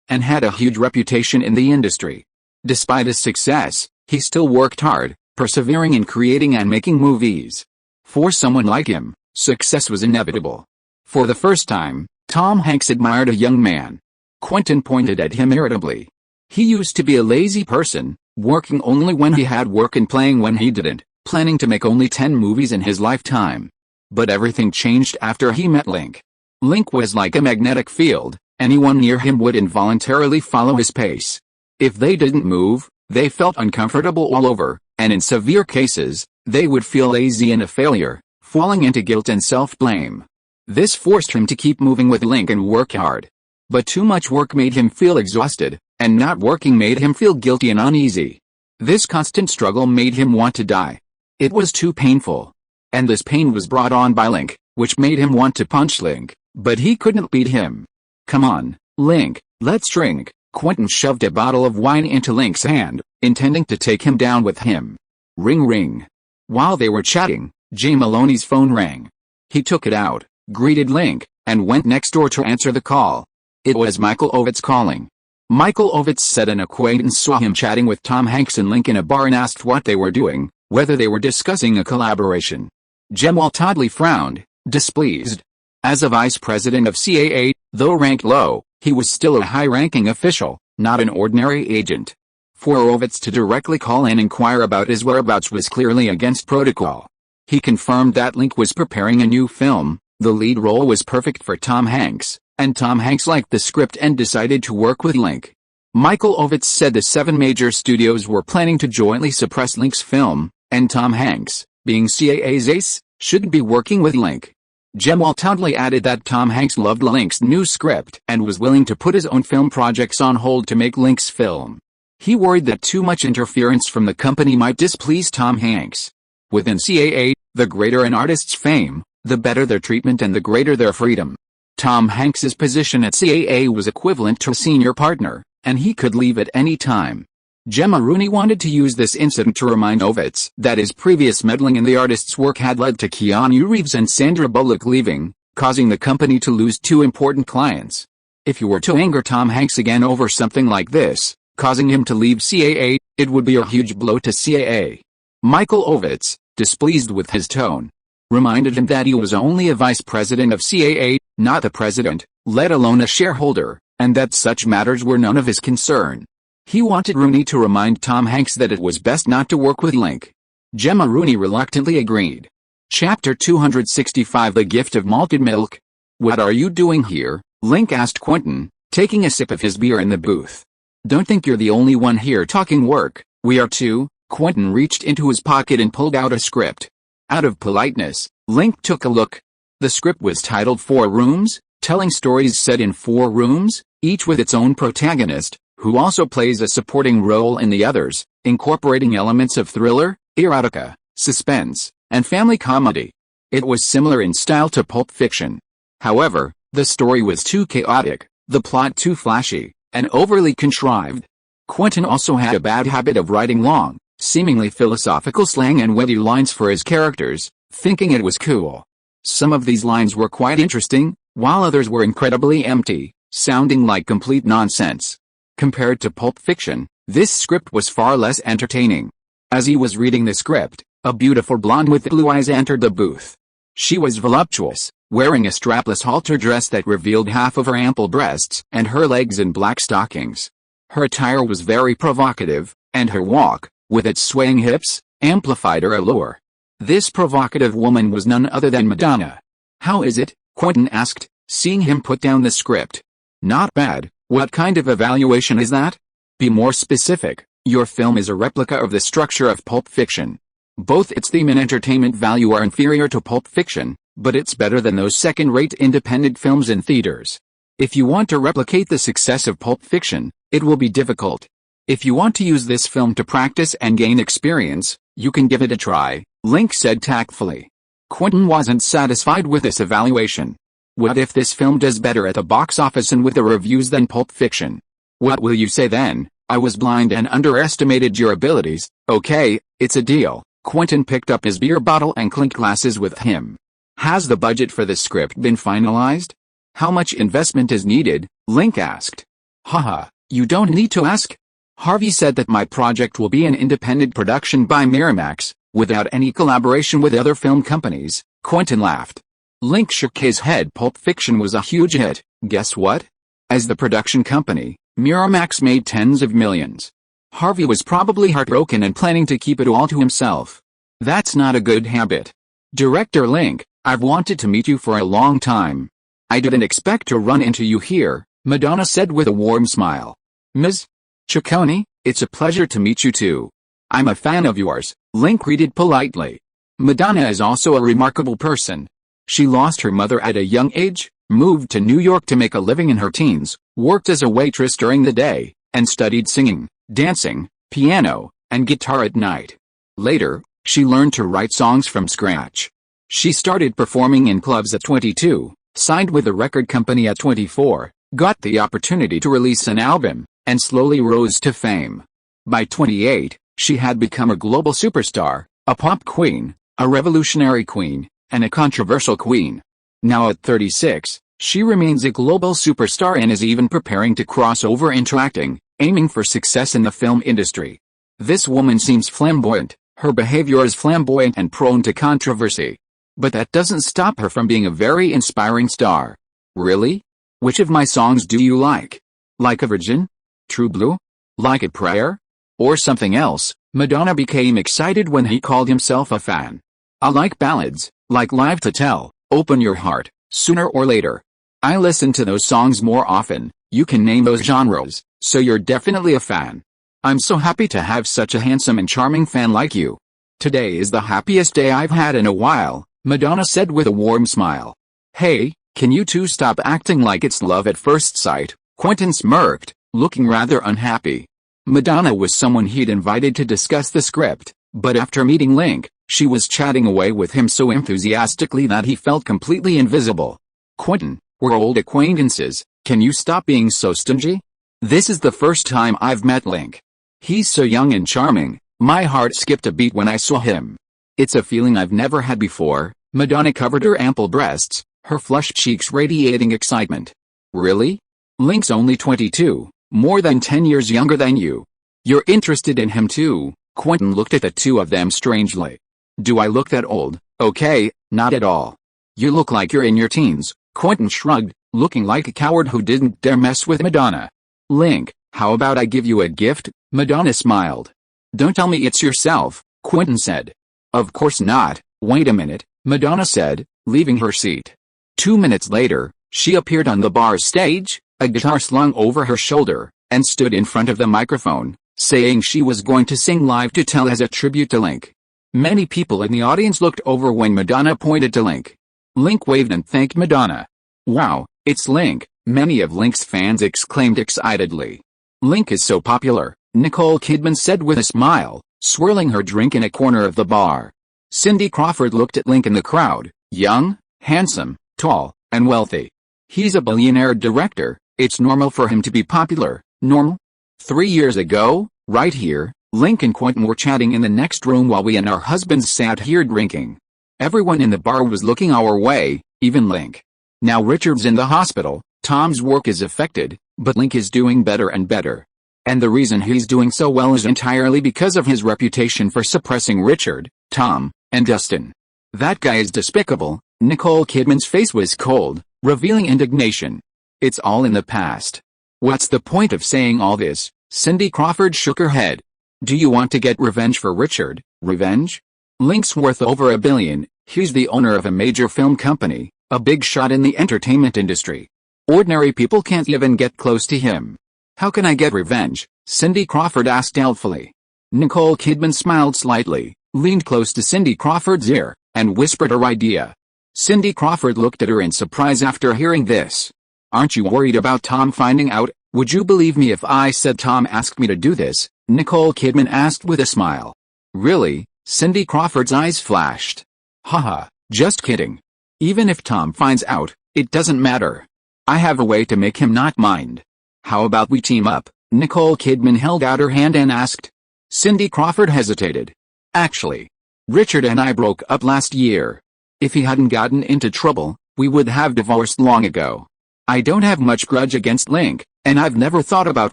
and had a huge reputation in the industry. Despite his success, he still worked hard, persevering in creating and making movies. For someone like him, success was inevitable. For the first time, Tom Hanks admired a young man. Quentin pointed at him irritably. He used to be a lazy person, working only when he had work and playing when he didn't, planning to make only 10 movies in his lifetime. But everything changed after he met Link. Link was like a magnetic field, anyone near him would involuntarily follow his pace. If they didn't move, they felt uncomfortable all over, and in severe cases, they would feel lazy and a failure, falling into guilt and self-blame. This forced him to keep moving with Link and work hard. But too much work made him feel exhausted, and not working made him feel guilty and uneasy. This constant struggle made him want to die. It was too painful. And this pain was brought on by Link, which made him want to punch Link, but he couldn't beat him. Come on, Link, let's drink. Quentin shoved a bottle of wine into Link's hand, intending to take him down with him. Ring ring. While they were chatting, Jay Maloney's phone rang. He took it out, greeted Link, and went next door to answer the call. It was Michael Ovitz calling. Michael Ovitz said an acquaintance saw him chatting with Tom Hanks and Link in a bar and asked what they were doing, whether they were discussing a collaboration. Jem Waltoni frowned, displeased. As a vice president of CAA, though ranked low, he was still a high-ranking official, not an ordinary agent. For Ovitz to directly call and inquire about his whereabouts was clearly against protocol. He confirmed that Link was preparing a new film. The lead role was perfect for Tom Hanks, and Tom Hanks liked the script and decided to work with Link. Michael Ovitz said the 7 major studios were planning to jointly suppress Link's film, and Tom Hanks, being CAA's ace, shouldn't be working with Link. Gemwalt Townley added that Tom Hanks loved Link's new script and was willing to put his own film projects on hold to make Link's film. He worried that too much interference from the company might displease Tom Hanks. Within CAA, the greater an artist's fame, the better their treatment and the greater their freedom. Tom Hanks's position at CAA was equivalent to a senior partner, and he could leave at any time. Gemma Rooney wanted to use this incident to remind Ovitz that his previous meddling in the artist's work had led to Keanu Reeves and Sandra Bullock leaving, causing the company to lose 2 important clients. If you were to anger Tom Hanks again over something like this, causing him to leave CAA, it would be a huge blow to CAA. Michael Ovitz, displeased with his tone, reminded him that he was only a vice president of CAA, not the president, let alone a shareholder, and that such matters were none of his concern. He wanted Rooney to remind Tom Hanks that it was best not to work with Link. Gemma Rooney reluctantly agreed. Chapter 265 The Gift of Malted Milk. What are you doing here? Link asked Quentin, taking a sip of his beer in the booth. Don't think you're the only one here talking work, we are too. Quentin reached into his pocket and pulled out a script. Out of politeness, Link took a look. The script was titled 4 Rooms, telling stories set in 4 rooms, each with its own protagonist, who also plays a supporting role in the others, incorporating elements of thriller, erotica, suspense, and family comedy. It was similar in style to Pulp Fiction. However, the story was too chaotic, the plot too flashy, and overly contrived. Quentin also had a bad habit of writing long, seemingly philosophical slang and witty lines for his characters, thinking it was cool. Some of these lines were quite interesting, while others were incredibly empty, sounding like complete nonsense. Compared to Pulp Fiction, this script was far less entertaining. As he was reading the script, a beautiful blonde with blue eyes entered the booth. She was voluptuous, wearing a strapless halter dress that revealed half of her ample breasts and her legs in black stockings. Her attire was very provocative, and her walk, with its swaying hips, amplified her allure. This provocative woman was none other than Madonna. How is it? Quentin asked, seeing him put down the script. Not bad. What kind of evaluation is that? Be more specific. Your film is a replica of the structure of Pulp Fiction. Both its theme and entertainment value are inferior to Pulp Fiction, but it's better than those second-rate independent films in theaters. If you want to replicate the success of Pulp Fiction, it will be difficult. If you want to use this film to practice and gain experience, you can give it a try, Link said tactfully. Quentin wasn't satisfied with this evaluation. What if this film does better at the box office and with the reviews than Pulp Fiction? What will you say then? I was blind and underestimated your abilities. Okay, it's a deal. Quentin picked up his beer bottle and clinked glasses with him. Has the budget for the script been finalized? How much investment is needed? Link asked. Haha, you don't need to ask. Harvey said that my project will be an independent production by Miramax, without any collaboration with other film companies. Quentin laughed. Link shook his head. Pulp Fiction was a huge hit. Guess what? As the production company, Miramax made tens of millions. Harvey was probably heartbroken and planning to keep it all to himself. That's not a good habit. Director Link, I've wanted to meet you for a long time. I didn't expect to run into you here, Madonna said with a warm smile. Ms. Ciccone, it's a pleasure to meet you too. I'm a fan of yours, Link greeted politely. Madonna is also a remarkable person. She lost her mother at a young age, moved to New York to make a living in her teens, worked as a waitress during the day, and studied singing, dancing, piano, and guitar at night. Later, she learned to write songs from scratch. She started performing in clubs at 22, signed with a record company at 24, got the opportunity to release an album, and slowly rose to fame. By 28, she had become a global superstar, a pop queen, a revolutionary queen, and a controversial queen. Now at 36, she remains a global superstar and is even preparing to cross over into acting, aiming for success in the film industry. This woman seems flamboyant, her behavior is flamboyant and prone to controversy. But that doesn't stop her from being a very inspiring star. Really? Which of my songs do you like? Like a Virgin? True Blue? Like a Prayer? Or something else? Madonna became excited when he called himself a fan. I like ballads, like Live to Tell, Open Your Heart, Sooner or Later. I listen to those songs more often. You can name those genres, so you're definitely a fan. I'm so happy to have such a handsome and charming fan like you. Today is the happiest day I've had in a while, Madonna said with a warm smile. Hey, can you two stop acting like it's love at first sight? Quentin smirked, looking rather unhappy. Madonna was someone he'd invited to discuss the script, but after meeting Link, she was chatting away with him so enthusiastically that he felt completely invisible. Quentin, we're old acquaintances, can you stop being so stingy? This is the first time I've met Link. He's so young and charming, my heart skipped a beat when I saw him. It's a feeling I've never had before. Madonna covered her ample breasts, her flushed cheeks radiating excitement. Really? Link's only 22, more than 10 years younger than you. You're interested in him too? Quentin looked at the two of them strangely. Do I look that old? Okay, not at all. You look like you're in your teens, Quentin shrugged, looking like a coward who didn't dare mess with Madonna. Link, how about I give you a gift? Madonna smiled. Don't tell me it's yourself, Quentin said. Of course not, wait a minute, Madonna said, leaving her seat. 2 minutes later, she appeared on the bar stage, a guitar slung over her shoulder, and stood in front of the microphone, saying she was going to sing live to tell as a tribute to Link. Many people in the audience looked over when Madonna pointed to Link. Link waved and thanked Madonna. Wow, it's Link, many of Link's fans exclaimed excitedly. Link is so popular, Nicole Kidman said with a smile, swirling her drink in a corner of the bar. Cindy Crawford looked at Link in the crowd, young, handsome, tall, and wealthy. He's a billionaire director, it's normal for him to be popular, normal? 3 years ago, right here, Link and Quentin were chatting in the next room while we and our husbands sat here drinking. Everyone in the bar was looking our way, even Link. Now Richard's in the hospital, Tom's work is affected, but Link is doing better and better. And the reason he's doing so well is entirely because of his reputation for suppressing Richard, Tom, and Dustin. That guy is despicable. Nicole Kidman's face was cold, revealing indignation. It's all in the past. What's the point of saying all this? Cindy Crawford shook her head. Do you want to get revenge for Richard? Revenge? Link's worth over $1 billion, he's the owner of a major film company, a big shot in the entertainment industry. Ordinary people can't even get close to him. How can I get revenge? Cindy Crawford asked doubtfully. Nicole Kidman smiled slightly, leaned close to Cindy Crawford's ear, and whispered her idea. Cindy Crawford looked at her in surprise after hearing this. Aren't you worried about Tom finding out? Would you believe me if I said Tom asked me to do this? Nicole Kidman asked with a smile. Really? Cindy Crawford's eyes flashed. Haha, just kidding. Even if Tom finds out, it doesn't matter. I have a way to make him not mind. How about we team up? Nicole Kidman held out her hand and asked. Cindy Crawford hesitated. Actually, Richard and I broke up last year. If he hadn't gotten into trouble, we would have divorced long ago. I don't have much grudge against Link, and I've never thought about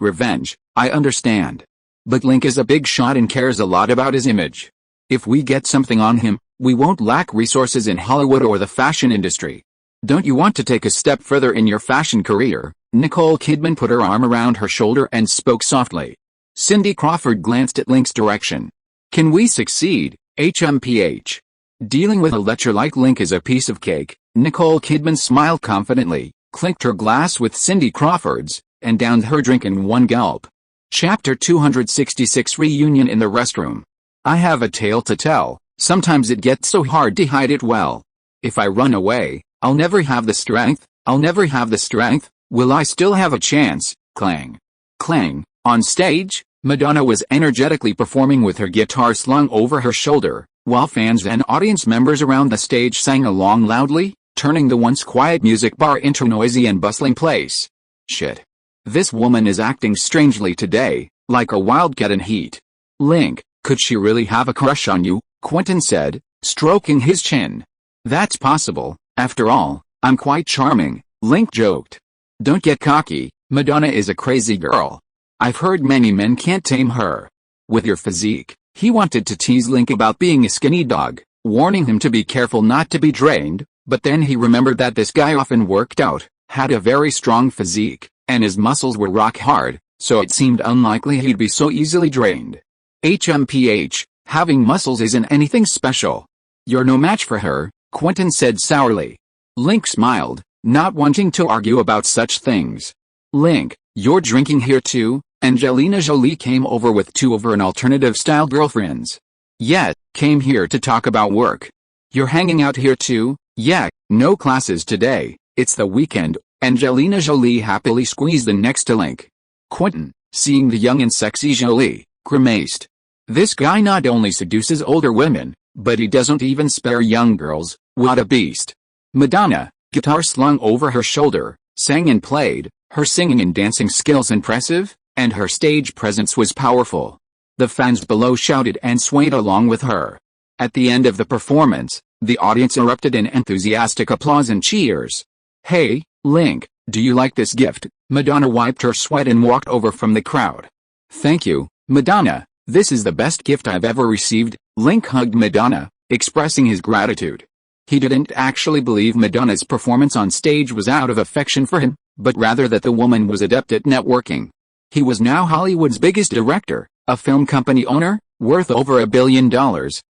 revenge, I understand. But Link is a big shot and cares a lot about his image. If we get something on him, we won't lack resources in Hollywood or the fashion industry. Don't you want to take a step further in your fashion career? Nicole Kidman put her arm around her shoulder and spoke softly. Cindy Crawford glanced at Link's direction. Can we succeed? HMPH. Dealing with a lecher like Link is a piece of cake. Nicole Kidman smiled confidently, clinked her glass with Cindy Crawford's, and downed her drink in one gulp. Chapter 266 Reunion in the restroom. I have a tale to tell, sometimes it gets so hard to hide it well. If I run away, I'll never have the strength, will I still have a chance? Clang. Clang. On stage, Madonna was energetically performing with her guitar slung over her shoulder, while fans and audience members around the stage sang along loudly, turning the once quiet music bar into a noisy and bustling place. Shit. This woman is acting strangely today, like a wildcat in heat. Link, could she really have a crush on you? Quentin said, stroking his chin. That's possible, after all, I'm quite charming, Link joked. Don't get cocky, Madonna is a crazy girl. I've heard many men can't tame her. With your physique, he wanted to tease Link about being a skinny dog, warning him to be careful not to be drained, but then he remembered that this guy often worked out, had a very strong physique, and his muscles were rock hard, so it seemed unlikely he'd be so easily drained. HMPH, having muscles isn't anything special. You're no match for her, Quentin said sourly. Link smiled, not wanting to argue about such things. Link, you're drinking here too? Angelina Jolie came over with two of her alternative-style girlfriends. Yeah, came here to talk about work. You're hanging out here too? Yeah, no classes today, it's the weekend. Angelina Jolie happily squeezed in next to Link. Quentin, seeing the young and sexy Jolie, grimaced. This guy not only seduces older women, but he doesn't even spare young girls. What a beast. Madonna, guitar slung over her shoulder, sang and played, her singing and dancing skills impressive, and her stage presence was powerful. The fans below shouted and swayed along with her. At the end of the performance, the audience erupted in enthusiastic applause and cheers. Hey, Link, do you like this gift? Madonna wiped her sweat and walked over from the crowd. Thank you, Madonna, this is the best gift I've ever received. Link hugged Madonna, expressing his gratitude. He didn't actually believe Madonna's performance on stage was out of affection for him, but rather that the woman was adept at networking. He was now Hollywood's biggest director, a film company owner, worth over $1 billion,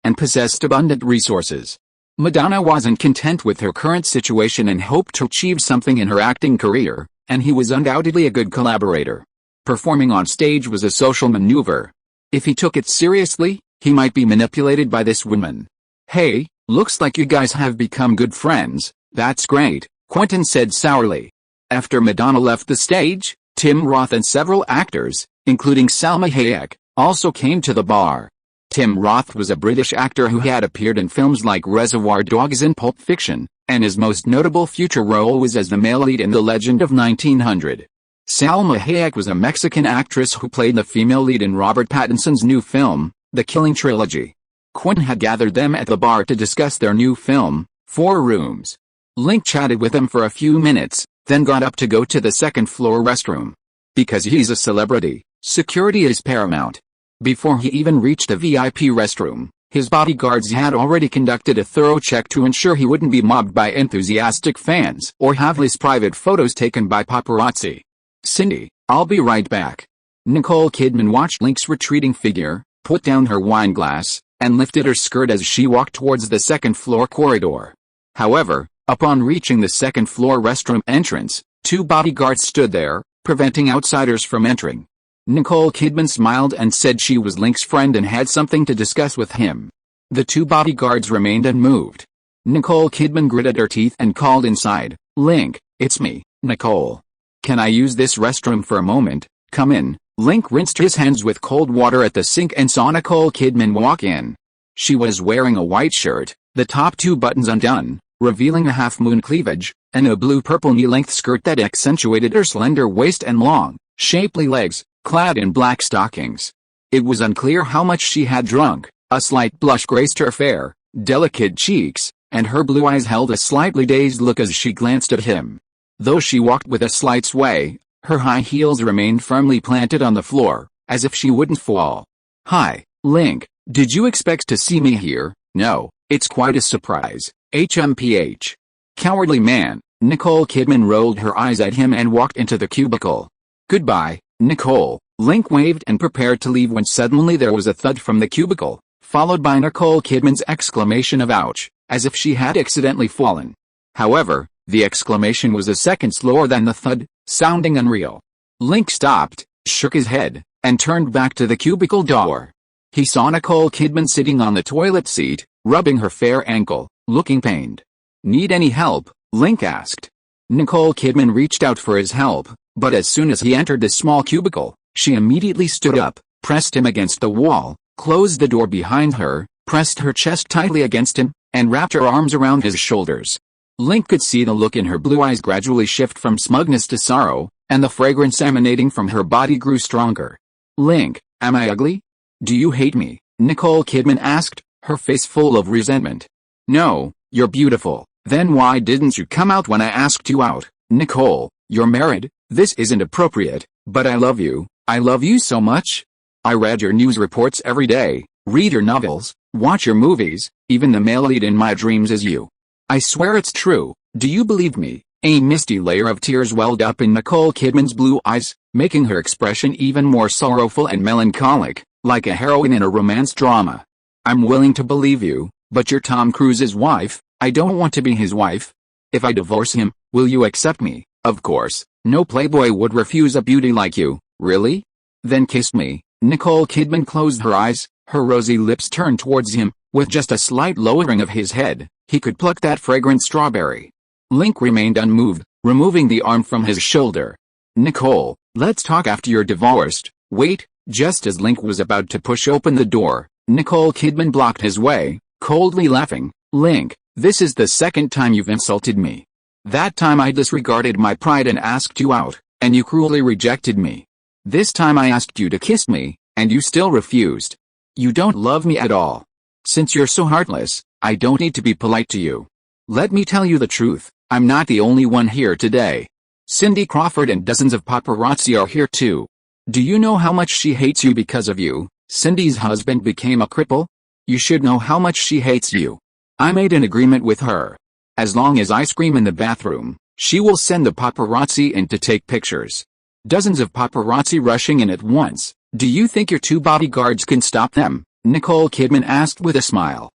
and possessed abundant resources. Madonna wasn't content with her current situation and hoped to achieve something in her acting career, and he was undoubtedly a good collaborator. Performing on stage was a social maneuver. If he took it seriously, he might be manipulated by this woman. Hey, looks like you guys have become good friends. That's great, Quentin said sourly. After Madonna left the stage, Tim Roth and several actors, including Salma Hayek, also came to the bar. Tim Roth was a British actor who had appeared in films like Reservoir Dogs and Pulp Fiction, and his most notable future role was as the male lead in The Legend of 1900. Salma Hayek was a Mexican actress who played the female lead in Robert Pattinson's new film, The Killing Trilogy. Quentin had gathered them at the bar to discuss their new film, 4 Rooms. Link chatted with them for a few minutes, then got up to go to the second-floor restroom. Because he's a celebrity, security is paramount. Before he even reached the VIP restroom, his bodyguards had already conducted a thorough check to ensure he wouldn't be mobbed by enthusiastic fans or have his private photos taken by paparazzi. Cindy, I'll be right back. Nicole Kidman watched Link's retreating figure, put down her wine glass, and lifted her skirt as she walked towards the second-floor corridor. However, upon reaching the second-floor restroom entrance, 2 bodyguards stood there, preventing outsiders from entering. Nicole Kidman smiled and said she was Link's friend and had something to discuss with him. The 2 bodyguards remained unmoved. Nicole Kidman gritted her teeth and called inside, Link, it's me, Nicole. Can I use this restroom for a moment? Come in. Link rinsed his hands with cold water at the sink and saw Nicole Kidman walk in. She was wearing a white shirt, the top 2 buttons undone, revealing a half-moon cleavage, and a blue-purple knee-length skirt that accentuated her slender waist and long, shapely legs, clad in black stockings. It was unclear how much she had drunk. A slight blush graced her fair, delicate cheeks, and her blue eyes held a slightly dazed look as she glanced at him. Though she walked with a slight sway, her high heels remained firmly planted on the floor, as if she wouldn't fall. Hi, Link, did you expect to see me here? No, it's quite a surprise. HMPH. Cowardly man. Nicole Kidman rolled her eyes at him and walked into the cubicle. Goodbye, Nicole. Link waved and prepared to leave when suddenly there was a thud from the cubicle, followed by Nicole Kidman's exclamation of ouch, as if she had accidentally fallen. However, the exclamation was a second slower than the thud, sounding unreal. Link stopped, shook his head, and turned back to the cubicle door. He saw Nicole Kidman sitting on the toilet seat, rubbing her fair ankle, looking pained. Need any help? Link asked. Nicole Kidman reached out for his help, but as soon as he entered the small cubicle, she immediately stood up, pressed him against the wall, closed the door behind her, pressed her chest tightly against him, and wrapped her arms around his shoulders. Link could see the look in her blue eyes gradually shift from smugness to sorrow, and the fragrance emanating from her body grew stronger. Link, am I ugly? Do you hate me? Nicole Kidman asked, her face full of resentment. No, you're beautiful. Then why didn't you come out when I asked you out? Nicole, you're married. This isn't appropriate, but I love you. I love you so much. I read your news reports every day, read your novels, watch your movies, even the male lead in my dreams is you. I swear it's true. Do you believe me? A misty layer of tears welled up in Nicole Kidman's blue eyes, making her expression even more sorrowful and melancholic, like a heroine in a romance drama. I'm willing to believe you, but you're Tom Cruise's wife. I don't want to be his wife. If I divorce him, Will you accept me? Of course, no playboy would refuse a beauty like you, really? Then kiss me. Nicole Kidman closed her eyes, her rosy lips turned towards him. With just a slight lowering of his head, he could pluck that fragrant strawberry. Link remained unmoved, removing the arm from his shoulder. Nicole, let's talk after you're divorced. Wait. Just as Link was about to push open the door, Nicole Kidman blocked his way, coldly laughing. Link, this is the second time you've insulted me. That time I disregarded my pride and asked you out, and you cruelly rejected me. This time I asked you to kiss me, and you still refused. You don't love me at all. Since you're so heartless, I don't need to be polite to you. Let me tell you the truth, I'm not the only one here today. Cindy Crawford and dozens of paparazzi are here too. Do you know how much she hates you because of you? Cindy's husband became a cripple? You should know how much she hates you. I made an agreement with her. As long as I scream in the bathroom, she will send the paparazzi in to take pictures. Dozens of paparazzi rushing in at once. Do you think your 2 bodyguards can stop them? Nicole Kidman asked with a smile.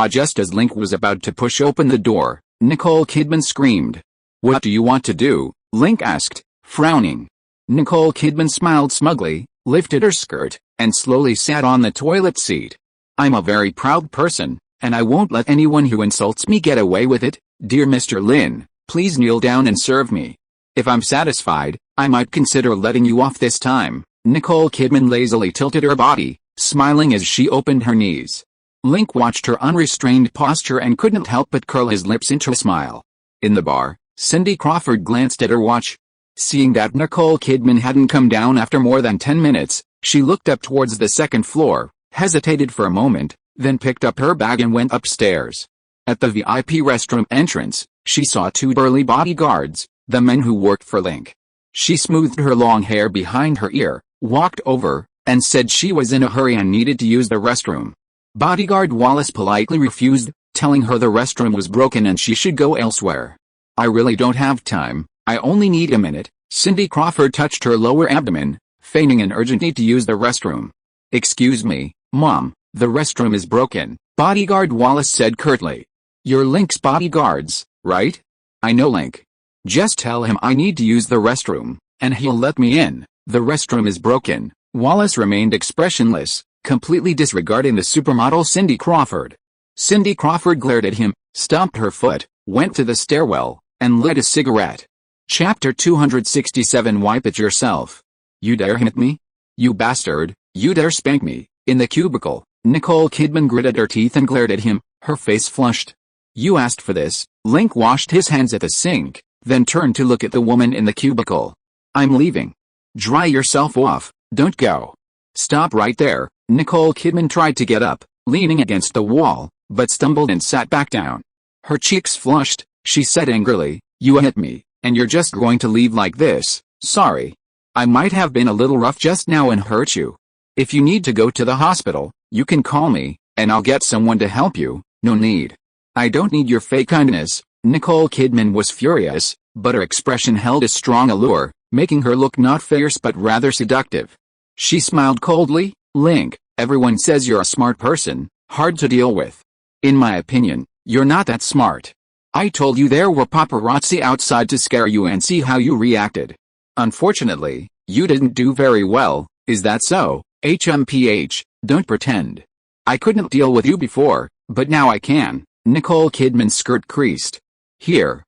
Just as Link was about to push open the door, Nicole Kidman screamed. What do you want to do? Link asked, frowning. Nicole Kidman smiled smugly, lifted her skirt, and slowly sat on the toilet seat. I'm a very proud person, and I won't let anyone who insults me get away with it. Dear Mr. Lin, please kneel down and serve me. If I'm satisfied, I might consider letting you off this time. Nicole Kidman lazily tilted her body, smiling as she opened her knees. Link watched her unrestrained posture and couldn't help but curl his lips into a smile. In the bar, Cindy Crawford glanced at her watch. Seeing that Nicole Kidman hadn't come down after more than 10 minutes, she looked up towards the second floor, hesitated for a moment, then picked up her bag and went upstairs. At the VIP restroom entrance, she saw 2 burly bodyguards, the men who worked for Link. She smoothed her long hair behind her ear, walked over, and said she was in a hurry and needed to use the restroom. Bodyguard Wallace politely refused, telling her the restroom was broken and she should go elsewhere. I really don't have time, I only need a minute. Cindy Crawford touched her lower abdomen, feigning an urgent need to use the restroom. Excuse me, Mom, the restroom is broken, Bodyguard Wallace said curtly. You're Link's bodyguards, right? I know Link. Just tell him I need to use the restroom, and he'll let me in. The restroom is broken. Wallace remained expressionless, completely disregarding the supermodel Cindy Crawford. Cindy Crawford glared at him, stomped her foot, went to the stairwell, and lit a cigarette. Chapter 267. Wipe it yourself. You dare hit me? You bastard, you dare spank me. In the cubicle, Nicole Kidman gritted her teeth and glared at him, her face flushed. You asked for this. Link washed his hands at the sink, then turned to look at the woman in the cubicle. I'm leaving. Dry yourself off, don't go. Stop right there. Nicole Kidman tried to get up, leaning against the wall, but stumbled and sat back down. Her cheeks flushed, she said angrily, you hit me, and you're just going to leave like this. Sorry. I might have been a little rough just now and hurt you. If you need to go to the hospital, you can call me, and I'll get someone to help you. No need. I don't need your fake kindness. Nicole Kidman was furious, but her expression held a strong allure, making her look not fierce but rather seductive. She smiled coldly. Link, everyone says you're a smart person, hard to deal with. In my opinion, you're not that smart. I told you there were paparazzi outside to scare you and see how you reacted. Unfortunately, you didn't do very well. Is that so? HMPH, don't pretend. I couldn't deal with you before, but now I can. Nicole Kidman's skirt creased. Here,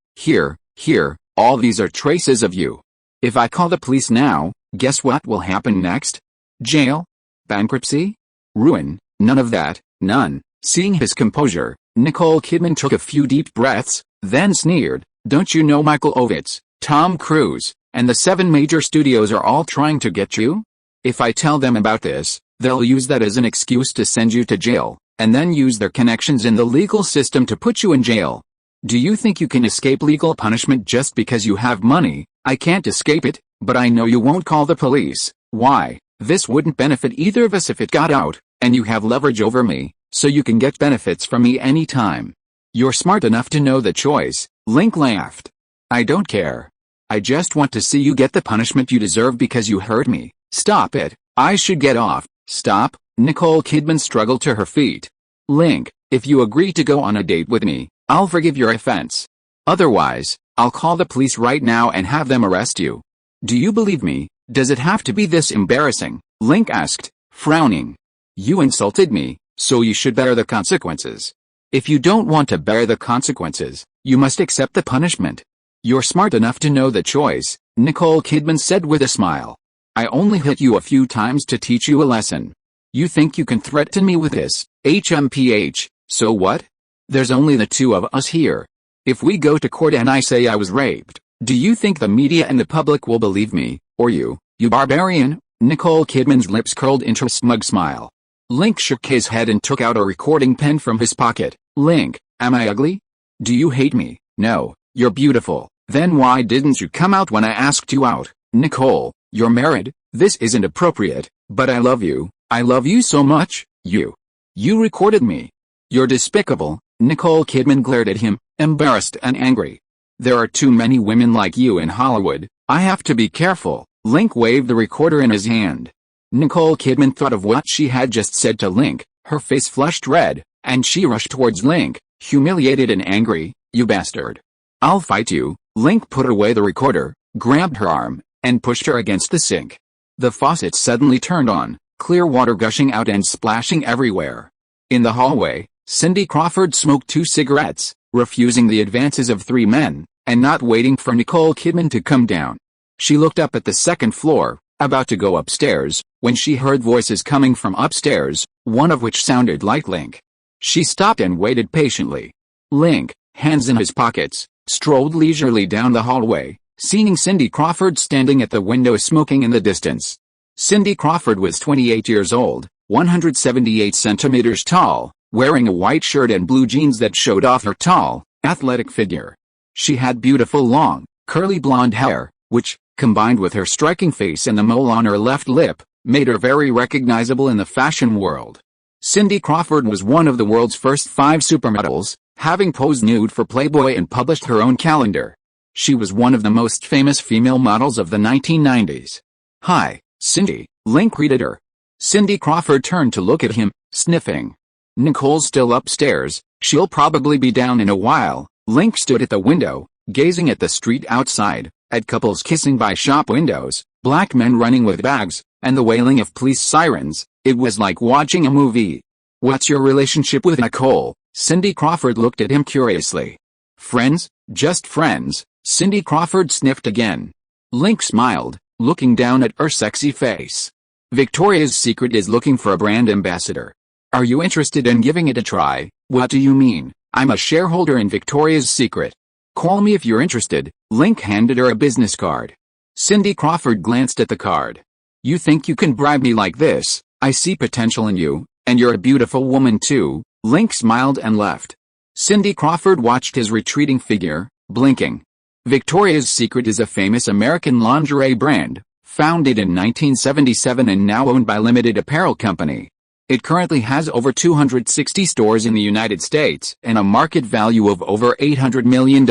all these are traces of you. If I call the police now, guess what will happen next? Jail? Bankruptcy? Ruin? None of that, none. Seeing his composure, Nicole Kidman took a few deep breaths, then sneered. Don't you know Michael Ovitz, Tom Cruise, and the 7 major studios are all trying to get you? If I tell them about this, they'll use that as an excuse to send you to jail, and then use their connections in the legal system to put you in jail. Do you think you can escape legal punishment just because you have money? I can't escape it, but I know you won't call the police. Why? This wouldn't benefit either of us if it got out, and you have leverage over me, so you can get benefits from me anytime. You're smart enough to know the choice. Link laughed. I don't care. I just want to see you get the punishment you deserve because you hurt me. Stop it. I should get off. Stop. Nicole Kidman struggled to her feet. Link, if you agree to go on a date with me, I'll forgive your offense. Otherwise, I'll call the police right now and have them arrest you. Do you believe me? Does it have to be this embarrassing? Link asked, frowning. You insulted me, so you should bear the consequences. If you don't want to bear the consequences, you must accept the punishment. You're smart enough to know the choice, Nicole Kidman said with a smile. I only hit you a few times to teach you a lesson. You think you can threaten me with this, HMPH, so what? There's only the two of us here. If we go to court and I say I was raped, do you think the media and the public will believe me, or you barbarian? Nicole Kidman's lips curled into a smug smile. Link shook his head and took out a recording pen from his pocket. Link, am I ugly? Do you hate me? No, you're beautiful. Then why didn't you come out when I asked you out? Nicole, you're married, this isn't appropriate, but I love you so much, you recorded me. You're despicable, Nicole Kidman glared at him, embarrassed and angry. There are too many women like you in Hollywood, I have to be careful. Link waved the recorder in his hand. Nicole Kidman thought of what she had just said to Link, her face flushed red, and she rushed towards Link, humiliated and angry. You bastard. I'll fight you. Link put away the recorder, grabbed her arm, and pushed her against the sink. The faucet suddenly turned on, clear water gushing out and splashing everywhere. In the hallway, Cindy Crawford smoked 2 cigarettes, refusing the advances of 3 men, and not waiting for Nicole Kidman to come down. She looked up at the second floor, about to go upstairs, when she heard voices coming from upstairs, one of which sounded like Link. She stopped and waited patiently. Link, hands in his pockets, strolled leisurely down the hallway, seeing Cindy Crawford standing at the window smoking in the distance. Cindy Crawford was 28 years old, 178 centimeters tall, wearing a white shirt and blue jeans that showed off her tall, athletic figure. She had beautiful long, curly blonde hair, which, combined with her striking face and the mole on her left lip, made her very recognizable in the fashion world. Cindy Crawford was one of the world's first 5 supermodels, having posed nude for Playboy and published her own calendar. She was one of the most famous female models of the 1990s. Hi, Cindy, Link greeted her. Cindy Crawford turned to look at him, sniffing. Nicole's still upstairs, she'll probably be down in a while. Link stood at the window, gazing at the street outside, at couples kissing by shop windows, black men running with bags, and the wailing of police sirens. It was like watching a movie. What's your relationship with Nicole? Cindy Crawford looked at him curiously. Friends, just friends, Cindy Crawford sniffed again. Link smiled, looking down at her sexy face. Victoria's Secret is looking for a brand ambassador. Are you interested in giving it a try? What do you mean? I'm a shareholder in Victoria's Secret. Call me if you're interested. Link handed her a business card. Cindy Crawford glanced at the card. You think you can bribe me like this? I see potential in you, and you're a beautiful woman too. Link smiled and left. Cindy Crawford watched his retreating figure, blinking. Victoria's Secret is a famous American lingerie brand, founded in 1977 and now owned by Limited Apparel Company. It currently has over 260 stores in the United States and a market value of over $800 million.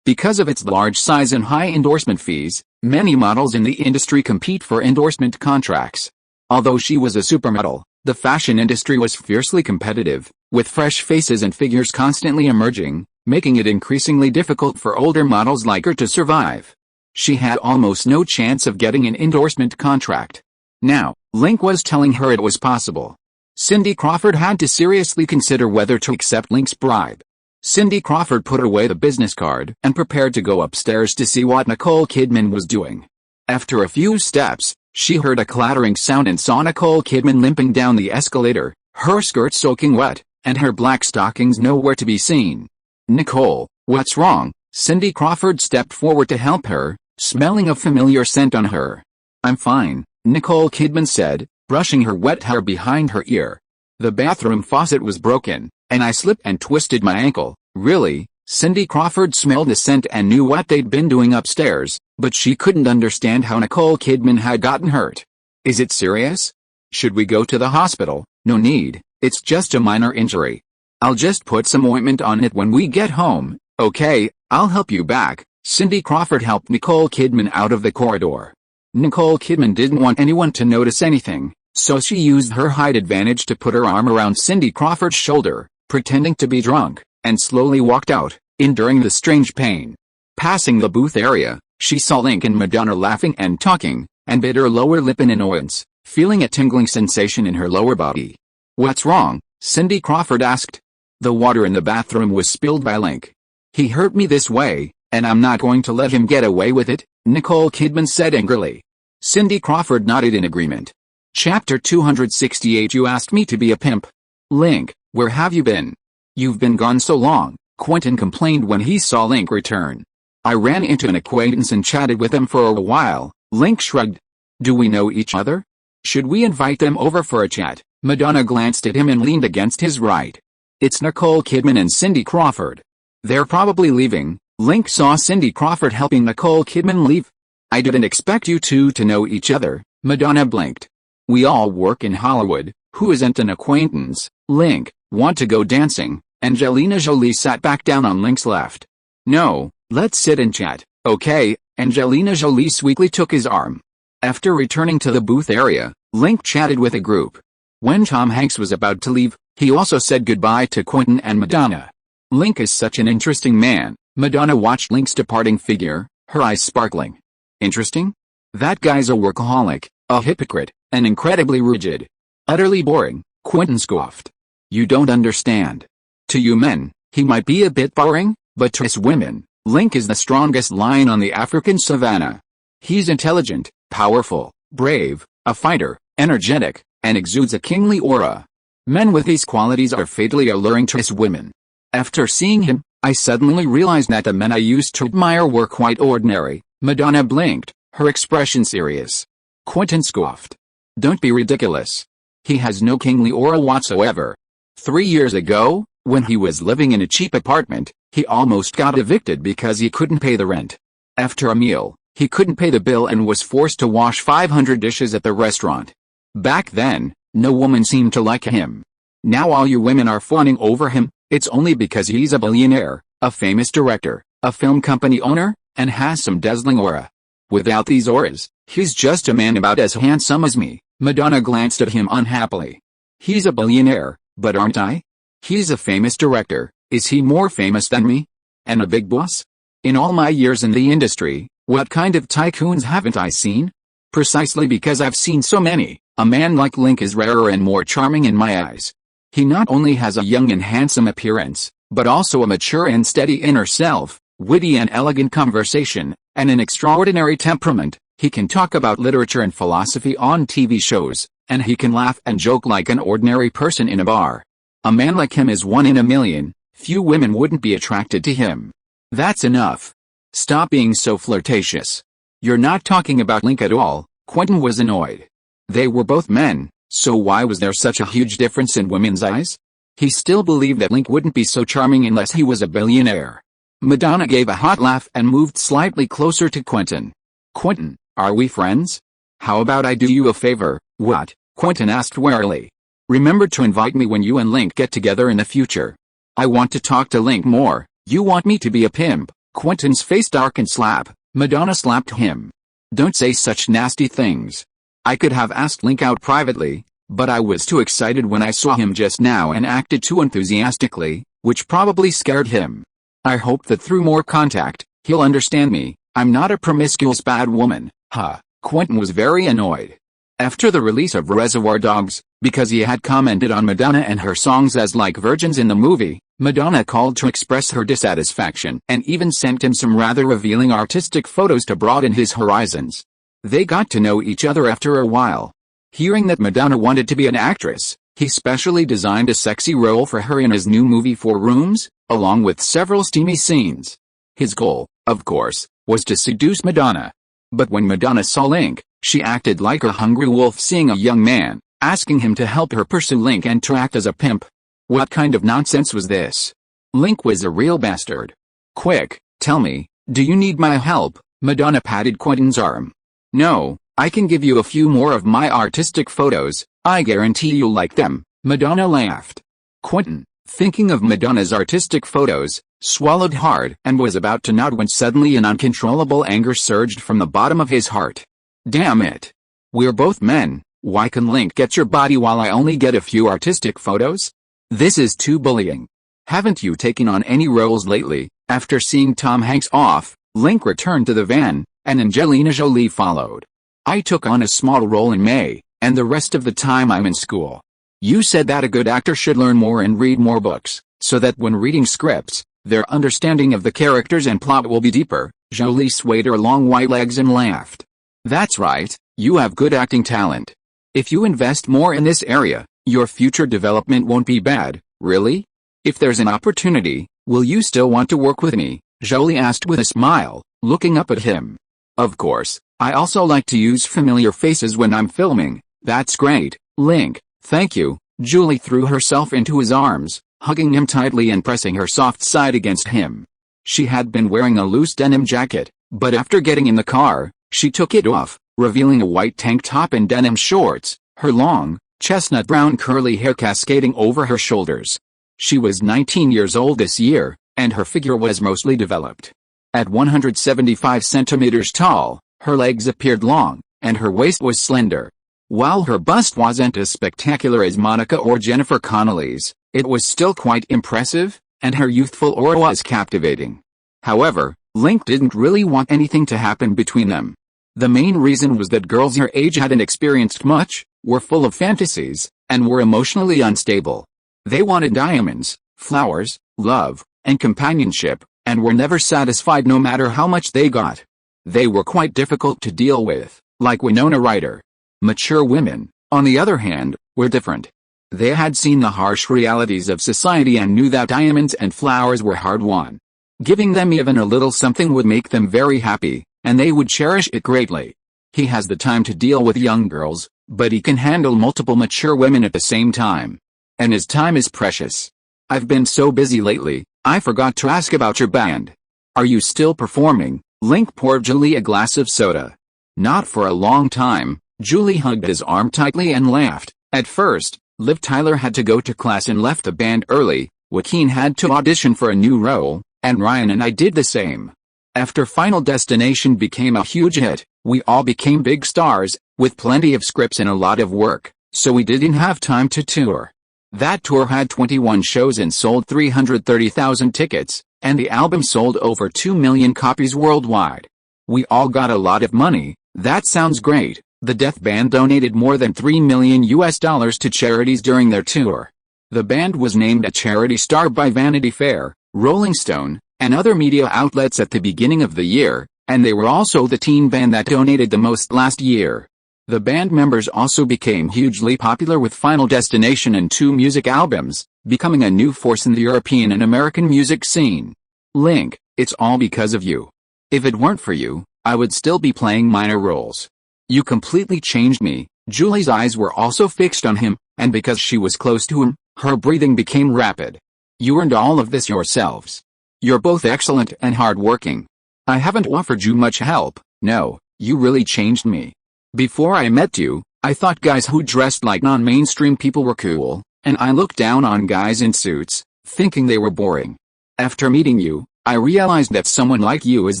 Because of its large size and high endorsement fees, many models in the industry compete for endorsement contracts. Although she was a supermodel, the fashion industry was fiercely competitive, with fresh faces and figures constantly emerging, making it increasingly difficult for older models like her to survive. She had almost no chance of getting an endorsement contract. Now, Link was telling her it was possible. Cindy Crawford had to seriously consider whether to accept Link's bribe. Cindy Crawford put away the business card and prepared to go upstairs to see what Nicole Kidman was doing. After a few steps, she heard a clattering sound and saw Nicole Kidman limping down the escalator, her skirt soaking wet, and her black stockings nowhere to be seen. Nicole, what's wrong? Cindy Crawford stepped forward to help her, smelling a familiar scent on her. I'm fine, Nicole Kidman said, brushing her wet hair behind her ear. The bathroom faucet was broken, and I slipped and twisted my ankle. Really? Cindy Crawford smelled the scent and knew what they'd been doing upstairs, but she couldn't understand how Nicole Kidman had gotten hurt. Is it serious? Should we go to the hospital? No need, it's just a minor injury. I'll just put some ointment on it when we get home. Okay, I'll help you back. Cindy Crawford helped Nicole Kidman out of the corridor. Nicole Kidman didn't want anyone to notice anything, so she used her height advantage to put her arm around Cindy Crawford's shoulder, pretending to be drunk, and slowly walked out, enduring the strange pain. Passing the booth area, she saw Link and Madonna laughing and talking, and bit her lower lip in annoyance, feeling a tingling sensation in her lower body. "What's wrong?" Cindy Crawford asked. "The water in the bathroom was spilled by Link. He hurt me this way, and I'm not going to let him get away with it," Nicole Kidman said angrily. Cindy Crawford nodded in agreement. Chapter 268. You asked me to be a pimp. Link, where have you been? You've been gone so long, Quentin complained when he saw Link return. "I ran into an acquaintance and chatted with him for a while," Link shrugged. "Do we know each other? Should we invite them over for a chat?" Madonna glanced at him and leaned against his right. "It's Nicole Kidman and Cindy Crawford. They're probably leaving." Link saw Cindy Crawford helping Nicole Kidman leave. "I didn't expect you two to know each other," Madonna blinked. "We all work in Hollywood. Who isn't an acquaintance?" Link, "Want to go dancing?" Angelina Jolie sat back down on Link's left. "No, let's sit and chat, okay?" Angelina Jolie sweetly took his arm. After returning to the booth area, Link chatted with a group. When Tom Hanks was about to leave, he also said goodbye to Quentin and Madonna. "Link is such an interesting man." Madonna watched Link's departing figure, her eyes sparkling. "Interesting? That guy's a workaholic, a hypocrite, and incredibly rigid. Utterly boring," Quentin scoffed. "You don't understand. To you men, he might be a bit boring, but to us women, Link is the strongest lion on the African savanna. He's intelligent, powerful, brave, a fighter, energetic, and exudes a kingly aura. Men with these qualities are fatally alluring to us women. After seeing him, I suddenly realized that the men I used to admire were quite ordinary." Madonna blinked, her expression serious. Quentin scoffed. "Don't be ridiculous. He has no kingly aura whatsoever. 3 years ago, when he was living in a cheap apartment, he almost got evicted because he couldn't pay the rent. After a meal, he couldn't pay the bill and was forced to wash 500 dishes at the restaurant. Back then, no woman seemed to like him. Now all you women are fawning over him. It's only because he's a billionaire, a famous director, a film company owner, and has some dazzling aura. Without these auras, he's just a man about as handsome as me." Madonna glanced at him unhappily. "He's a billionaire, but aren't I? He's a famous director. Is he more famous than me? And a big boss? In all my years in the industry, what kind of tycoons haven't I seen? Precisely because I've seen so many, a man like Link is rarer and more charming in my eyes. He not only has a young and handsome appearance, but also a mature and steady inner self, witty and elegant conversation, and an extraordinary temperament. He can talk about literature and philosophy on TV shows, and he can laugh and joke like an ordinary person in a bar. A man like him is one in a million. Few women wouldn't be attracted to him. That's enough. Stop being so flirtatious. You're not talking about Link at all." Quentin was annoyed. They were both men, so why was there such a huge difference in women's eyes? He still believed that Link wouldn't be so charming unless he was a billionaire. Madonna gave a hot laugh and moved slightly closer to Quentin. "Quentin, are we friends? How about I do you a favor?" "What?" Quentin asked warily. "Remember to invite me when you and Link get together in the future. I want to talk to Link more." "You want me to be a pimp?" Quentin's face darkened. Slap. Madonna slapped him. "Don't say such nasty things. I could have asked Link out privately, but I was too excited when I saw him just now and acted too enthusiastically, which probably scared him. I hope that through more contact, he'll understand me. I'm not a promiscuous bad woman." "Huh." Quentin was very annoyed. After the release of Reservoir Dogs, because he had commented on Madonna and her songs as like virgins in the movie, Madonna called to express her dissatisfaction and even sent him some rather revealing artistic photos to broaden his horizons. They got to know each other after a while. Hearing that Madonna wanted to be an actress, he specially designed a sexy role for her in his new movie 4 Rooms, along with several steamy scenes. His goal, of course, was to seduce Madonna. But when Madonna saw Link, she acted like a hungry wolf seeing a young man, asking him to help her pursue Link and to act as a pimp. What kind of nonsense was this? Link was a real bastard. "Quick, tell me, do you need my help?" Madonna patted Quentin's arm. "No, I can give you a few more of my artistic photos. I guarantee you'll like them." Madonna laughed. Quentin, thinking of Madonna's artistic photos, swallowed hard and was about to nod when suddenly an uncontrollable anger surged from the bottom of his heart. Damn it. We're both men. Why can Link get your body while I only get a few artistic photos? This is too bullying. Haven't you taken on any roles lately? After seeing Tom Hanks off, Link returned to the van, and Angelina Jolie followed. I took on a small role in May, and the rest of the time I'm in school. You said that a good actor should learn more and read more books, so that when reading scripts, their understanding of the characters and plot will be deeper. Jolie swayed her long white legs and laughed. That's right, you have good acting talent. If you invest more in this area, your future development won't be bad. Really? If there's an opportunity, will you still want to work with me? Jolie asked with a smile, looking up at him. Of course, I also like to use familiar faces when I'm filming. That's great, Link, thank you. Julie threw herself into his arms, hugging him tightly and pressing her soft side against him. She had been wearing a loose denim jacket, but after getting in the car, she took it off, revealing a white tank top and denim shorts, her long, chestnut brown curly hair cascading over her shoulders. She was 19 years old this year, and her figure was mostly developed. At 175 centimeters tall, her legs appeared long, and her waist was slender. While her bust wasn't as spectacular as Monica or Jennifer Connelly's, it was still quite impressive, and her youthful aura was captivating. However, Link didn't really want anything to happen between them. The main reason was that girls her age hadn't experienced much, were full of fantasies, and were emotionally unstable. They wanted diamonds, flowers, love, and companionship, and were never satisfied no matter how much they got. They were quite difficult to deal with, like Winona Ryder. Mature women, on the other hand, were different. They had seen the harsh realities of society and knew that diamonds and flowers were hard-won. Giving them even a little something would make them very happy, and they would cherish it greatly. He has the time to deal with young girls, but he can handle multiple mature women at the same time. And his time is precious. I've been so busy lately, I forgot to ask about your band. Are you still performing? Link poured Julie a glass of soda. Not for a long time. Julie hugged his arm tightly and laughed. At first, Liv Tyler had to go to class and left the band early, Joaquin had to audition for a new role, and Ryan and I did the same. After Final Destination became a huge hit, we all became big stars, with plenty of scripts and a lot of work, so we didn't have time to tour. That tour had 21 shows and sold 330,000 tickets, and the album sold over 2 million copies worldwide. We all got a lot of money. That sounds great. The Death Band donated more than $3 million to charities during their tour. The band was named a charity star by Vanity Fair, Rolling Stone, and other media outlets at the beginning of the year, and they were also the teen band that donated the most last year. The band members also became hugely popular with Final Destination and 2 music albums, becoming a new force in the European and American music scene. Link, it's all because of you. If it weren't for you, I would still be playing minor roles. You completely changed me. Julie's eyes were also fixed on him, and because she was close to him, her breathing became rapid. You earned all of this yourselves. You're both excellent and hardworking. I haven't offered you much help. No, you really changed me. Before I met you, I thought guys who dressed like non-mainstream people were cool, and I looked down on guys in suits, thinking they were boring. After meeting you, I realized that someone like you is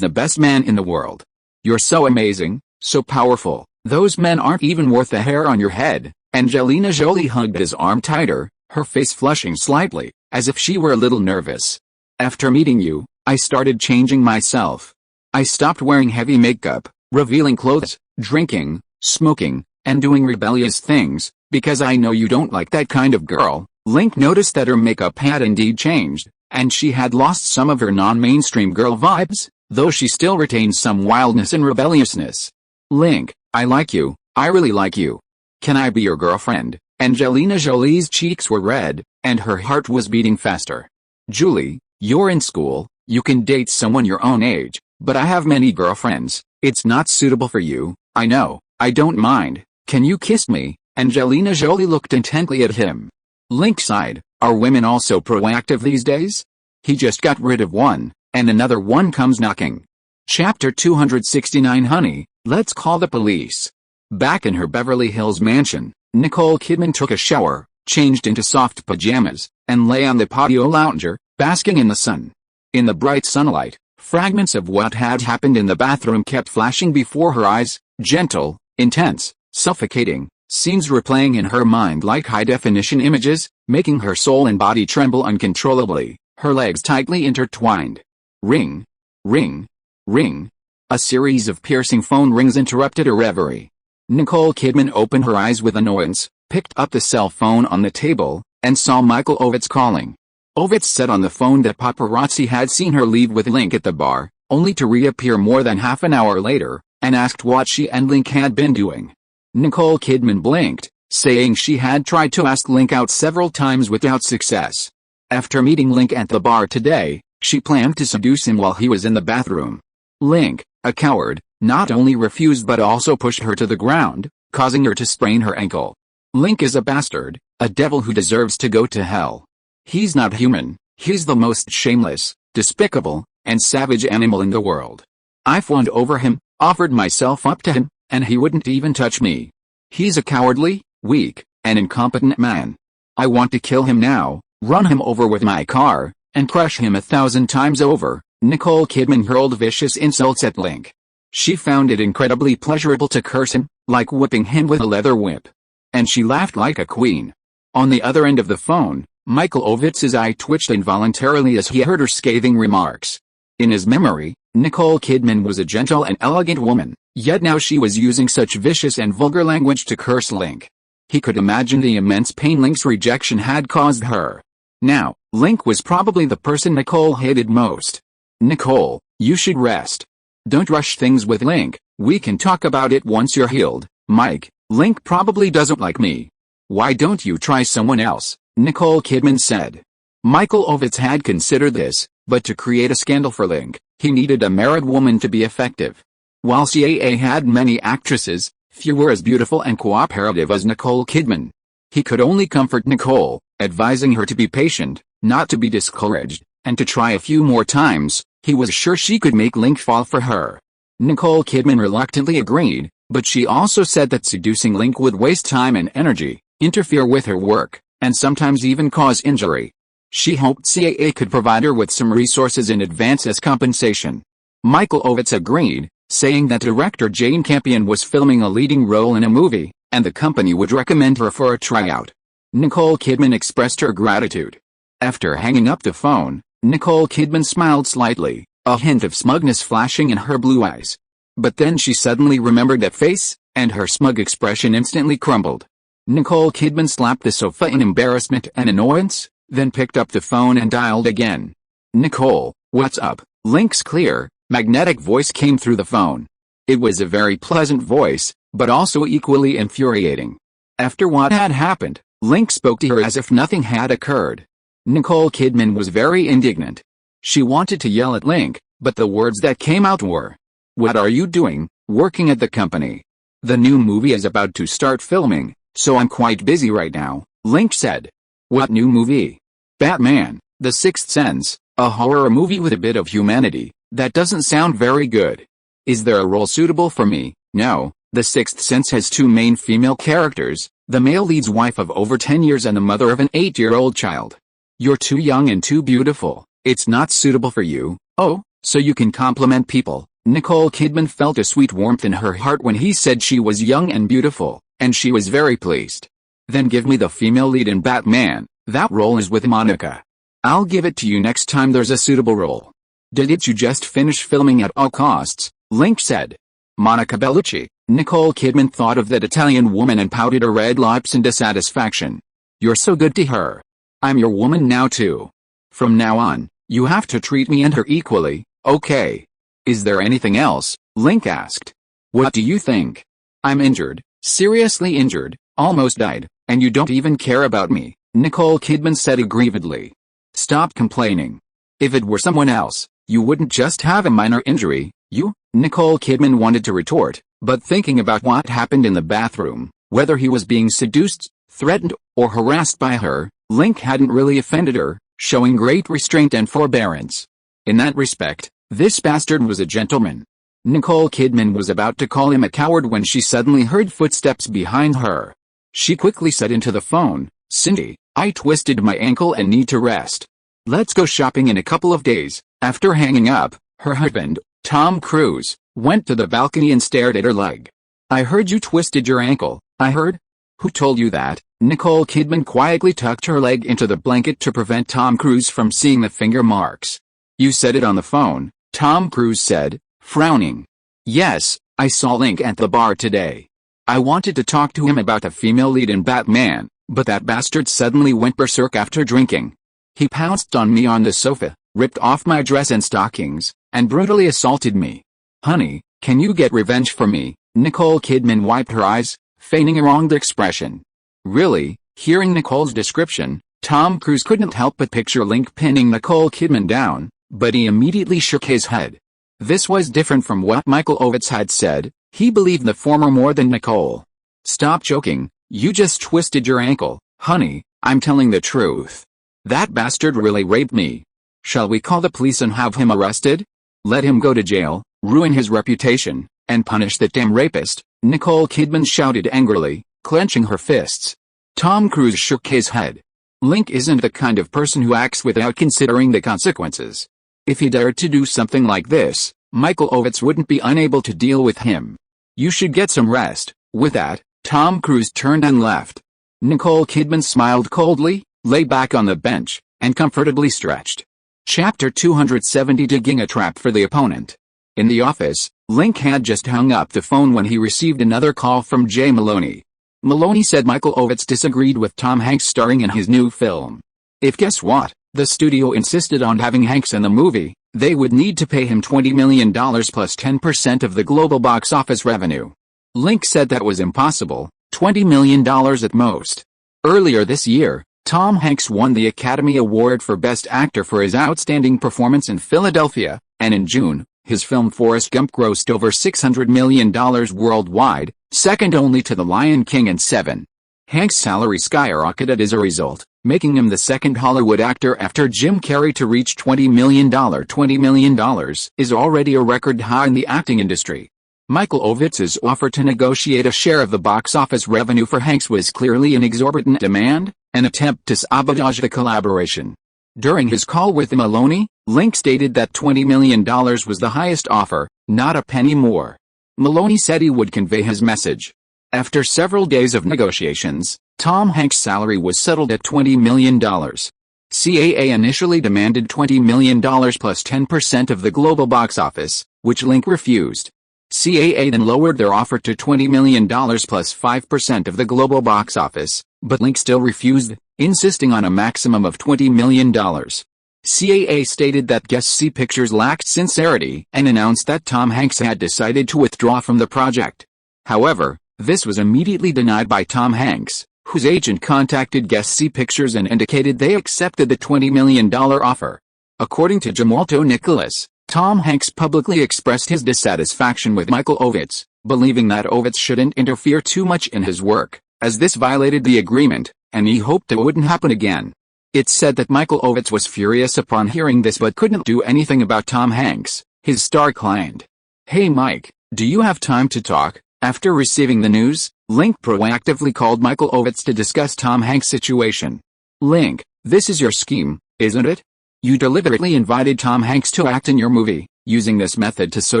the best man in the world. You're so amazing, so powerful, those men aren't even worth the hair on your head. Angelina Jolie hugged his arm tighter, her face flushing slightly, as if she were a little nervous. After meeting you, I started changing myself. I stopped wearing heavy makeup, revealing clothes, drinking, smoking, and doing rebellious things, because I know you don't like that kind of girl. Link noticed that her makeup had indeed changed, and she had lost some of her non-mainstream girl vibes, though she still retained some wildness and rebelliousness. Link, I like you, I really like you. Can I be your girlfriend? Angelina Jolie's cheeks were red, and her heart was beating faster. Julie, you're in school, you can date someone your own age, but I have many girlfriends, it's not suitable for you, I know, I don't mind, can you kiss me? Angelina Jolie looked intently at him. Link sighed, are women also proactive these days? He just got rid of one, and another one comes knocking. Chapter 269 Honey, let's call the police. Back in her Beverly Hills mansion, Nicole Kidman took a shower, changed into soft pajamas, and lay on the patio lounger, basking in the sun. In the bright sunlight, fragments of what had happened in the bathroom kept flashing before her eyes, gentle, intense, suffocating, scenes replaying in her mind like high-definition images, making her soul and body tremble uncontrollably, her legs tightly intertwined. Ring. Ring. Ring. A series of piercing phone rings interrupted her reverie. Nicole Kidman opened her eyes with annoyance, picked up the cell phone on the table, and saw Michael Ovitz calling. Ovitz said on the phone that paparazzi had seen her leave with Link at the bar, only to reappear more than half an hour later, and asked what she and Link had been doing. Nicole Kidman blinked, saying she had tried to ask Link out several times without success. After meeting Link at the bar today, she planned to seduce him while he was in the bathroom. Link, a coward, not only refused but also pushed her to the ground, causing her to sprain her ankle. Link is a bastard, a devil who deserves to go to hell. He's not human, he's the most shameless, despicable, and savage animal in the world. I fawned over him, offered myself up to him, and he wouldn't even touch me. He's a cowardly, weak, and incompetent man. I want to kill him now, run him over with my car, and crush him 1,000 times over. Nicole Kidman hurled vicious insults at Link. She found it incredibly pleasurable to curse him, like whipping him with a leather whip. And she laughed like a queen. On the other end of the phone, Michael Ovitz's eye twitched involuntarily as he heard her scathing remarks. In his memory, Nicole Kidman was a gentle and elegant woman, yet now she was using such vicious and vulgar language to curse Link. He could imagine the immense pain Link's rejection had caused her. Now, Link was probably the person Nicole hated most. Nicole, you should rest. Don't rush things with Link, we can talk about it once you're healed. Mike, Link probably doesn't like me. Why don't you try someone else? Nicole Kidman said. Michael Ovitz had considered this, but to create a scandal for Link, he needed a married woman to be effective. While CAA had many actresses, few were as beautiful and cooperative as Nicole Kidman. He could only comfort Nicole, advising her to be patient, not to be discouraged, and to try a few more times. He was sure she could make Link fall for her. Nicole Kidman reluctantly agreed, but she also said that seducing Link would waste time and energy, interfere with her work, and sometimes even cause injury. She hoped CAA could provide her with some resources in advance as compensation. Michael Ovitz agreed, saying that director Jane Campion was filming a leading role in a movie, and the company would recommend her for a tryout. Nicole Kidman expressed her gratitude. After hanging up the phone, Nicole Kidman smiled slightly, a hint of smugness flashing in her blue eyes. But then she suddenly remembered that face, and her smug expression instantly crumbled. Nicole Kidman slapped the sofa in embarrassment and annoyance, then picked up the phone and dialed again. Nicole, what's up? Link's clear, magnetic voice came through the phone. It was a very pleasant voice, but also equally infuriating. After what had happened, Link spoke to her as if nothing had occurred. Nicole Kidman was very indignant. She wanted to yell at Link, but the words that came out were, "What are you doing, working at the company? The new movie is about to start filming, so I'm quite busy right now," Link said. "What new movie?" "Batman, The Sixth Sense, a horror movie with a bit of humanity. That doesn't sound very good. Is there a role suitable for me?" "No, The Sixth Sense has two main female characters, the male lead's wife of over 10 years and the mother of an 8-year-old child. You're too young and too beautiful, it's not suitable for you." "Oh, so you can compliment people." Nicole Kidman felt a sweet warmth in her heart when he said she was young and beautiful, and she was very pleased. "Then give me the female lead in Batman, that role is with Monica. I'll give it to you next time there's a suitable role." "Didn't you just finish filming At All Costs?" Link said. "Monica Bellucci." Nicole Kidman thought of that Italian woman and pouted her red lips in dissatisfaction. "You're so good to her. I'm your woman now too. From now on, you have to treat me and her equally, okay?" "Is there anything else?" Link asked. "What do you think? I'm injured, seriously injured, almost died, and you don't even care about me," Nicole Kidman said aggrievedly. "Stop complaining. If it were someone else, you wouldn't just have a minor injury, you?" Nicole Kidman wanted to retort, but thinking about what happened in the bathroom, whether he was being seduced, threatened, or harassed by her, Link hadn't really offended her, showing great restraint and forbearance. In that respect, this bastard was a gentleman. Nicole Kidman was about to call him a coward when she suddenly heard footsteps behind her. She quickly said into the phone, "Cindy, I twisted my ankle and need to rest. Let's go shopping in a couple of days." After hanging up, her husband, Tom Cruise, went to the balcony and stared at her leg. "I heard you twisted your ankle." "I heard? Who told you that?" Nicole Kidman quietly tucked her leg into the blanket to prevent Tom Cruise from seeing the finger marks. "You said it on the phone," Tom Cruise said, frowning. Yes, I saw Link at the bar today. I wanted to talk to him about the female lead in Batman, but that bastard suddenly went berserk after drinking. He pounced on me on the sofa, ripped off my dress and stockings, and brutally assaulted me. Honey, can you get revenge for me? Nicole Kidman wiped her eyes, feigning a wronged expression. Really? Hearing Nicole's description, Tom Cruise couldn't help but picture Link pinning Nicole Kidman down, but he immediately shook his head. This was different from what Michael Ovitz had said. He believed the former more than Nicole. Stop joking, you just twisted your ankle, honey, I'm telling the truth. That bastard really raped me. Shall we call the police and have him arrested? Let him go to jail, ruin his reputation, and punish that damn rapist, Nicole Kidman shouted angrily, clenching her fists. Tom Cruise shook his head. Link isn't the kind of person who acts without considering the consequences. If he dared to do something like this, Michael Ovitz wouldn't be unable to deal with him. You should get some rest. With that, Tom Cruise turned and left. Nicole Kidman smiled coldly, lay back on the bench, and comfortably stretched. Chapter 270 Digging a Trap for the Opponent. In the office, Link had just hung up the phone when he received another call from Jay Maloney. Maloney said Michael Ovitz disagreed with Tom Hanks starring in his new film. If guess what, the studio insisted on having Hanks in the movie, they would need to pay him $20 million plus 10% of the global box office revenue. Link said that was impossible, $20 million at most. Earlier this year, Tom Hanks won the Academy Award for Best Actor for his outstanding performance in Philadelphia, and in June, his film Forrest Gump grossed over $600 million worldwide, second only to The Lion King and Seven. Hanks' salary skyrocketed as a result, making him the second Hollywood actor after Jim Carrey to reach $20 million. $20 million is already a record high in the acting industry. Michael Ovitz's offer to negotiate a share of the box office revenue for Hanks was clearly an exorbitant demand, an attempt to sabotage the collaboration. During his call with Maloney, Link stated that $20 million was the highest offer, not a penny more. Maloney said he would convey his message. After several days of negotiations, Tom Hanks' salary was settled at $20 million. CAA initially demanded $20 million plus 10% of the global box office, which Link refused. CAA then lowered their offer to $20 million plus 5% of the global box office, but Link still refused, insisting on a maximum of $20 million. CAA stated that Guest C Pictures lacked sincerity and announced that Tom Hanks had decided to withdraw from the project. However, this was immediately denied by Tom Hanks, whose agent contacted Guest C Pictures and indicated they accepted the $20 million offer. According to Jamalto Nicholas, Tom Hanks publicly expressed his dissatisfaction with Michael Ovitz, believing that Ovitz shouldn't interfere too much in his work, as this violated the agreement, and he hoped it wouldn't happen again. It's said that Michael Ovitz was furious upon hearing this but couldn't do anything about Tom Hanks, his star client. Hey Mike, do you have time to talk? After receiving the news, Link proactively called Michael Ovitz to discuss Tom Hanks' situation. Link, this is your scheme, isn't it? You deliberately invited Tom Hanks to act in your movie, using this method to sow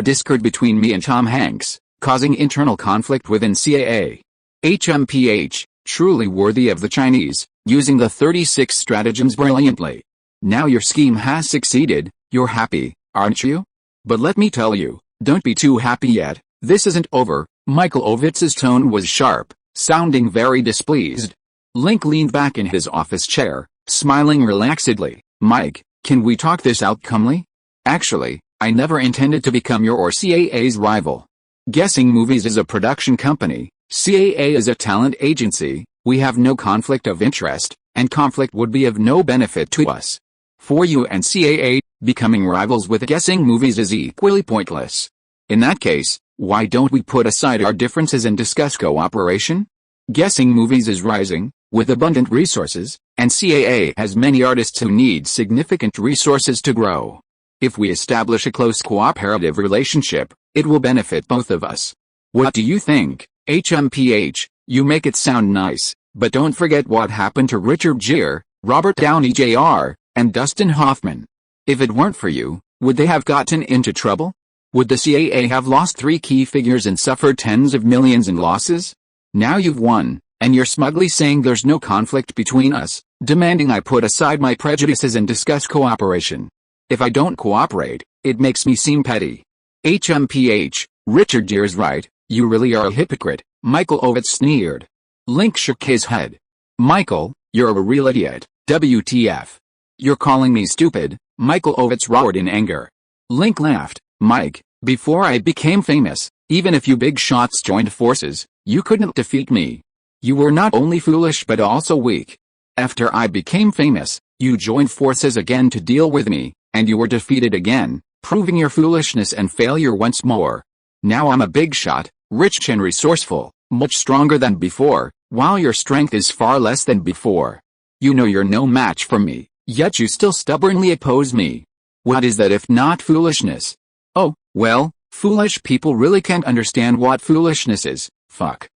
discord between me and Tom Hanks, causing internal conflict within CAA. HMPH, truly worthy of the Chinese, using the 36 stratagems brilliantly. Now your scheme has succeeded, you're happy, aren't you? But let me tell you, don't be too happy yet, this isn't over. Michael Ovitz's tone was sharp, sounding very displeased. Link leaned back in his office chair, smiling relaxedly. Mike, can we talk this out calmly? Actually, I never intended to become your or CAA's rival. Guessing Movies is a production company, CAA is a talent agency, we have no conflict of interest, and conflict would be of no benefit to us. For you and CAA, becoming rivals with Guessing Movies is equally pointless. In that case, why don't we put aside our differences and discuss cooperation? Guessing Movies is rising, with abundant resources, and CAA has many artists who need significant resources to grow. If we establish a close cooperative relationship, it will benefit both of us. What do you think? HMPH, you make it sound nice, but don't forget what happened to Richard Gere, Robert Downey Jr., and Dustin Hoffman. If it weren't for you, would they have gotten into trouble? Would the CAA have lost 3 key figures and suffered tens of millions in losses? Now you've won, and you're smugly saying there's no conflict between us, demanding I put aside my prejudices and discuss cooperation. If I don't cooperate, it makes me seem petty. HMPH, Richard Gere's right, you really are a hypocrite, Michael Ovitz sneered. Link shook his head. Michael, you're a real idiot, WTF. You're calling me stupid, Michael Ovitz roared in anger. Link laughed. Mike, before I became famous, even if you big shots joined forces, you couldn't defeat me. You were not only foolish but also weak. After I became famous, you joined forces again to deal with me, and you were defeated again, proving your foolishness and failure once more. Now I'm a big shot, rich and resourceful, much stronger than before, while your strength is far less than before. You know you're no match for me, yet you still stubbornly oppose me. What is that if not foolishness? Oh, well, foolish people really can't understand what foolishness is. Fuck.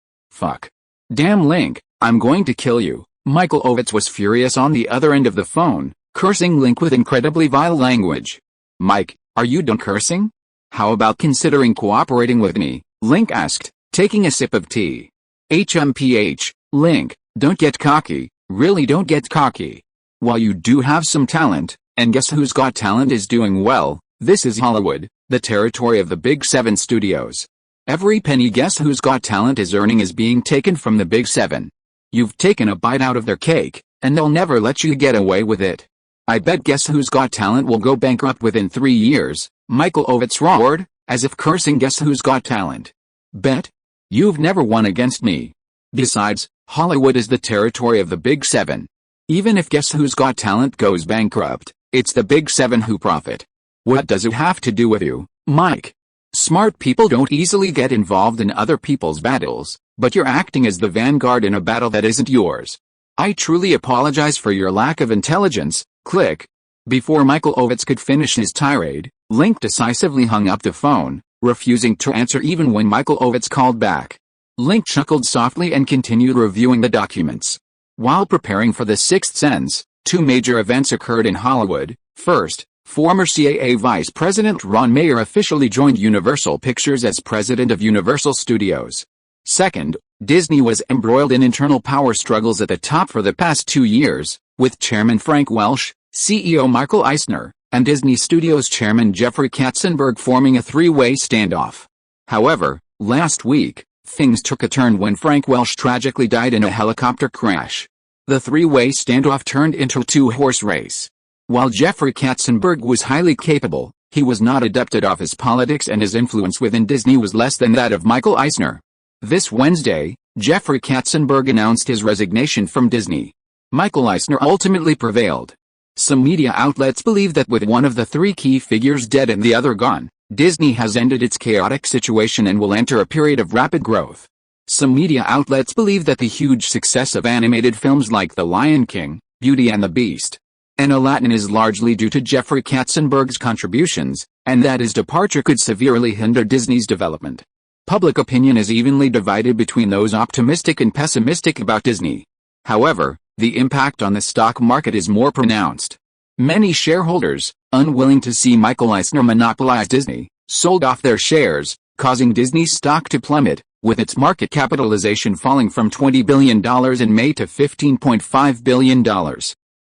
Damn Link, I'm going to kill you. Michael Ovitz was furious on the other end of the phone, cursing Link with incredibly vile language. Mike, are you done cursing? How about considering cooperating with me? Link asked, taking a sip of tea. HMPH, Link, don't get cocky, really don't get cocky. While you do have some talent, and Guess Who's Got Talent is doing well, this is Hollywood, the territory of the Big 7 studios. Every penny Guess Who's Got Talent is earning is being taken from the Big 7. You've taken a bite out of their cake, and they'll never let you get away with it. I bet Guess Who's Got Talent will go bankrupt within 3 years, Michael Ovitz roared, as if cursing Guess Who's Got Talent. Bet? You've never won against me. Besides, Hollywood is the territory of the Big 7. Even if Guess Who's Got Talent goes bankrupt, it's the Big 7 who profit. What does it have to do with you, Mike? Smart people don't easily get involved in other people's battles, but you're acting as the vanguard in a battle that isn't yours. I truly apologize for your lack of intelligence. Click. Before Michael Ovitz could finish his tirade, Link decisively hung up the phone, refusing to answer even when Michael Ovitz called back. Link chuckled softly and continued reviewing the documents. While preparing for The Sixth Sense, 2 major events occurred in Hollywood. First, former CAA Vice President Ron Mayer officially joined Universal Pictures as president of Universal Studios. Second, Disney was embroiled in internal power struggles at the top for the past 2 years, with Chairman Frank Welsh, CEO Michael Eisner, and Disney Studios Chairman Jeffrey Katzenberg forming a 3-way standoff. However, last week, things took a turn when Frank Welsh tragically died in a helicopter crash. The 3-way standoff turned into a 2-horse race. While Jeffrey Katzenberg was highly capable, he was not adept at office politics and his influence within Disney was less than that of Michael Eisner. This Wednesday, Jeffrey Katzenberg announced his resignation from Disney. Michael Eisner ultimately prevailed. Some media outlets believe that with one of the 3 key figures dead and the other gone, Disney has ended its chaotic situation and will enter a period of rapid growth. Some media outlets believe that the huge success of animated films like The Lion King, Beauty and the Beast, and Aladdin is largely due to Jeffrey Katzenberg's contributions, and that his departure could severely hinder Disney's development. Public opinion is evenly divided between those optimistic and pessimistic about Disney. However, the impact on the stock market is more pronounced. Many shareholders, unwilling to see Michael Eisner monopolize Disney, sold off their shares, causing Disney's stock to plummet, with its market capitalization falling from $20 billion in May to $15.5 billion.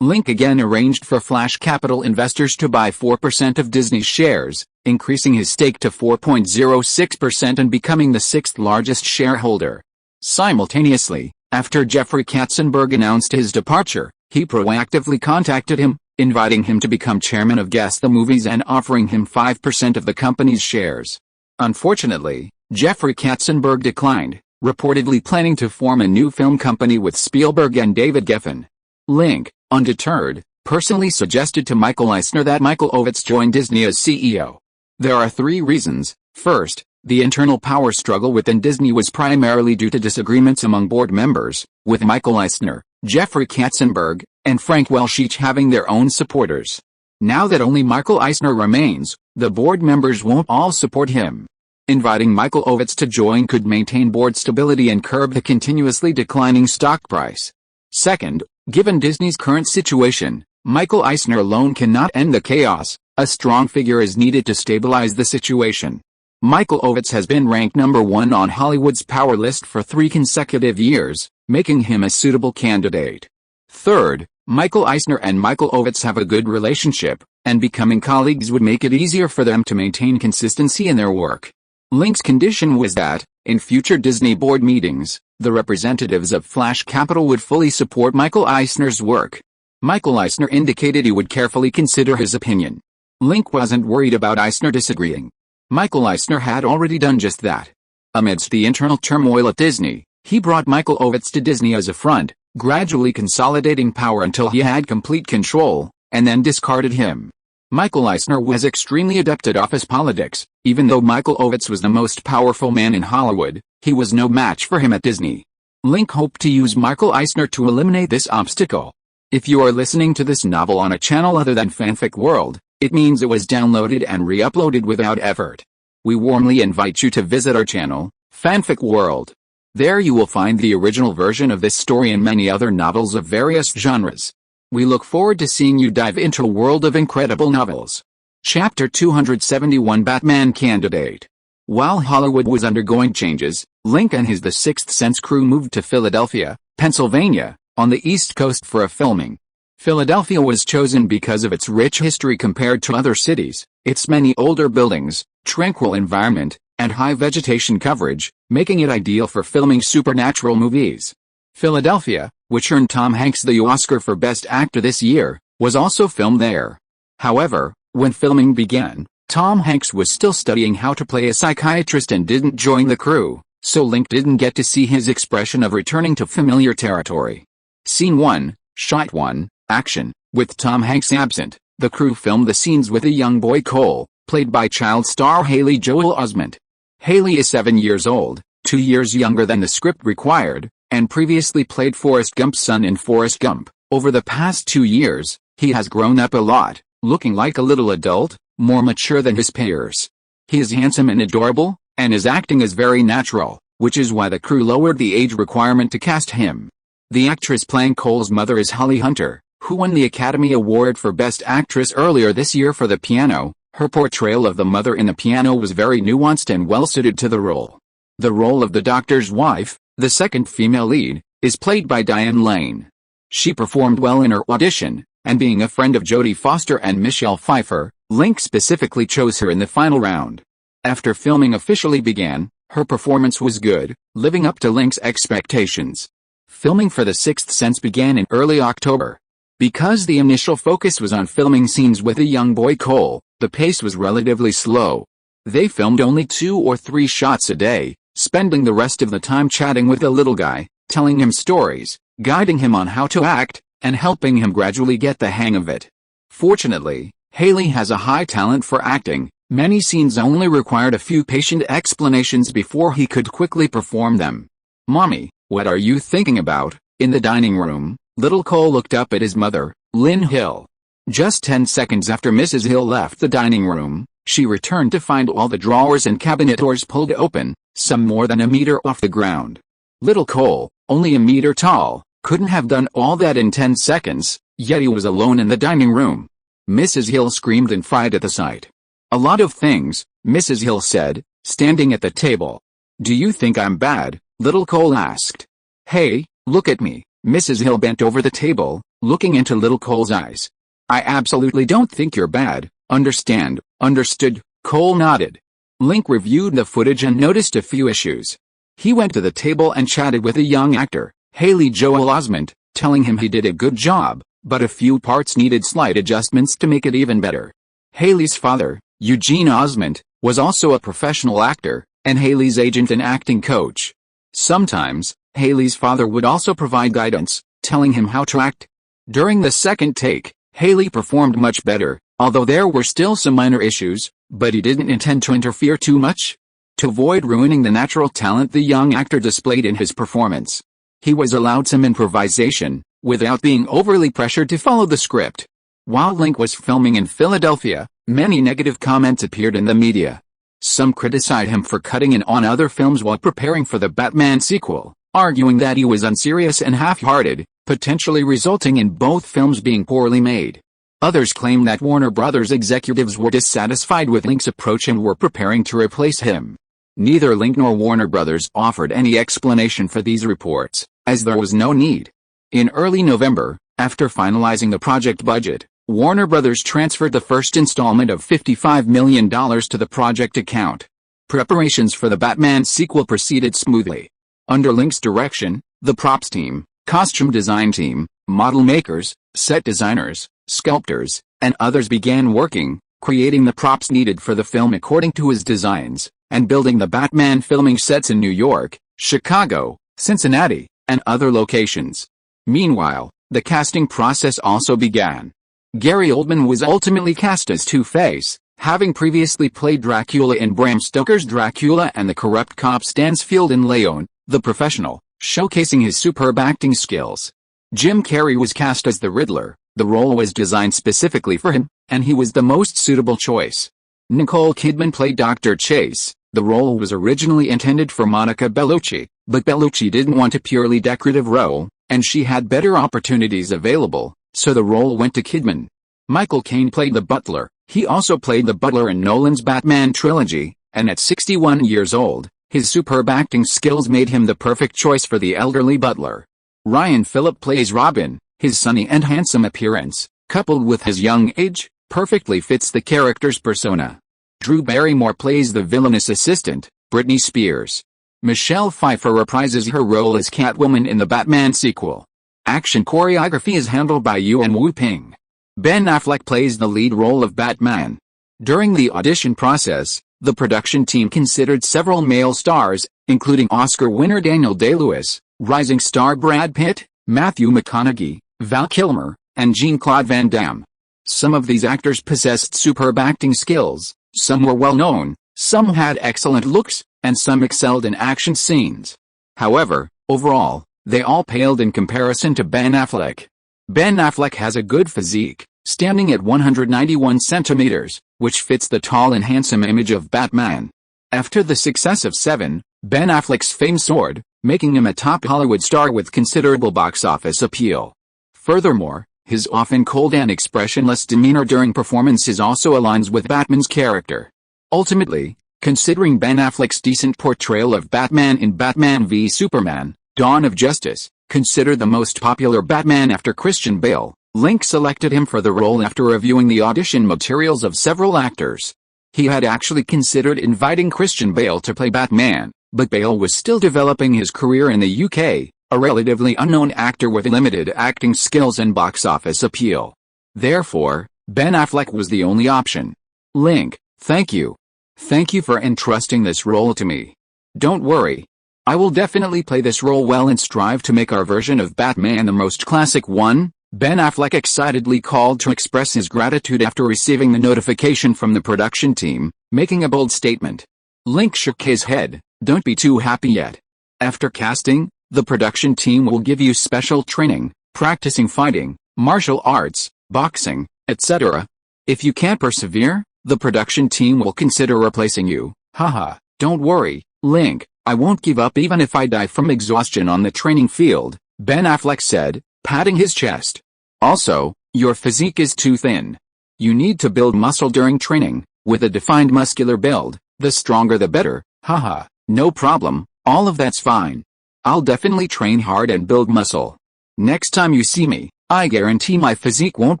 Link again arranged for Flash Capital investors to buy 4% of Disney's shares, increasing his stake to 4.06% and becoming the 6th largest shareholder. Simultaneously, after Jeffrey Katzenberg announced his departure, he proactively contacted him, inviting him to become chairman of Guess the Movies and offering him 5% of the company's shares. Unfortunately, Jeffrey Katzenberg declined, reportedly planning to form a new film company with Spielberg and David Geffen. Link, undeterred, personally suggested to Michael Eisner that Michael Ovitz join Disney as CEO. There are 3 reasons. First, the internal power struggle within Disney was primarily due to disagreements among board members, with Michael Eisner, Jeffrey Katzenberg, and Frank Welsh each having their own supporters. Now that only Michael Eisner remains, the board members won't all support him. Inviting Michael Ovitz to join could maintain board stability and curb the continuously declining stock price. Second, given Disney's current situation, Michael Eisner alone cannot end the chaos. A strong figure is needed to stabilize the situation. Michael Ovitz has been ranked number 1 on Hollywood's power list for 3 consecutive years, making him a suitable candidate. Third, Michael Eisner and Michael Ovitz have a good relationship, and becoming colleagues would make it easier for them to maintain consistency in their work. Link's condition was that, in future Disney board meetings, the representatives of Flash Capital would fully support Michael Eisner's work. Michael Eisner indicated he would carefully consider his opinion. Link wasn't worried about Eisner disagreeing. Michael Eisner had already done just that. Amidst the internal turmoil at Disney, he brought Michael Ovitz to Disney as a front, gradually consolidating power until he had complete control, and then discarded him. Michael Eisner was extremely adept at office politics. Even though Michael Ovitz was the most powerful man in Hollywood, he was no match for him at Disney. Link hoped to use Michael Eisner to eliminate this obstacle. If you are listening to this novel on a channel other than Fanfic World, it means it was downloaded and re-uploaded without effort. We warmly invite you to visit our channel, Fanfic World. There you will find the original version of this story and many other novels of various genres. We look forward to seeing you dive into a world of incredible novels. Chapter 271 Batman Candidate. While Hollywood was undergoing changes, Link and his The Sixth Sense crew moved to Philadelphia, Pennsylvania, on the East Coast for a filming. Philadelphia was chosen because of its rich history compared to other cities, its many older buildings, tranquil environment, and high vegetation coverage, making it ideal for filming supernatural movies. Philadelphia, which earned Tom Hanks the Oscar for Best Actor this year, was also filmed there. However, when filming began, Tom Hanks was still studying how to play a psychiatrist and didn't join the crew, so Link didn't get to see his expression of returning to familiar territory. Scene 1, Shot 1, Action. With Tom Hanks absent, the crew filmed the scenes with a young boy Cole, played by child star Haley Joel Osment. Haley is 7 years old, 2 years younger than the script required, and previously played Forrest Gump's son in Forrest Gump. Over the past 2 years, he has grown up a lot, looking like a little adult, more mature than his peers. He is handsome and adorable, and his acting is very natural, which is why the crew lowered the age requirement to cast him. The actress playing Cole's mother is Holly Hunter, who won the Academy Award for Best Actress earlier this year for The Piano. Her portrayal of the mother in The Piano was very nuanced and well-suited to the role. The role of the doctor's wife, the second female lead, is played by Diane Lane. She performed well in her audition, and being a friend of Jodie Foster and Michelle Pfeiffer, Link specifically chose her in the final round. After filming officially began, her performance was good, living up to Link's expectations. Filming for The Sixth Sense began in early October. Because the initial focus was on filming scenes with a young boy Cole, the pace was relatively slow. They filmed only 2 or 3 shots a day, spending the rest of the time chatting with the little guy, telling him stories, guiding him on how to act, and helping him gradually get the hang of it. Fortunately, Haley has a high talent for acting. Many scenes only required a few patient explanations before he could quickly perform them. "Mommy, what are you thinking about?" In the dining room, little Cole looked up at his mother, Lynn Hill. Just 10 seconds after Mrs. Hill left the dining room, she returned to find all the drawers and cabinet doors pulled open, some more than a meter off the ground. Little Cole, only a meter tall, couldn't have done all that in 10 seconds, yet he was alone in the dining room. Mrs. Hill screamed in fright at the sight. "A lot of things," Mrs. Hill said, standing at the table. "Do you think I'm bad?" little Cole asked. "Hey, look at me." Mrs. Hill bent over the table, looking into little Cole's eyes. "I absolutely don't think you're bad, understand?" "Understood," Cole nodded. Link reviewed the footage and noticed a few issues. He went to the table and chatted with a young actor, Haley Joel Osment, telling him he did a good job, but a few parts needed slight adjustments to make it even better. Haley's father, Eugene Osment, was also a professional actor, and Haley's agent and acting coach. Sometimes, Haley's father would also provide guidance, telling him how to act. During the second take, Haley performed much better, although there were still some minor issues, but he didn't intend to interfere too much. To avoid ruining the natural talent the young actor displayed in his performance, he was allowed some improvisation, without being overly pressured to follow the script. While Link was filming in Philadelphia, many negative comments appeared in the media. Some criticized him for cutting in on other films while preparing for the Batman sequel, arguing that he was unserious and half-hearted, potentially resulting in both films being poorly made. Others claimed that Warner Brothers executives were dissatisfied with Link's approach and were preparing to replace him. Neither Link nor Warner Brothers offered any explanation for these reports, as there was no need. In early November, after finalizing the project budget, Warner Brothers transferred the first installment of $55 million to the project account. Preparations for the Batman sequel proceeded smoothly. Under Link's direction, the props team, costume design team, model makers, set designers, sculptors, and others began working, creating the props needed for the film according to his designs, and building the Batman filming sets in New York, Chicago, Cincinnati, and other locations. Meanwhile, the casting process also began. Gary Oldman was ultimately cast as Two-Face, having previously played Dracula in Bram Stoker's Dracula and the corrupt cop Stansfield in Leon, the Professional, showcasing his superb acting skills. Jim Carrey was cast as the Riddler. The role was designed specifically for him, and he was the most suitable choice. Nicole Kidman played Dr. Chase. The role was originally intended for Monica Bellucci, but Bellucci didn't want a purely decorative role, and she had better opportunities available, so the role went to Kidman. Michael Caine played the Butler. He also played the Butler in Nolan's Batman trilogy, and at 61 years old, his superb acting skills made him the perfect choice for the elderly Butler. Ryan Phillip plays Robin. His sunny and handsome appearance, coupled with his young age, perfectly fits the character's persona. Drew Barrymore plays the villainous assistant, Britney Spears. Michelle Pfeiffer reprises her role as Catwoman in the Batman sequel. Action choreography is handled by Yuan Wu Ping. Ben Affleck plays the lead role of Batman. During the audition process, the production team considered several male stars, including Oscar winner Daniel Day-Lewis, rising star Brad Pitt, Matthew McConaughey, Val Kilmer, and Jean-Claude Van Damme. Some of these actors possessed superb acting skills, some were well-known, some had excellent looks, and some excelled in action scenes. However, overall, they all paled in comparison to Ben Affleck. Ben Affleck has a good physique, standing at 191 centimeters, which fits the tall and handsome image of Batman. After the success of Seven, Ben Affleck's fame soared, making him a top Hollywood star with considerable box office appeal. Furthermore, his often cold and expressionless demeanor during performances also aligns with Batman's character. Ultimately, considering Ben Affleck's decent portrayal of Batman in Batman v Superman, Dawn of Justice, considered the most popular Batman after Christian Bale, Link selected him for the role after reviewing the audition materials of several actors. He had actually considered inviting Christian Bale to play Batman, but Bale was still developing his career in the UK, a relatively unknown actor with limited acting skills and box office appeal. Therefore, Ben Affleck was the only option. Link, thank you. Thank you for entrusting this role to me. Don't worry. I will definitely play this role well and strive to make our version of Batman the most classic one, Ben Affleck excitedly called to express his gratitude after receiving the notification from the production team, making a bold statement. Link shook his head, don't be too happy yet. After casting, the production team will give you special training, practicing fighting, martial arts, boxing, etc. If you can't persevere, the production team will consider replacing you. Haha, don't worry, Link, I won't give up even if I die from exhaustion on the training field, Ben Affleck said, patting his chest. Also, your physique is too thin. You need to build muscle during training. With a defined muscular build, the stronger the better. Haha, no problem, all of that's fine. I'll definitely train hard and build muscle. Next time you see me, I guarantee my physique won't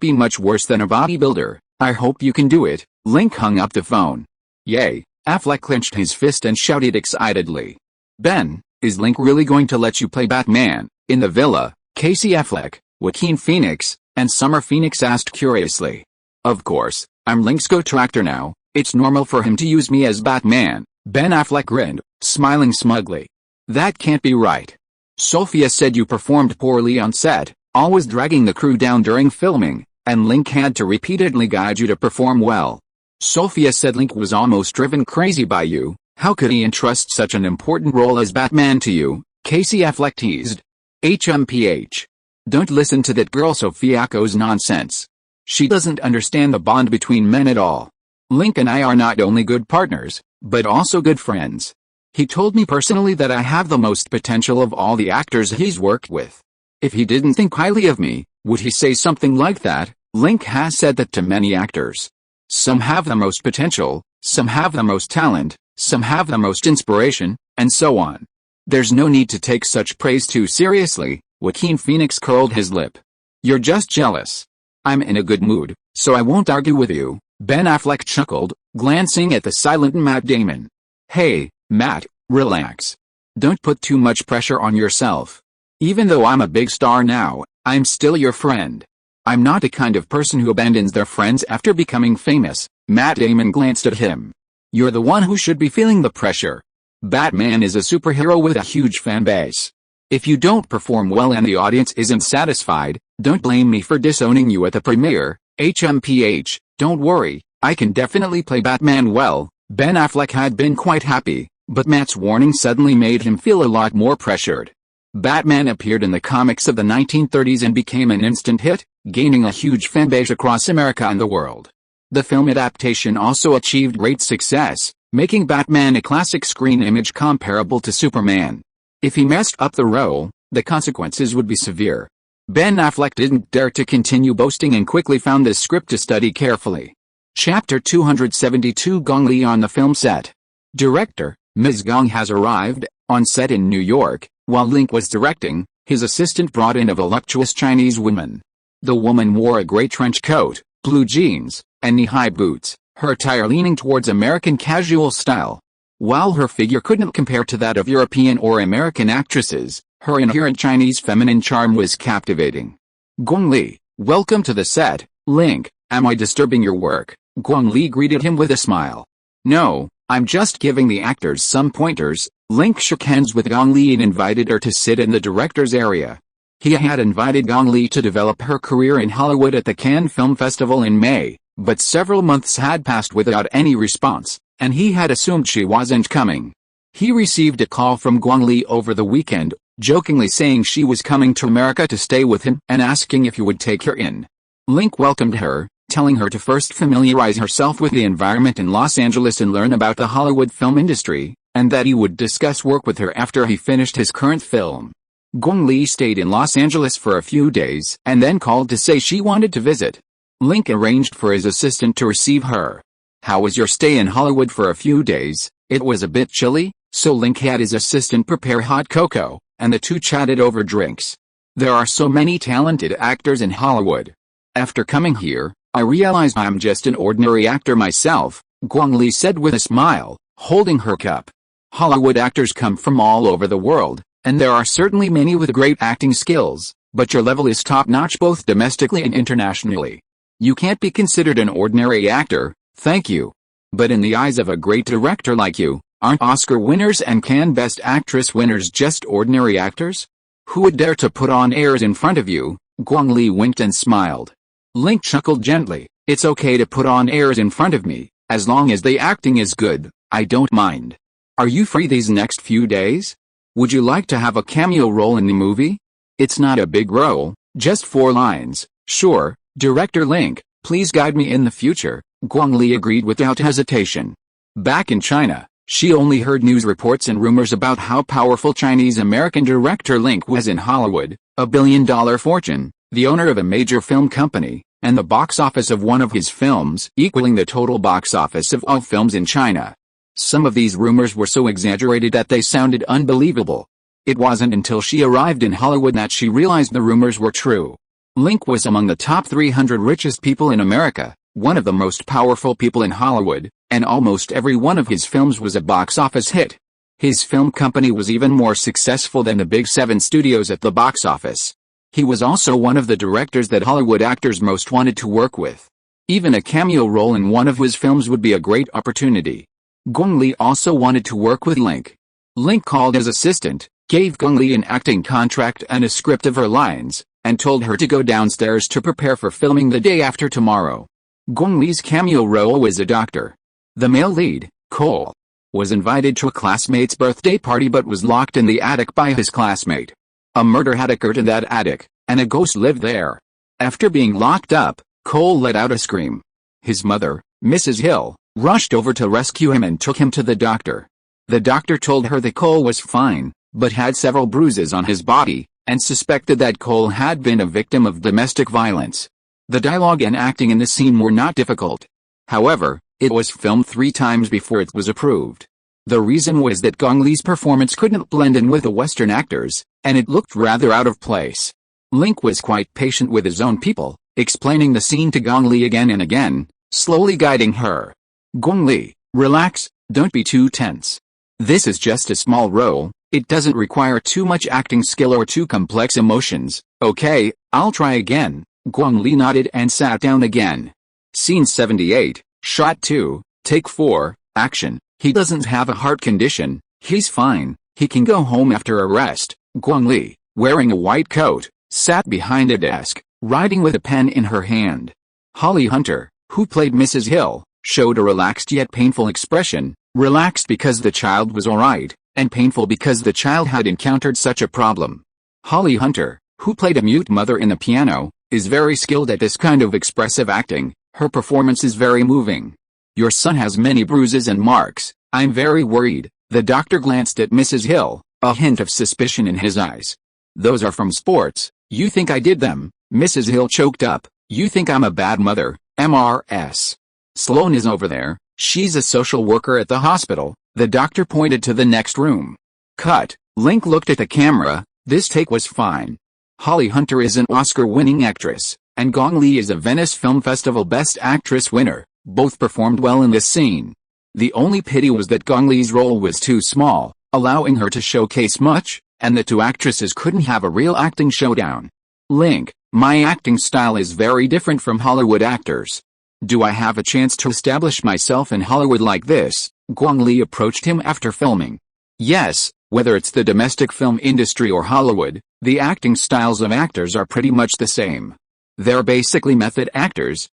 be much worse than a bodybuilder. I hope you can do it. Link hung up the phone. Yay, Affleck clenched his fist and shouted excitedly. Ben, is Link really going to let you play Batman? In the villa, Casey Affleck, Joaquin Phoenix, and Summer Phoenix asked curiously. Of course, I'm Link's go-to actor now. It's normal for him to use me as Batman. Ben Affleck grinned, smiling smugly. That can't be right. Sophia said you performed poorly on set, always dragging the crew down during filming, and Link had to repeatedly guide you to perform well. Sophia said Link was almost driven crazy by you. How could he entrust such an important role as Batman to you? Casey Affleck teased. HMPH. Don't listen to that girl Sophia's nonsense. She doesn't understand the bond between men at all. Link and I are not only good partners, but also good friends. He told me personally that I have the most potential of all the actors he's worked with. If he didn't think highly of me, would he say something like that? Link has said that to many actors. Some have the most potential, some have the most talent, some have the most inspiration, and so on. There's no need to take such praise too seriously. Joaquin Phoenix curled his lip. You're just jealous. I'm in a good mood, so I won't argue with you, Ben Affleck chuckled, glancing at the silent Matt Damon. Hey, Matt, relax. Don't put too much pressure on yourself. Even though I'm a big star now, I'm still your friend. I'm not the kind of person who abandons their friends after becoming famous. Matt Damon glanced at him. You're the one who should be feeling the pressure. Batman is a superhero with a huge fan base. If you don't perform well and the audience isn't satisfied, don't blame me for disowning you at the premiere. HMPH, don't worry, I can definitely play Batman well. Ben Affleck had been quite happy, but Matt's warning suddenly made him feel a lot more pressured. Batman appeared in the comics of the 1930s and became an instant hit, gaining a huge fanbase across America and the world. The film adaptation also achieved great success, making Batman a classic screen image comparable to Superman. If he messed up the role, the consequences would be severe. Ben Affleck didn't dare to continue boasting and quickly found the script to study carefully. Chapter 272 Gong Li on the film set. Director, Ms. Gong has arrived. On set in New York, while Link was directing, his assistant brought in a voluptuous Chinese woman. The woman wore a gray trench coat, blue jeans, and knee-high boots, her attire leaning towards American casual style. While her figure couldn't compare to that of European or American actresses, her inherent Chinese feminine charm was captivating. Gong Li, welcome to the set, Link. Am I disturbing your work? Gong Li greeted him with a smile. No, I'm just giving the actors some pointers. Link shook hands with Gong Li and invited her to sit in the director's area. He had invited Gong Li to develop her career in Hollywood at the Cannes Film Festival in May, but several months had passed without any response, and he had assumed she wasn't coming. He received a call from Gong Li over the weekend, jokingly saying she was coming to America to stay with him and asking if he would take her in. Link welcomed her, telling her to first familiarize herself with the environment in Los Angeles and learn about the Hollywood film industry, and that he would discuss work with her after he finished his current film. Gong Li stayed in Los Angeles for a few days and then called to say she wanted to visit. Link arranged for his assistant to receive her. How was your stay in Hollywood for a few days? It was a bit chilly, so Link had his assistant prepare hot cocoa, and the two chatted over drinks. There are so many talented actors in Hollywood. After coming here, I realized I'm just an ordinary actor myself, Gong Li said with a smile, holding her cup. Hollywood actors come from all over the world, and there are certainly many with great acting skills, but your level is top-notch both domestically and internationally. You can't be considered an ordinary actor, thank you. But in the eyes of a great director like you, aren't Oscar winners and Cannes Best Actress winners just ordinary actors? Who would dare to put on airs in front of you? Gong Li winked and smiled. Link chuckled gently. It's okay to put on airs in front of me, as long as the acting is good, I don't mind. Are you free these next few days? Would you like to have a cameo role in the movie? It's not a big role, just 4 lines. Sure, Director Link, please guide me in the future, Gong Li agreed without hesitation. Back in China, she only heard news reports and rumors about how powerful Chinese-American director Link was in Hollywood, a billion-dollar fortune, the owner of a major film company, and the box office of one of his films equaling the total box office of all films in China. Some of these rumors were so exaggerated that they sounded unbelievable. It wasn't until she arrived in Hollywood that she realized the rumors were true. Link was among the top 300 richest people in America, one of the most powerful people in Hollywood, and almost every one of his films was a box office hit. His film company was even more successful than the Big 7 studios at the box office. He was also one of the directors that Hollywood actors most wanted to work with. Even a cameo role in one of his films would be a great opportunity. Gong Li also wanted to work with Link. Link called his assistant, gave Gong Li an acting contract and a script of her lines, and told her to go downstairs to prepare for filming the day after tomorrow. Gong Li's cameo role was a doctor. The male lead, Cole, was invited to a classmate's birthday party but was locked in the attic by his classmate. A murder had occurred in that attic, and a ghost lived there. After being locked up, Cole let out a scream. His mother, Mrs. Hill, rushed over to rescue him and took him to the doctor. The doctor told her that Cole was fine, but had several bruises on his body, and suspected that Cole had been a victim of domestic violence. The dialogue and acting in the scene were not difficult. However, it was filmed 3 times before it was approved. The reason was that Gong Li's performance couldn't blend in with the Western actors, and it looked rather out of place. Link was quite patient with his own people, explaining the scene to Gong Li again and again, slowly guiding her. Gong Li, relax, don't be too tense. This is just a small role, it doesn't require too much acting skill or too complex emotions. Okay, I'll try again. Gong Li nodded and sat down again. Scene 78, Shot 2, Take 4, Action. He doesn't have a heart condition, he's fine, he can go home after arrest. Gong Li, wearing a white coat, sat behind a desk, writing with a pen in her hand. Holly Hunter, who played Mrs. Hill, showed a relaxed yet painful expression, relaxed because the child was alright, and painful because the child had encountered such a problem. Holly Hunter, who played a mute mother in the piano, is very skilled at this kind of expressive acting. Her performance is very moving. Your son has many bruises and marks, I'm very worried. The doctor glanced at Mrs. Hill, a hint of suspicion in his eyes. Those are from sports, you think I did them? Mrs. Hill choked up, you think I'm a bad mother, MRS. Sloan is over there, she's a social worker at the hospital. The doctor pointed to the next room. Cut. Link looked at the camera, this take was fine. Holly Hunter is an Oscar-winning actress, and Gong Li is a Venice Film Festival Best Actress winner. Both performed well in this scene. The only pity was that Gong Li's role was too small, allowing her to showcase much, and the two actresses couldn't have a real acting showdown. Link, my acting style is very different from Hollywood actors. Do I have a chance to establish myself in Hollywood like this? Gong Li approached him after filming. Yes, whether it's the domestic film industry or Hollywood, the acting styles of actors are pretty much the same. They're basically method actors,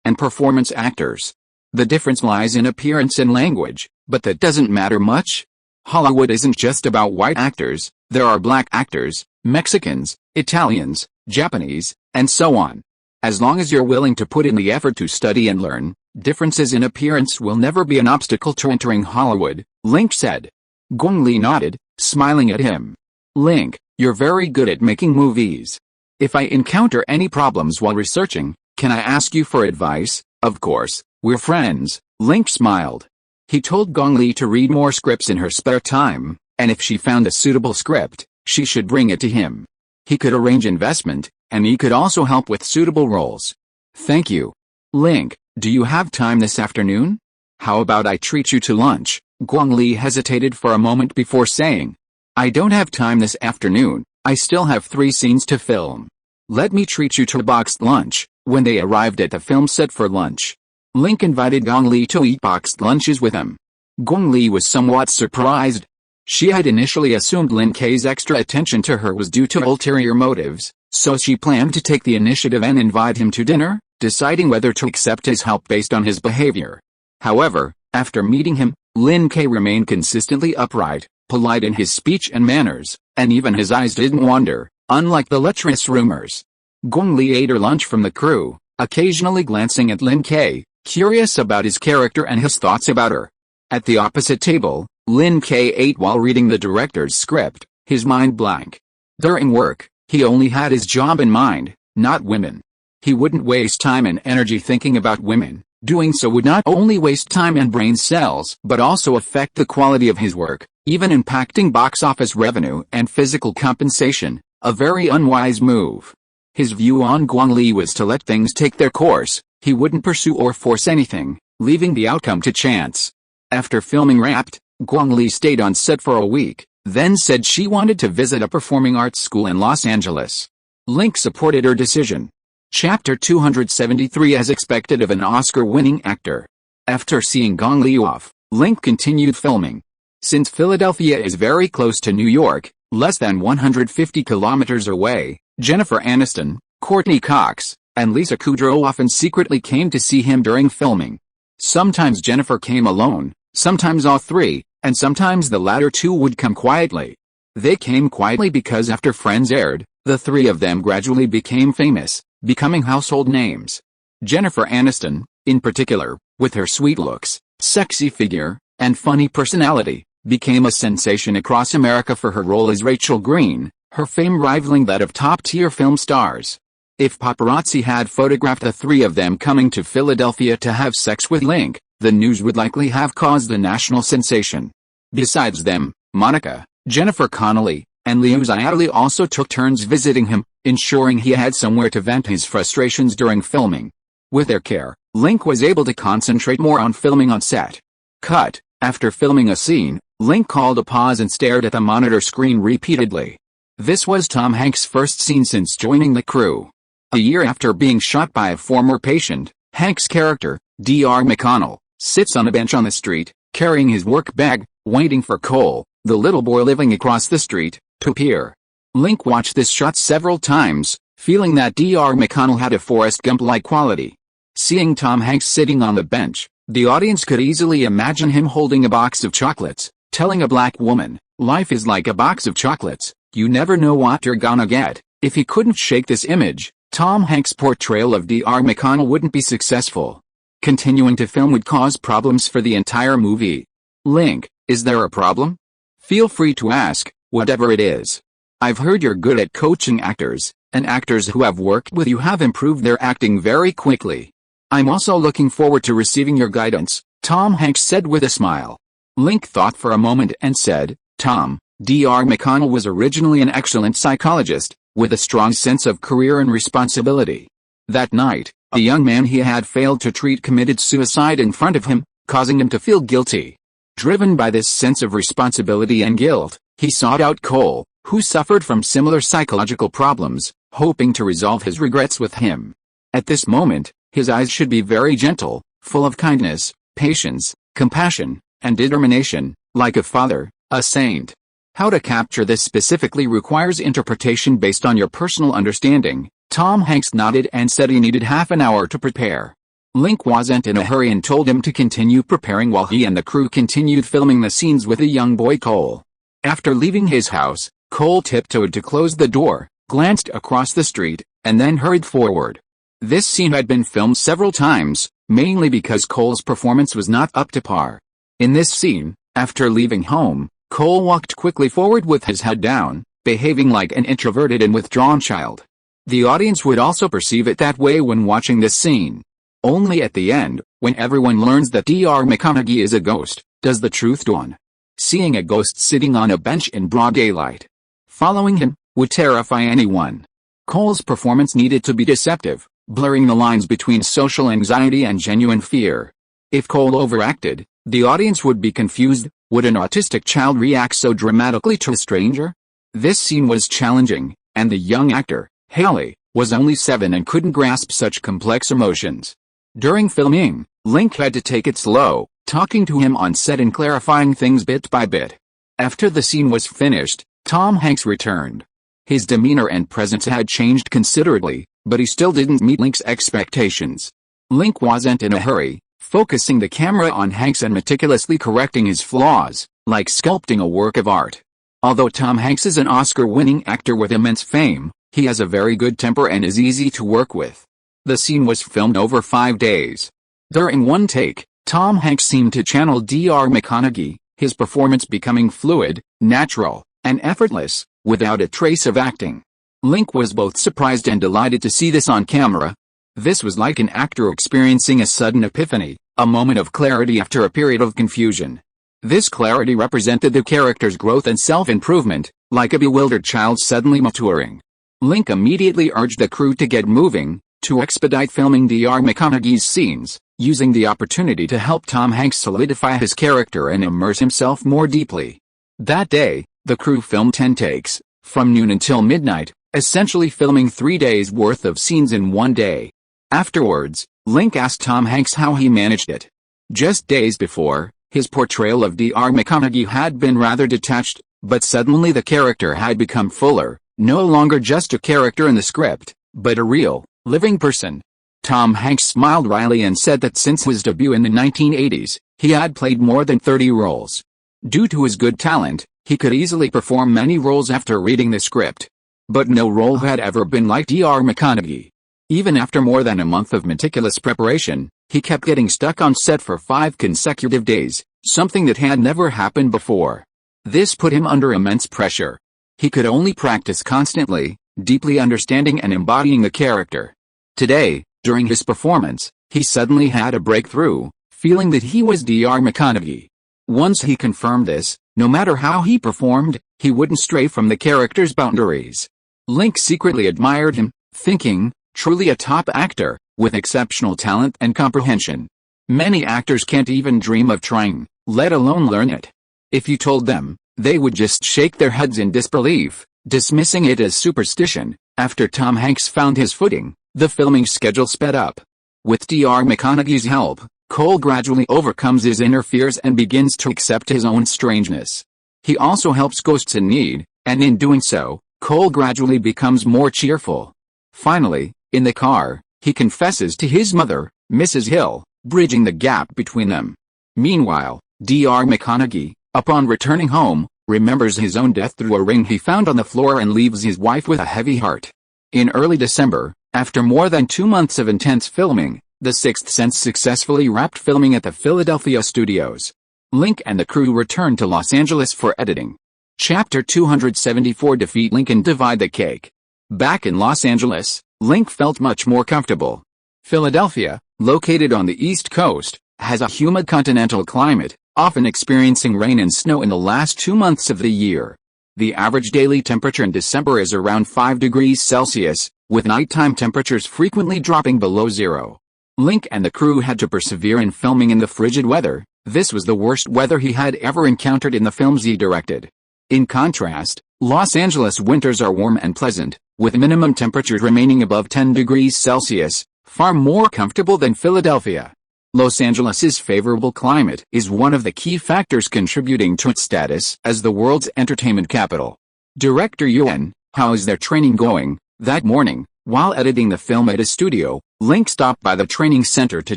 and performance actors. The difference lies in appearance and language, but that doesn't matter much. Hollywood isn't just about white actors, there are black actors, Mexicans, Italians, Japanese, and so on. As long as you're willing to put in the effort to study and learn, differences in appearance will never be an obstacle to entering Hollywood, Link said. Gong Li nodded, smiling at him. Link, you're very good at making movies. If I encounter any problems while researching, can I ask you for advice? Of course, we're friends, Link smiled. He told Gong Li to read more scripts in her spare time, and if she found a suitable script, she should bring it to him. He could arrange investment, and he could also help with suitable roles. Thank you. Link, do you have time this afternoon? How about I treat you to lunch? Gong Li hesitated for a moment before saying. I don't have time this afternoon, I still have 3 scenes to film. Let me treat you to a boxed lunch. When they arrived at the film set for lunch, Link invited Gong Li to eat boxed lunches with him. Gong Li was somewhat surprised. She had initially assumed Lin K's extra attention to her was due to ulterior motives, so she planned to take the initiative and invite him to dinner, deciding whether to accept his help based on his behavior. However, after meeting him, Lin K remained consistently upright, polite in his speech and manners, and even his eyes didn't wander, unlike the lecherous rumors. Gong Li ate her lunch from the crew, occasionally glancing at Lin K, curious about his character and his thoughts about her. At the opposite table, Lin K ate while reading the director's script, his mind blank. During work, he only had his job in mind, not women. He wouldn't waste time and energy thinking about women. Doing so would not only waste time and brain cells, but also affect the quality of his work, even impacting box office revenue and physical compensation, a very unwise move. His view on Gong Li was to let things take their course, he wouldn't pursue or force anything, leaving the outcome to chance. After filming wrapped, Gong Li stayed on set for a week, then said she wanted to visit a performing arts school in Los Angeles. Link supported her decision. Chapter 273. As expected of an Oscar-winning actor. After seeing Gong Li off, Link continued filming. Since Philadelphia is very close to New York, less than 150 kilometers away, Jennifer Aniston, Courtney Cox, and Lisa Kudrow often secretly came to see him during filming. Sometimes Jennifer came alone, sometimes all three, and sometimes the latter two would come quietly. They came quietly because after Friends aired, the three of them gradually became famous, becoming household names. Jennifer Aniston, in particular, with her sweet looks, sexy figure, and funny personality, became a sensation across America for her role as Rachel Green, her fame rivaling that of top-tier film stars. If paparazzi had photographed the three of them coming to Philadelphia to have sex with Link, the news would likely have caused a national sensation. Besides them, Monica, Jennifer Connelly, and Liu Xiaoli also took turns visiting him, ensuring he had somewhere to vent his frustrations during filming. With their care, Link was able to concentrate more on filming on set. Cut. After filming a scene, Link called a pause and stared at the monitor screen repeatedly. This was Tom Hanks' first scene since joining the crew. A year after being shot by a former patient, Hanks' character, Dr. McConnell, sits on a bench on the street, carrying his work bag, waiting for Cole, the little boy living across the street, to appear. Link watched this shot several times, feeling that Dr. McConnell had a Forrest Gump-like quality. Seeing Tom Hanks sitting on the bench, the audience could easily imagine him holding a box of chocolates, telling a black woman, "Life is like a box of chocolates, you never know what you're gonna get." If he couldn't shake this image, Tom Hanks' portrayal of Dr. McConnell wouldn't be successful. Continuing to film would cause problems for the entire movie. Link, is there a problem? Feel free to ask, whatever it is. I've heard you're good at coaching actors, and actors who have worked with you have improved their acting very quickly. I'm also looking forward to receiving your guidance, Tom Hanks said with a smile. Link thought for a moment and said, Tom, Dr. McConnell was originally an excellent psychologist, with a strong sense of career and responsibility. That night, a young man he had failed to treat committed suicide in front of him, causing him to feel guilty. Driven by this sense of responsibility and guilt, he sought out Cole, who suffered from similar psychological problems, hoping to resolve his regrets with him. At this moment, his eyes should be very gentle, full of kindness, patience, compassion, and determination, like a father, a saint. How to capture this specifically requires interpretation based on your personal understanding. Tom Hanks nodded and said he needed half an hour to prepare. Link wasn't in a hurry and told him to continue preparing while he and the crew continued filming the scenes with the young boy Cole. After leaving his house, Cole tiptoed to close the door, glanced across the street, and then hurried forward. This scene had been filmed several times, mainly because Cole's performance was not up to par. In this scene, after leaving home, Cole walked quickly forward with his head down, behaving like an introverted and withdrawn child. The audience would also perceive it that way when watching this scene. Only at the end, when everyone learns that Dr. McConaughey is a ghost, does the truth dawn. Seeing a ghost sitting on a bench in broad daylight, following him, would terrify anyone. Cole's performance needed to be deceptive, blurring the lines between social anxiety and genuine fear. If Cole overacted, the audience would be confused. Would an autistic child react so dramatically to a stranger? This scene was challenging, and the young actor, Haley, was only 7 and couldn't grasp such complex emotions. During filming, Link had to take it slow, talking to him on set and clarifying things bit by bit. After the scene was finished, Tom Hanks returned. His demeanor and presence had changed considerably, but he still didn't meet Link's expectations. Link wasn't in a hurry, focusing the camera on Hanks and meticulously correcting his flaws, like sculpting a work of art. Although Tom Hanks is an Oscar-winning actor with immense fame, he has a very good temper and is easy to work with. The scene was filmed over 5 days. During one take, Tom Hanks seemed to channel Dr. McConaughey, his performance becoming fluid, natural, and effortless, without a trace of acting. Link was both surprised and delighted to see this on camera. This was like an actor experiencing a sudden epiphany, a moment of clarity after a period of confusion. This clarity represented the character's growth and self-improvement, like a bewildered child suddenly maturing. Link immediately urged the crew to get moving, to expedite filming Dr. McConaughey's scenes, using the opportunity to help Tom Hanks solidify his character and immerse himself more deeply. That day, the crew filmed 10 takes, from noon until midnight, essentially filming 3 days' worth of scenes in one day. Afterwards, Link asked Tom Hanks how he managed it. Just days before, his portrayal of Dr. McConaughey had been rather detached, but suddenly the character had become fuller, no longer just a character in the script, but a real, living person. Tom Hanks smiled wryly and said that since his debut in the 1980s, he had played more than 30 roles. Due to his good talent, he could easily perform many roles after reading the script. But no role had ever been like Dr. McConaughey. Even after more than a month of meticulous preparation, he kept getting stuck on set for 5 consecutive days, something that had never happened before. This put him under immense pressure. He could only practice constantly, deeply understanding and embodying the character. Today, during his performance, he suddenly had a breakthrough, feeling that he was Dr. McConaughey. Once he confirmed this, no matter how he performed, he wouldn't stray from the character's boundaries. Link secretly admired him, thinking, truly a top actor, with exceptional talent and comprehension. Many actors can't even dream of trying, let alone learn it. If you told them, they would just shake their heads in disbelief, dismissing it as superstition. After Tom Hanks found his footing, the filming schedule sped up. With Dr. McConaughey's help, Cole gradually overcomes his inner fears and begins to accept his own strangeness. He also helps ghosts in need, and in doing so, Cole gradually becomes more cheerful. Finally, in the car, he confesses to his mother, Mrs. Hill, bridging the gap between them. Meanwhile, Dr. McConaughey, upon returning home, remembers his own death through a ring he found on the floor and leaves his wife with a heavy heart. In early December, after more than 2 months of intense filming, The Sixth Sense successfully wrapped filming at the Philadelphia studios. Link and the crew returned to Los Angeles for editing. Chapter 274 Defeat Link and Divide the Cake. Back in Los Angeles, Link felt much more comfortable. Philadelphia, located on the East Coast, has a humid continental climate, often experiencing rain and snow in the last 2 months of the year. The average daily temperature in December is around 5 degrees Celsius, with nighttime temperatures frequently dropping below zero. Link and the crew had to persevere in filming in the frigid weather. This was the worst weather he had ever encountered in the films he directed. In contrast, Los Angeles winters are warm and pleasant, with minimum temperatures remaining above 10 degrees Celsius, far more comfortable than Philadelphia. Los Angeles's favorable climate is one of the key factors contributing to its status as the world's entertainment capital. Director Yuan, how is their training going? That morning, while editing the film at a studio, Link stopped by the training center to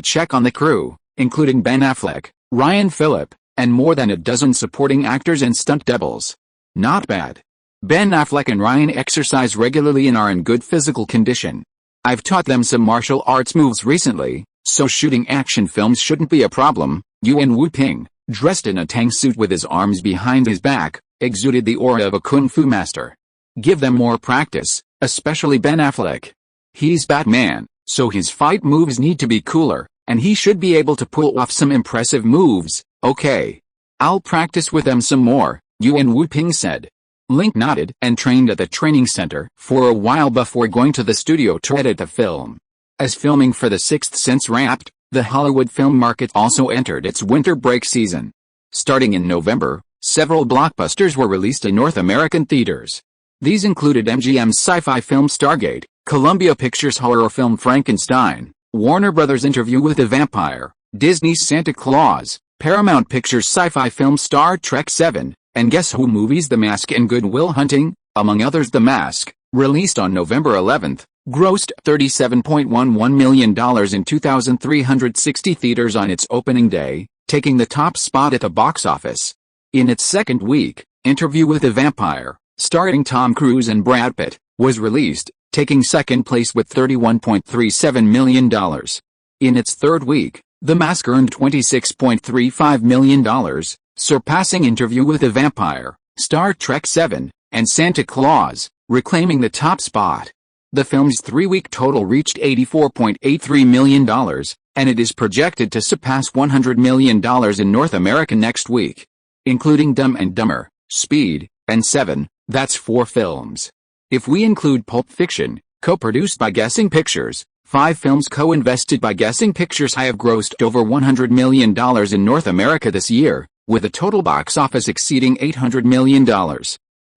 check on the crew, including Ben Affleck, Ryan Phillip, and more than a dozen supporting actors and stunt doubles. Not bad. Ben Affleck and Ryan exercise regularly and are in good physical condition. I've taught them some martial arts moves recently, so shooting action films shouldn't be a problem. Yuan Wu-ping, dressed in a tang suit with his arms behind his back, exuded the aura of a kung fu master. Give them more practice, especially Ben Affleck. He's Batman, so his fight moves need to be cooler, and he should be able to pull off some impressive moves. Okay. I'll practice with them some more, Yuan Wu-ping said. Link nodded and trained at the training center for a while before going to the studio to edit the film. As filming for The Sixth Sense wrapped, the Hollywood film market also entered its winter break season. Starting in November, several blockbusters were released in North American theaters. These included MGM's sci-fi film Stargate, Columbia Pictures horror film Frankenstein, Warner Brothers' Interview with the Vampire, Disney's Santa Claus, Paramount Pictures sci-fi film Star Trek VII, and Guess Who movies The Mask and Good Will Hunting, among others. The Mask, released on November 11th, grossed $37.11 million in 2,360 theaters on its opening day, taking the top spot at the box office. In its second week, Interview with the Vampire, starring Tom Cruise and Brad Pitt, was released, taking second place with $31.37 million. In its third week, The Mask earned $26.35 million, surpassing Interview with the Vampire, Star Trek VII, and Santa Claus, reclaiming the top spot. The film's 3-week total reached $84.83 million, and it is projected to surpass $100 million in North America next week. Including Dumb and Dumber, Speed, and Seven, that's 4 films. If we include Pulp Fiction, co-produced by Guessing Pictures, 5 films co-invested by Guessing Pictures have grossed over $100 million in North America this year, with a total box office exceeding $800 million.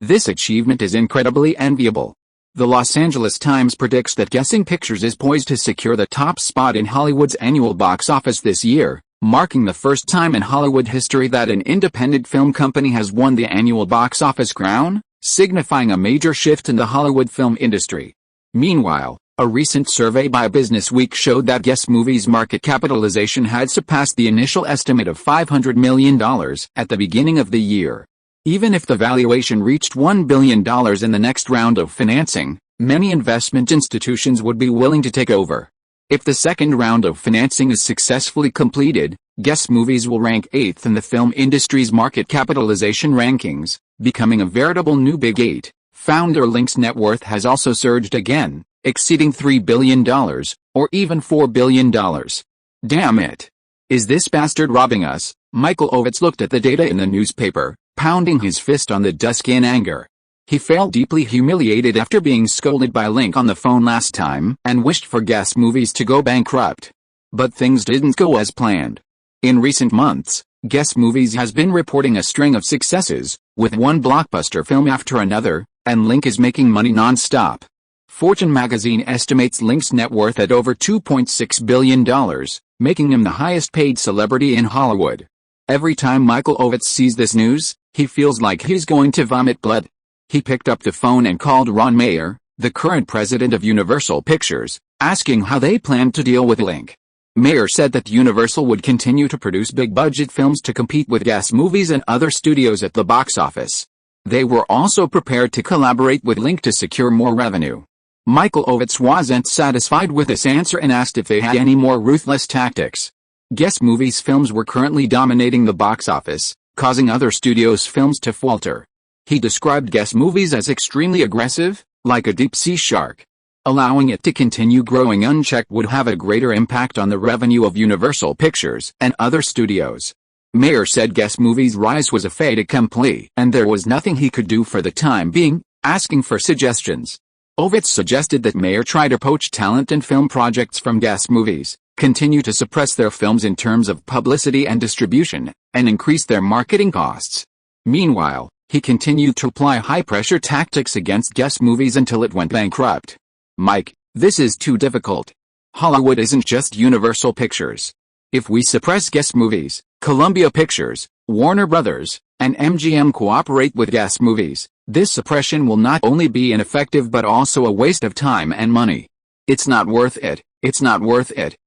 This achievement is incredibly enviable. The Los Angeles Times predicts that Guessing Pictures is poised to secure the top spot in Hollywood's annual box office this year, marking the first time in Hollywood history that an independent film company has won the annual box office crown, signifying a major shift in the Hollywood film industry. Meanwhile, a recent survey by Businessweek showed that Guess Movies' market capitalization had surpassed the initial estimate of $500 million at the beginning of the year. Even if the valuation reached $1 billion in the next round of financing, many investment institutions would be willing to take over. If the second round of financing is successfully completed, Guess Movies will rank 8th in the film industry's market capitalization rankings, becoming a veritable new Big 8. Founder Link's net worth has also surged again, exceeding $3 billion, or even $4 billion. Damn it. Is this bastard robbing us? Michael Ovitz looked at the data in the newspaper, pounding his fist on the desk in anger. He felt deeply humiliated after being scolded by Link on the phone last time and wished for Guess Movies to go bankrupt. But things didn't go as planned. In recent months, Guess Movies has been reporting a string of successes, with one blockbuster film after another, and Link is making money non-stop. Fortune magazine estimates Link's net worth at over $2.6 billion, making him the highest-paid celebrity in Hollywood. Every time Michael Ovitz sees this news, he feels like he's going to vomit blood. He picked up the phone and called Ron Mayer, the current president of Universal Pictures, asking how they planned to deal with Link. Mayer said that Universal would continue to produce big-budget films to compete with Guess Movies and other studios at the box office. They were also prepared to collaborate with Link to secure more revenue. Michael Ovitz wasn't satisfied with this answer and asked if they had any more ruthless tactics. Guess Movies films were currently dominating the box office, causing other studios' films to falter. He described Guess Movies as extremely aggressive, like a deep-sea shark. Allowing it to continue growing unchecked would have a greater impact on the revenue of Universal Pictures and other studios. Mayer said Guess Movies' rise was a fait accompli and there was nothing he could do for the time being, asking for suggestions. Ovitz suggested that Mayer try to poach talent and film projects from Guess Movies, continue to suppress their films in terms of publicity and distribution, and increase their marketing costs. Meanwhile, he continued to apply high-pressure tactics against Guess Movies until it went bankrupt. Mike, this is too difficult. Hollywood isn't just Universal Pictures. If we suppress Guess Movies, Columbia Pictures, Warner Brothers, and MGM cooperate with Guess Movies, this suppression will not only be ineffective but also a waste of time and money. It's not worth it,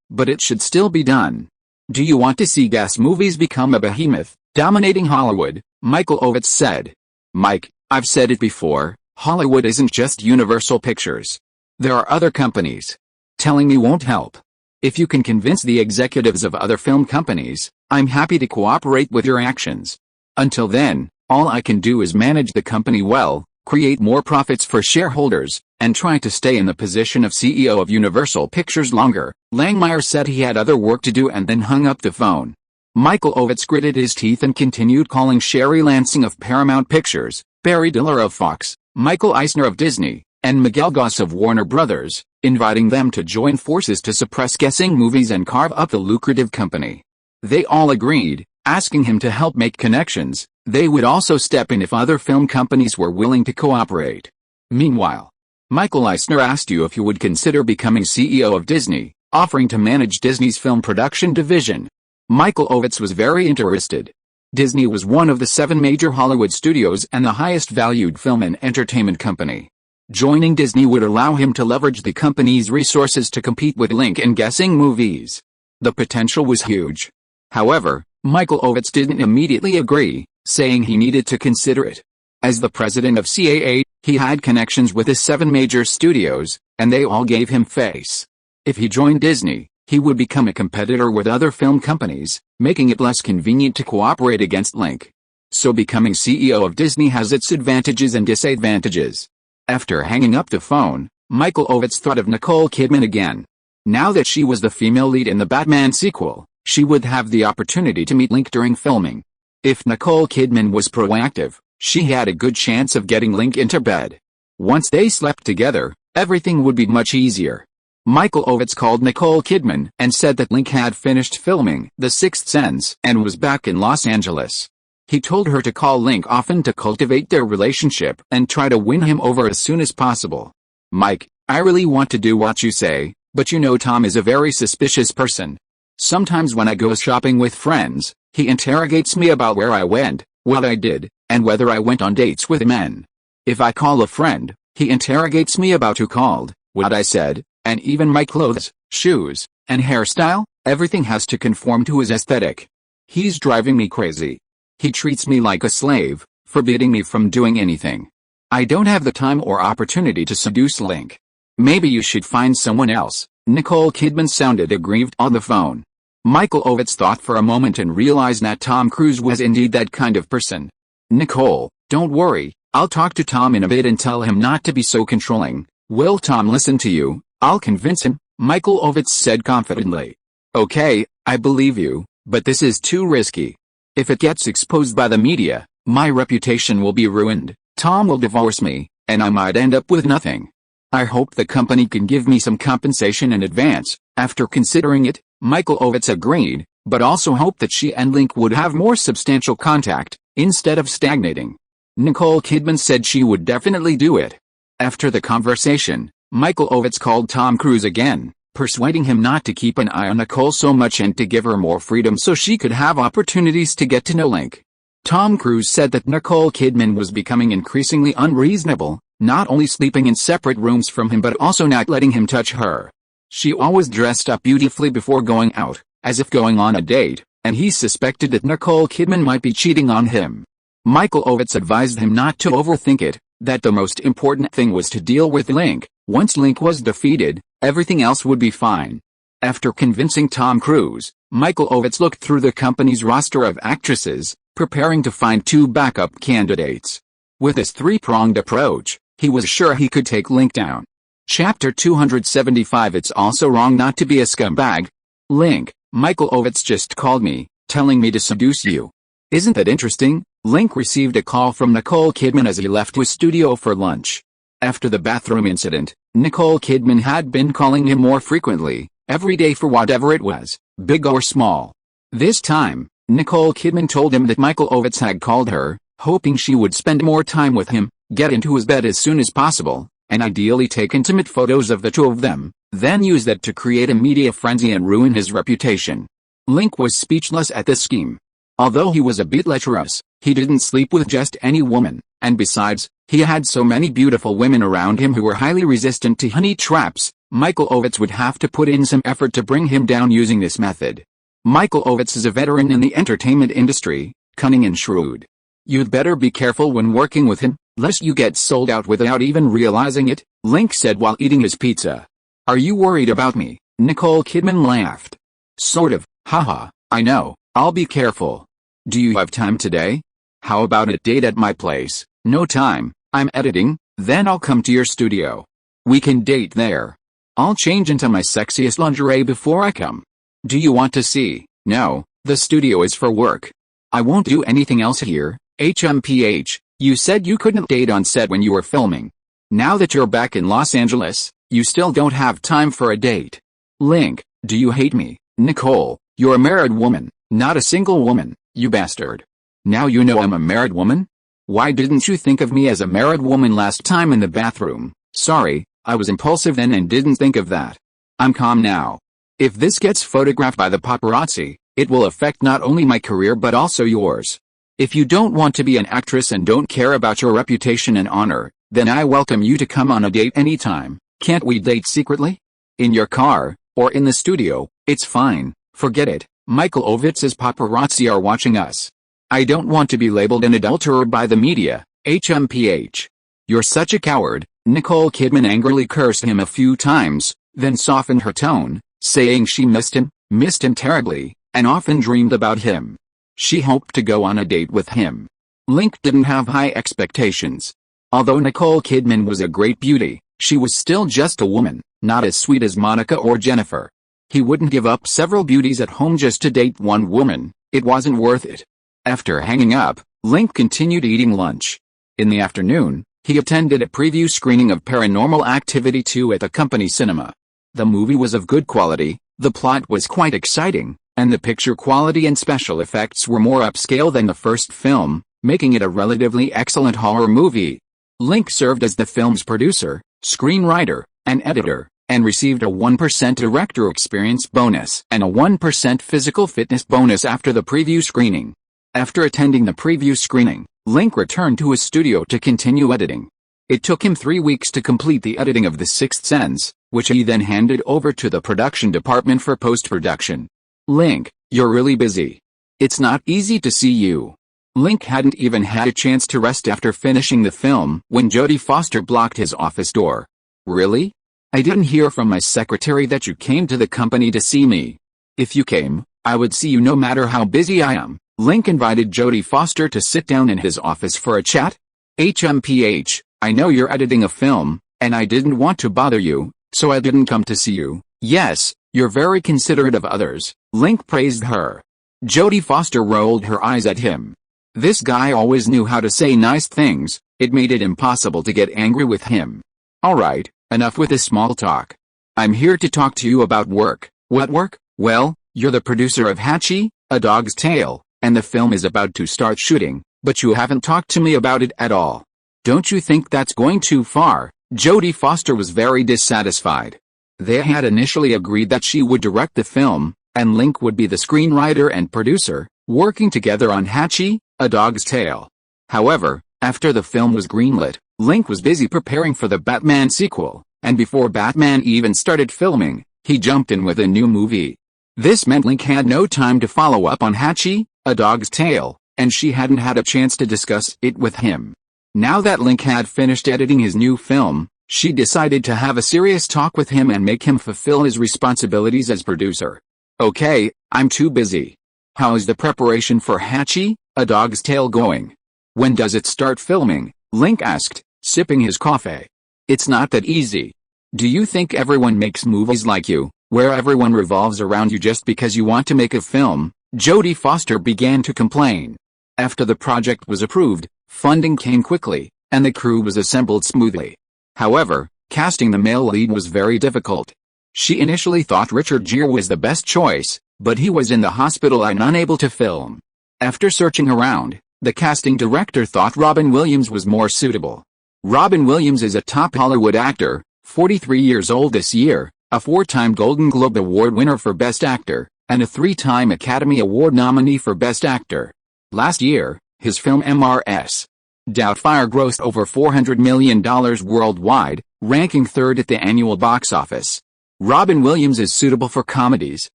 but it should still be done. Do you want to see Guess Movies become a behemoth, dominating Hollywood? Michael Ovitz said. Mike, I've said it before, Hollywood isn't just Universal Pictures. There are other companies. Telling me won't help. If you can convince the executives of other film companies, I'm happy to cooperate with your actions. Until then, all I can do is manage the company well, create more profits for shareholders, and try to stay in the position of CEO of Universal Pictures longer. Langmeyer said he had other work to do and then hung up the phone. Michael Ovitz gritted his teeth and continued calling Sherry Lansing of Paramount Pictures, Barry Diller of Fox, Michael Eisner of Disney, and Miguel Goss of Warner Brothers, inviting them to join forces to suppress Guess Movies and carve up the lucrative company. They all agreed, asking him to help make connections. They would also step in if other film companies were willing to cooperate. Meanwhile, Michael Eisner asked you if you would consider becoming CEO of Disney, offering to manage Disney's film production division. Michael Ovitz was very interested. Disney was one of the 7 major Hollywood studios and the highest valued film and entertainment company. Joining Disney would allow him to leverage the company's resources to compete with Link in Guess Movies. The potential was huge. However, Michael Ovitz didn't immediately agree, saying he needed to consider it. As the president of CAA, he had connections with the 7 major studios, and they all gave him face. If he joined Disney, he would become a competitor with other film companies, making it less convenient to cooperate against Link. So becoming CEO of Disney has its advantages and disadvantages. After hanging up the phone, Michael Ovitz thought of Nicole Kidman again. Now that she was the female lead in the Batman sequel, she would have the opportunity to meet Link during filming. If Nicole Kidman was proactive, she had a good chance of getting Link into bed. Once they slept together, everything would be much easier. Michael Ovitz called Nicole Kidman and said that Link had finished filming The Sixth Sense and was back in Los Angeles. He told her to call Link often to cultivate their relationship and try to win him over as soon as possible. Mike, I really want to do what you say, but you know Tom is a very suspicious person. Sometimes when I go shopping with friends, he interrogates me about where I went, what I did, and whether I went on dates with men. If I call a friend, he interrogates me about who called, what I said, and even my clothes, shoes, and hairstyle. Everything has to conform to his aesthetic. He's driving me crazy. He treats me like a slave, forbidding me from doing anything. I don't have the time or opportunity to seduce Link. Maybe you should find someone else. Nicole Kidman sounded aggrieved on the phone. Michael Ovitz thought for a moment and realized that Tom Cruise was indeed that kind of person. Nicole, don't worry, I'll talk to Tom in a bit and tell him not to be so controlling. Will Tom listen to you? I'll convince him, Michael Ovitz said confidently. Okay, I believe you, but this is too risky. If it gets exposed by the media, my reputation will be ruined. Tom will divorce me, and I might end up with nothing. I hope the company can give me some compensation in advance." After considering it, Michael Ovitz agreed, but also hoped that she and Link would have more substantial contact, instead of stagnating. Nicole Kidman said she would definitely do it. After the conversation, Michael Ovitz called Tom Cruise again, persuading him not to keep an eye on Nicole so much and to give her more freedom so she could have opportunities to get to know Link. Tom Cruise said that Nicole Kidman was becoming increasingly unreasonable, not only sleeping in separate rooms from him but also not letting him touch her. She always dressed up beautifully before going out, as if going on a date, and he suspected that Nicole Kidman might be cheating on him. Michael Ovitz advised him not to overthink it, that the most important thing was to deal with Link. Once Link was defeated, everything else would be fine. After convincing Tom Cruise, Michael Ovitz looked through the company's roster of actresses, preparing to find 2 backup candidates. With his 3-pronged approach, he was sure he could take Link down. Chapter 275. It's also wrong not to be a scumbag. Link, Michael Ovitz just called me, telling me to seduce you. Isn't that interesting? Link received a call from Nicole Kidman as he left his studio for lunch. After the bathroom incident, Nicole Kidman had been calling him more frequently, every day for whatever it was, big or small. This time, Nicole Kidman told him that Michael Ovitz had called her, hoping she would spend more time with him, get into his bed as soon as possible, and ideally take intimate photos of the two of them, then use that to create a media frenzy and ruin his reputation. Link was speechless at this scheme. Although he was a bit lecherous, he didn't sleep with just any woman, and besides, he had so many beautiful women around him who were highly resistant to honey traps. Michael Ovitz would have to put in some effort to bring him down using this method. Michael Ovitz is a veteran in the entertainment industry, cunning and shrewd. You'd better be careful when working with him, lest you get sold out without even realizing it, Link said while eating his pizza. Are you worried about me? Nicole Kidman laughed. Sort of, haha, I know, I'll be careful. Do you have time today? How about a date at my place? No time, I'm editing, then I'll come to your studio. We can date there. I'll change into my sexiest lingerie before I come. Do you want to see? No, the studio is for work. I won't do anything else here. HMPH, you said you couldn't date on set when you were filming. Now that you're back in Los Angeles, you still don't have time for a date. Link, do you hate me? Nicole, you're a married woman, not a single woman, you bastard. Now you know I'm a married woman? Why didn't you think of me as a married woman last time in the bathroom? Sorry, I was impulsive then and didn't think of that. I'm calm now. If this gets photographed by the paparazzi, it will affect not only my career but also yours. If you don't want to be an actress and don't care about your reputation and honor, then I welcome you to come on a date anytime. Can't we date secretly? In your car, or in the studio, it's fine, forget it. Michael Ovitz's paparazzi are watching us. I don't want to be labeled an adulterer by the media. HMPH. You're such a coward. Nicole Kidman angrily cursed him a few times, then softened her tone, saying she missed him terribly, and often dreamed about him. She hoped to go on a date with him. Link didn't have high expectations. Although Nicole Kidman was a great beauty, she was still just a woman, not as sweet as Monica or Jennifer. He wouldn't give up several beauties at home just to date one woman. It wasn't worth it. After hanging up, Link continued eating lunch. In the afternoon, he attended a preview screening of Paranormal Activity 2 at the company cinema. The movie was of good quality, the plot was quite exciting, and the picture quality and special effects were more upscale than the first film, making it a relatively excellent horror movie. Link served as the film's producer, screenwriter, and editor, and received a 1% director experience bonus and a 1% physical fitness bonus after the preview screening. After attending the preview screening, Link returned to his studio to continue editing. It took him 3 weeks to complete the editing of The Sixth Sense, which he then handed over to the production department for post-production. Link, you're really busy. It's not easy to see you. Link hadn't even had a chance to rest after finishing the film when Jodie Foster blocked his office door. Really? I didn't hear from my secretary that you came to the company to see me. If you came, I would see you no matter how busy I am. Link invited Jodie Foster to sit down in his office for a chat. HMPH, I know you're editing a film, and I didn't want to bother you, so I didn't come to see you. Yes, you're very considerate of others, Link praised her. Jodie Foster rolled her eyes at him. This guy always knew how to say nice things. It made it impossible to get angry with him. Alright, enough with this small talk. I'm here to talk to you about work. What work? Well, you're the producer of Hatchie, A Dog's Tale, and the film is about to start shooting, but you haven't talked to me about it at all. Don't you think that's going too far? Jodie Foster was very dissatisfied. They had initially agreed that she would direct the film, and Link would be the screenwriter and producer, working together on Hatchie, A Dog's Tale. However, after the film was greenlit, Link was busy preparing for the Batman sequel, and before Batman even started filming, he jumped in with a new movie. This meant Link had no time to follow up on Hatchie, A Dog's Tale, and she hadn't had a chance to discuss it with him. Now that Link had finished editing his new film, she decided to have a serious talk with him and make him fulfill his responsibilities as producer. Okay, I'm too busy. How is the preparation for Hatchie, A Dog's Tale going? When does it start filming? Link asked, sipping his coffee. It's not that easy. Do you think everyone makes movies like you, where everyone revolves around you just because you want to make a film? Jodie Foster began to complain. After the project was approved, funding came quickly, and the crew was assembled smoothly. However, casting the male lead was very difficult. She initially thought Richard Gere was the best choice, but he was in the hospital and unable to film. After searching around, the casting director thought Robin Williams was more suitable. Robin Williams is a top Hollywood actor, 43 years old this year, a 4-time Golden Globe Award winner for Best Actor, and a 3-time Academy Award nominee for Best Actor. Last year, his film Mrs. Doubtfire grossed over $400 million worldwide, ranking third at the annual box office. Robin Williams is suitable for comedies,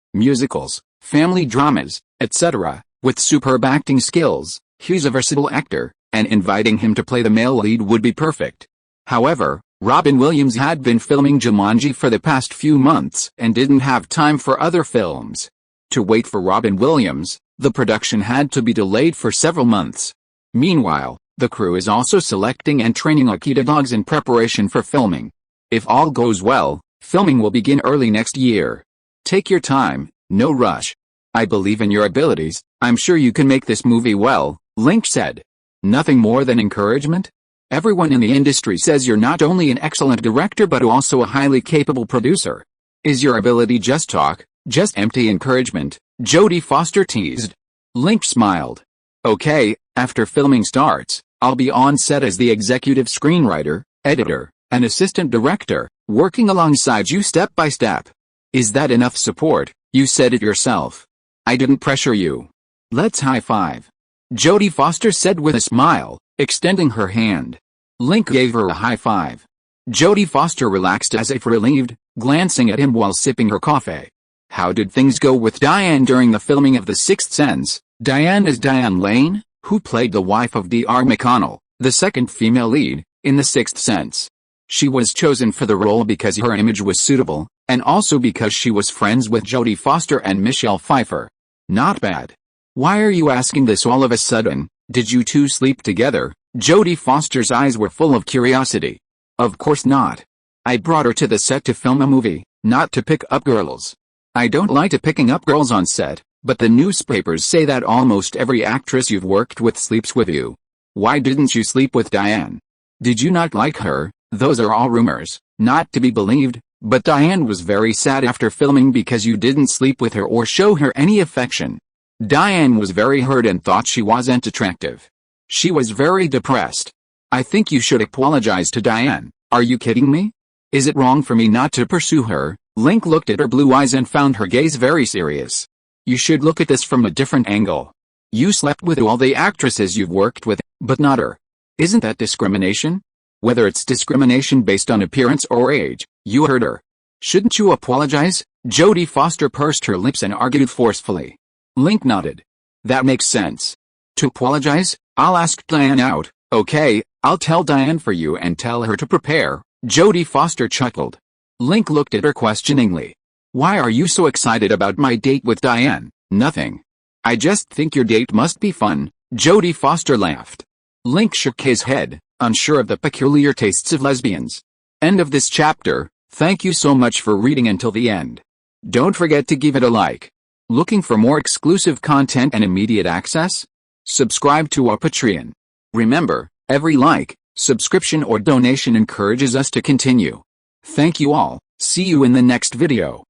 musicals, family dramas, etc. With superb acting skills, he's a versatile actor, and inviting him to play the male lead would be perfect. However, Robin Williams had been filming Jumanji for the past few months and didn't have time for other films. To wait for Robin Williams, the production had to be delayed for several months. Meanwhile, the crew is also selecting and training Akita dogs in preparation for filming. If all goes well, filming will begin early next year. Take your time, no rush. I believe in your abilities, I'm sure you can make this movie well, Link said. Nothing more than encouragement? Everyone in the industry says you're not only an excellent director but also a highly capable producer. Is your ability just talk, just empty encouragement? Jodie Foster teased. Link smiled. Okay, after filming starts, I'll be on set as the executive screenwriter, editor, and assistant director, working alongside you step by step. Is that enough support? You said it yourself. I didn't pressure you. Let's high five. Jodie Foster said with a smile, extending her hand. Link gave her a high five. Jodie Foster relaxed as if relieved, glancing at him while sipping her coffee. How did things go with Diane during the filming of The Sixth Sense? Diane is Diane Lane, who played the wife of Dr. McConnell, the second female lead, in The Sixth Sense. She was chosen for the role because her image was suitable, and also because she was friends with Jodie Foster and Michelle Pfeiffer. Not bad. Why are you asking this all of a sudden? Did you two sleep together? Jodie Foster's eyes were full of curiosity. Of course not. I brought her to the set to film a movie, not to pick up girls. I don't like to picking up girls on set, but the newspapers say that almost every actress you've worked with sleeps with you. Why didn't you sleep with Diane? Did you not like her? Those are all rumors, not to be believed, but Diane was very sad after filming because you didn't sleep with her or show her any affection. Diane was very hurt and thought she wasn't attractive. She was very depressed. I think you should apologize to Diane. Are you kidding me? Is it wrong for me not to pursue her? Link looked at her blue eyes and found her gaze very serious. You should look at this from a different angle. You slept with all the actresses you've worked with, but not her. Isn't that discrimination? Whether it's discrimination based on appearance or age, you hurt her. Shouldn't you apologize? Jodie Foster pursed her lips and argued forcefully. Link nodded. That makes sense. To apologize? I'll ask Diane out. Okay, I'll tell Diane for you and tell her to prepare. Jodie Foster chuckled. Link looked at her questioningly. Why are you so excited about my date with Diane? Nothing. I just think your date must be fun. Jodie Foster laughed. Link shook his head, unsure of the peculiar tastes of lesbians. End of this chapter. Thank you so much for reading until the end. Don't forget to give it a like. Looking for more exclusive content and immediate access? subscribe to our Patreon. Remember, every like, subscription or donation encourages us to continue. Thank you all. See you in the next video.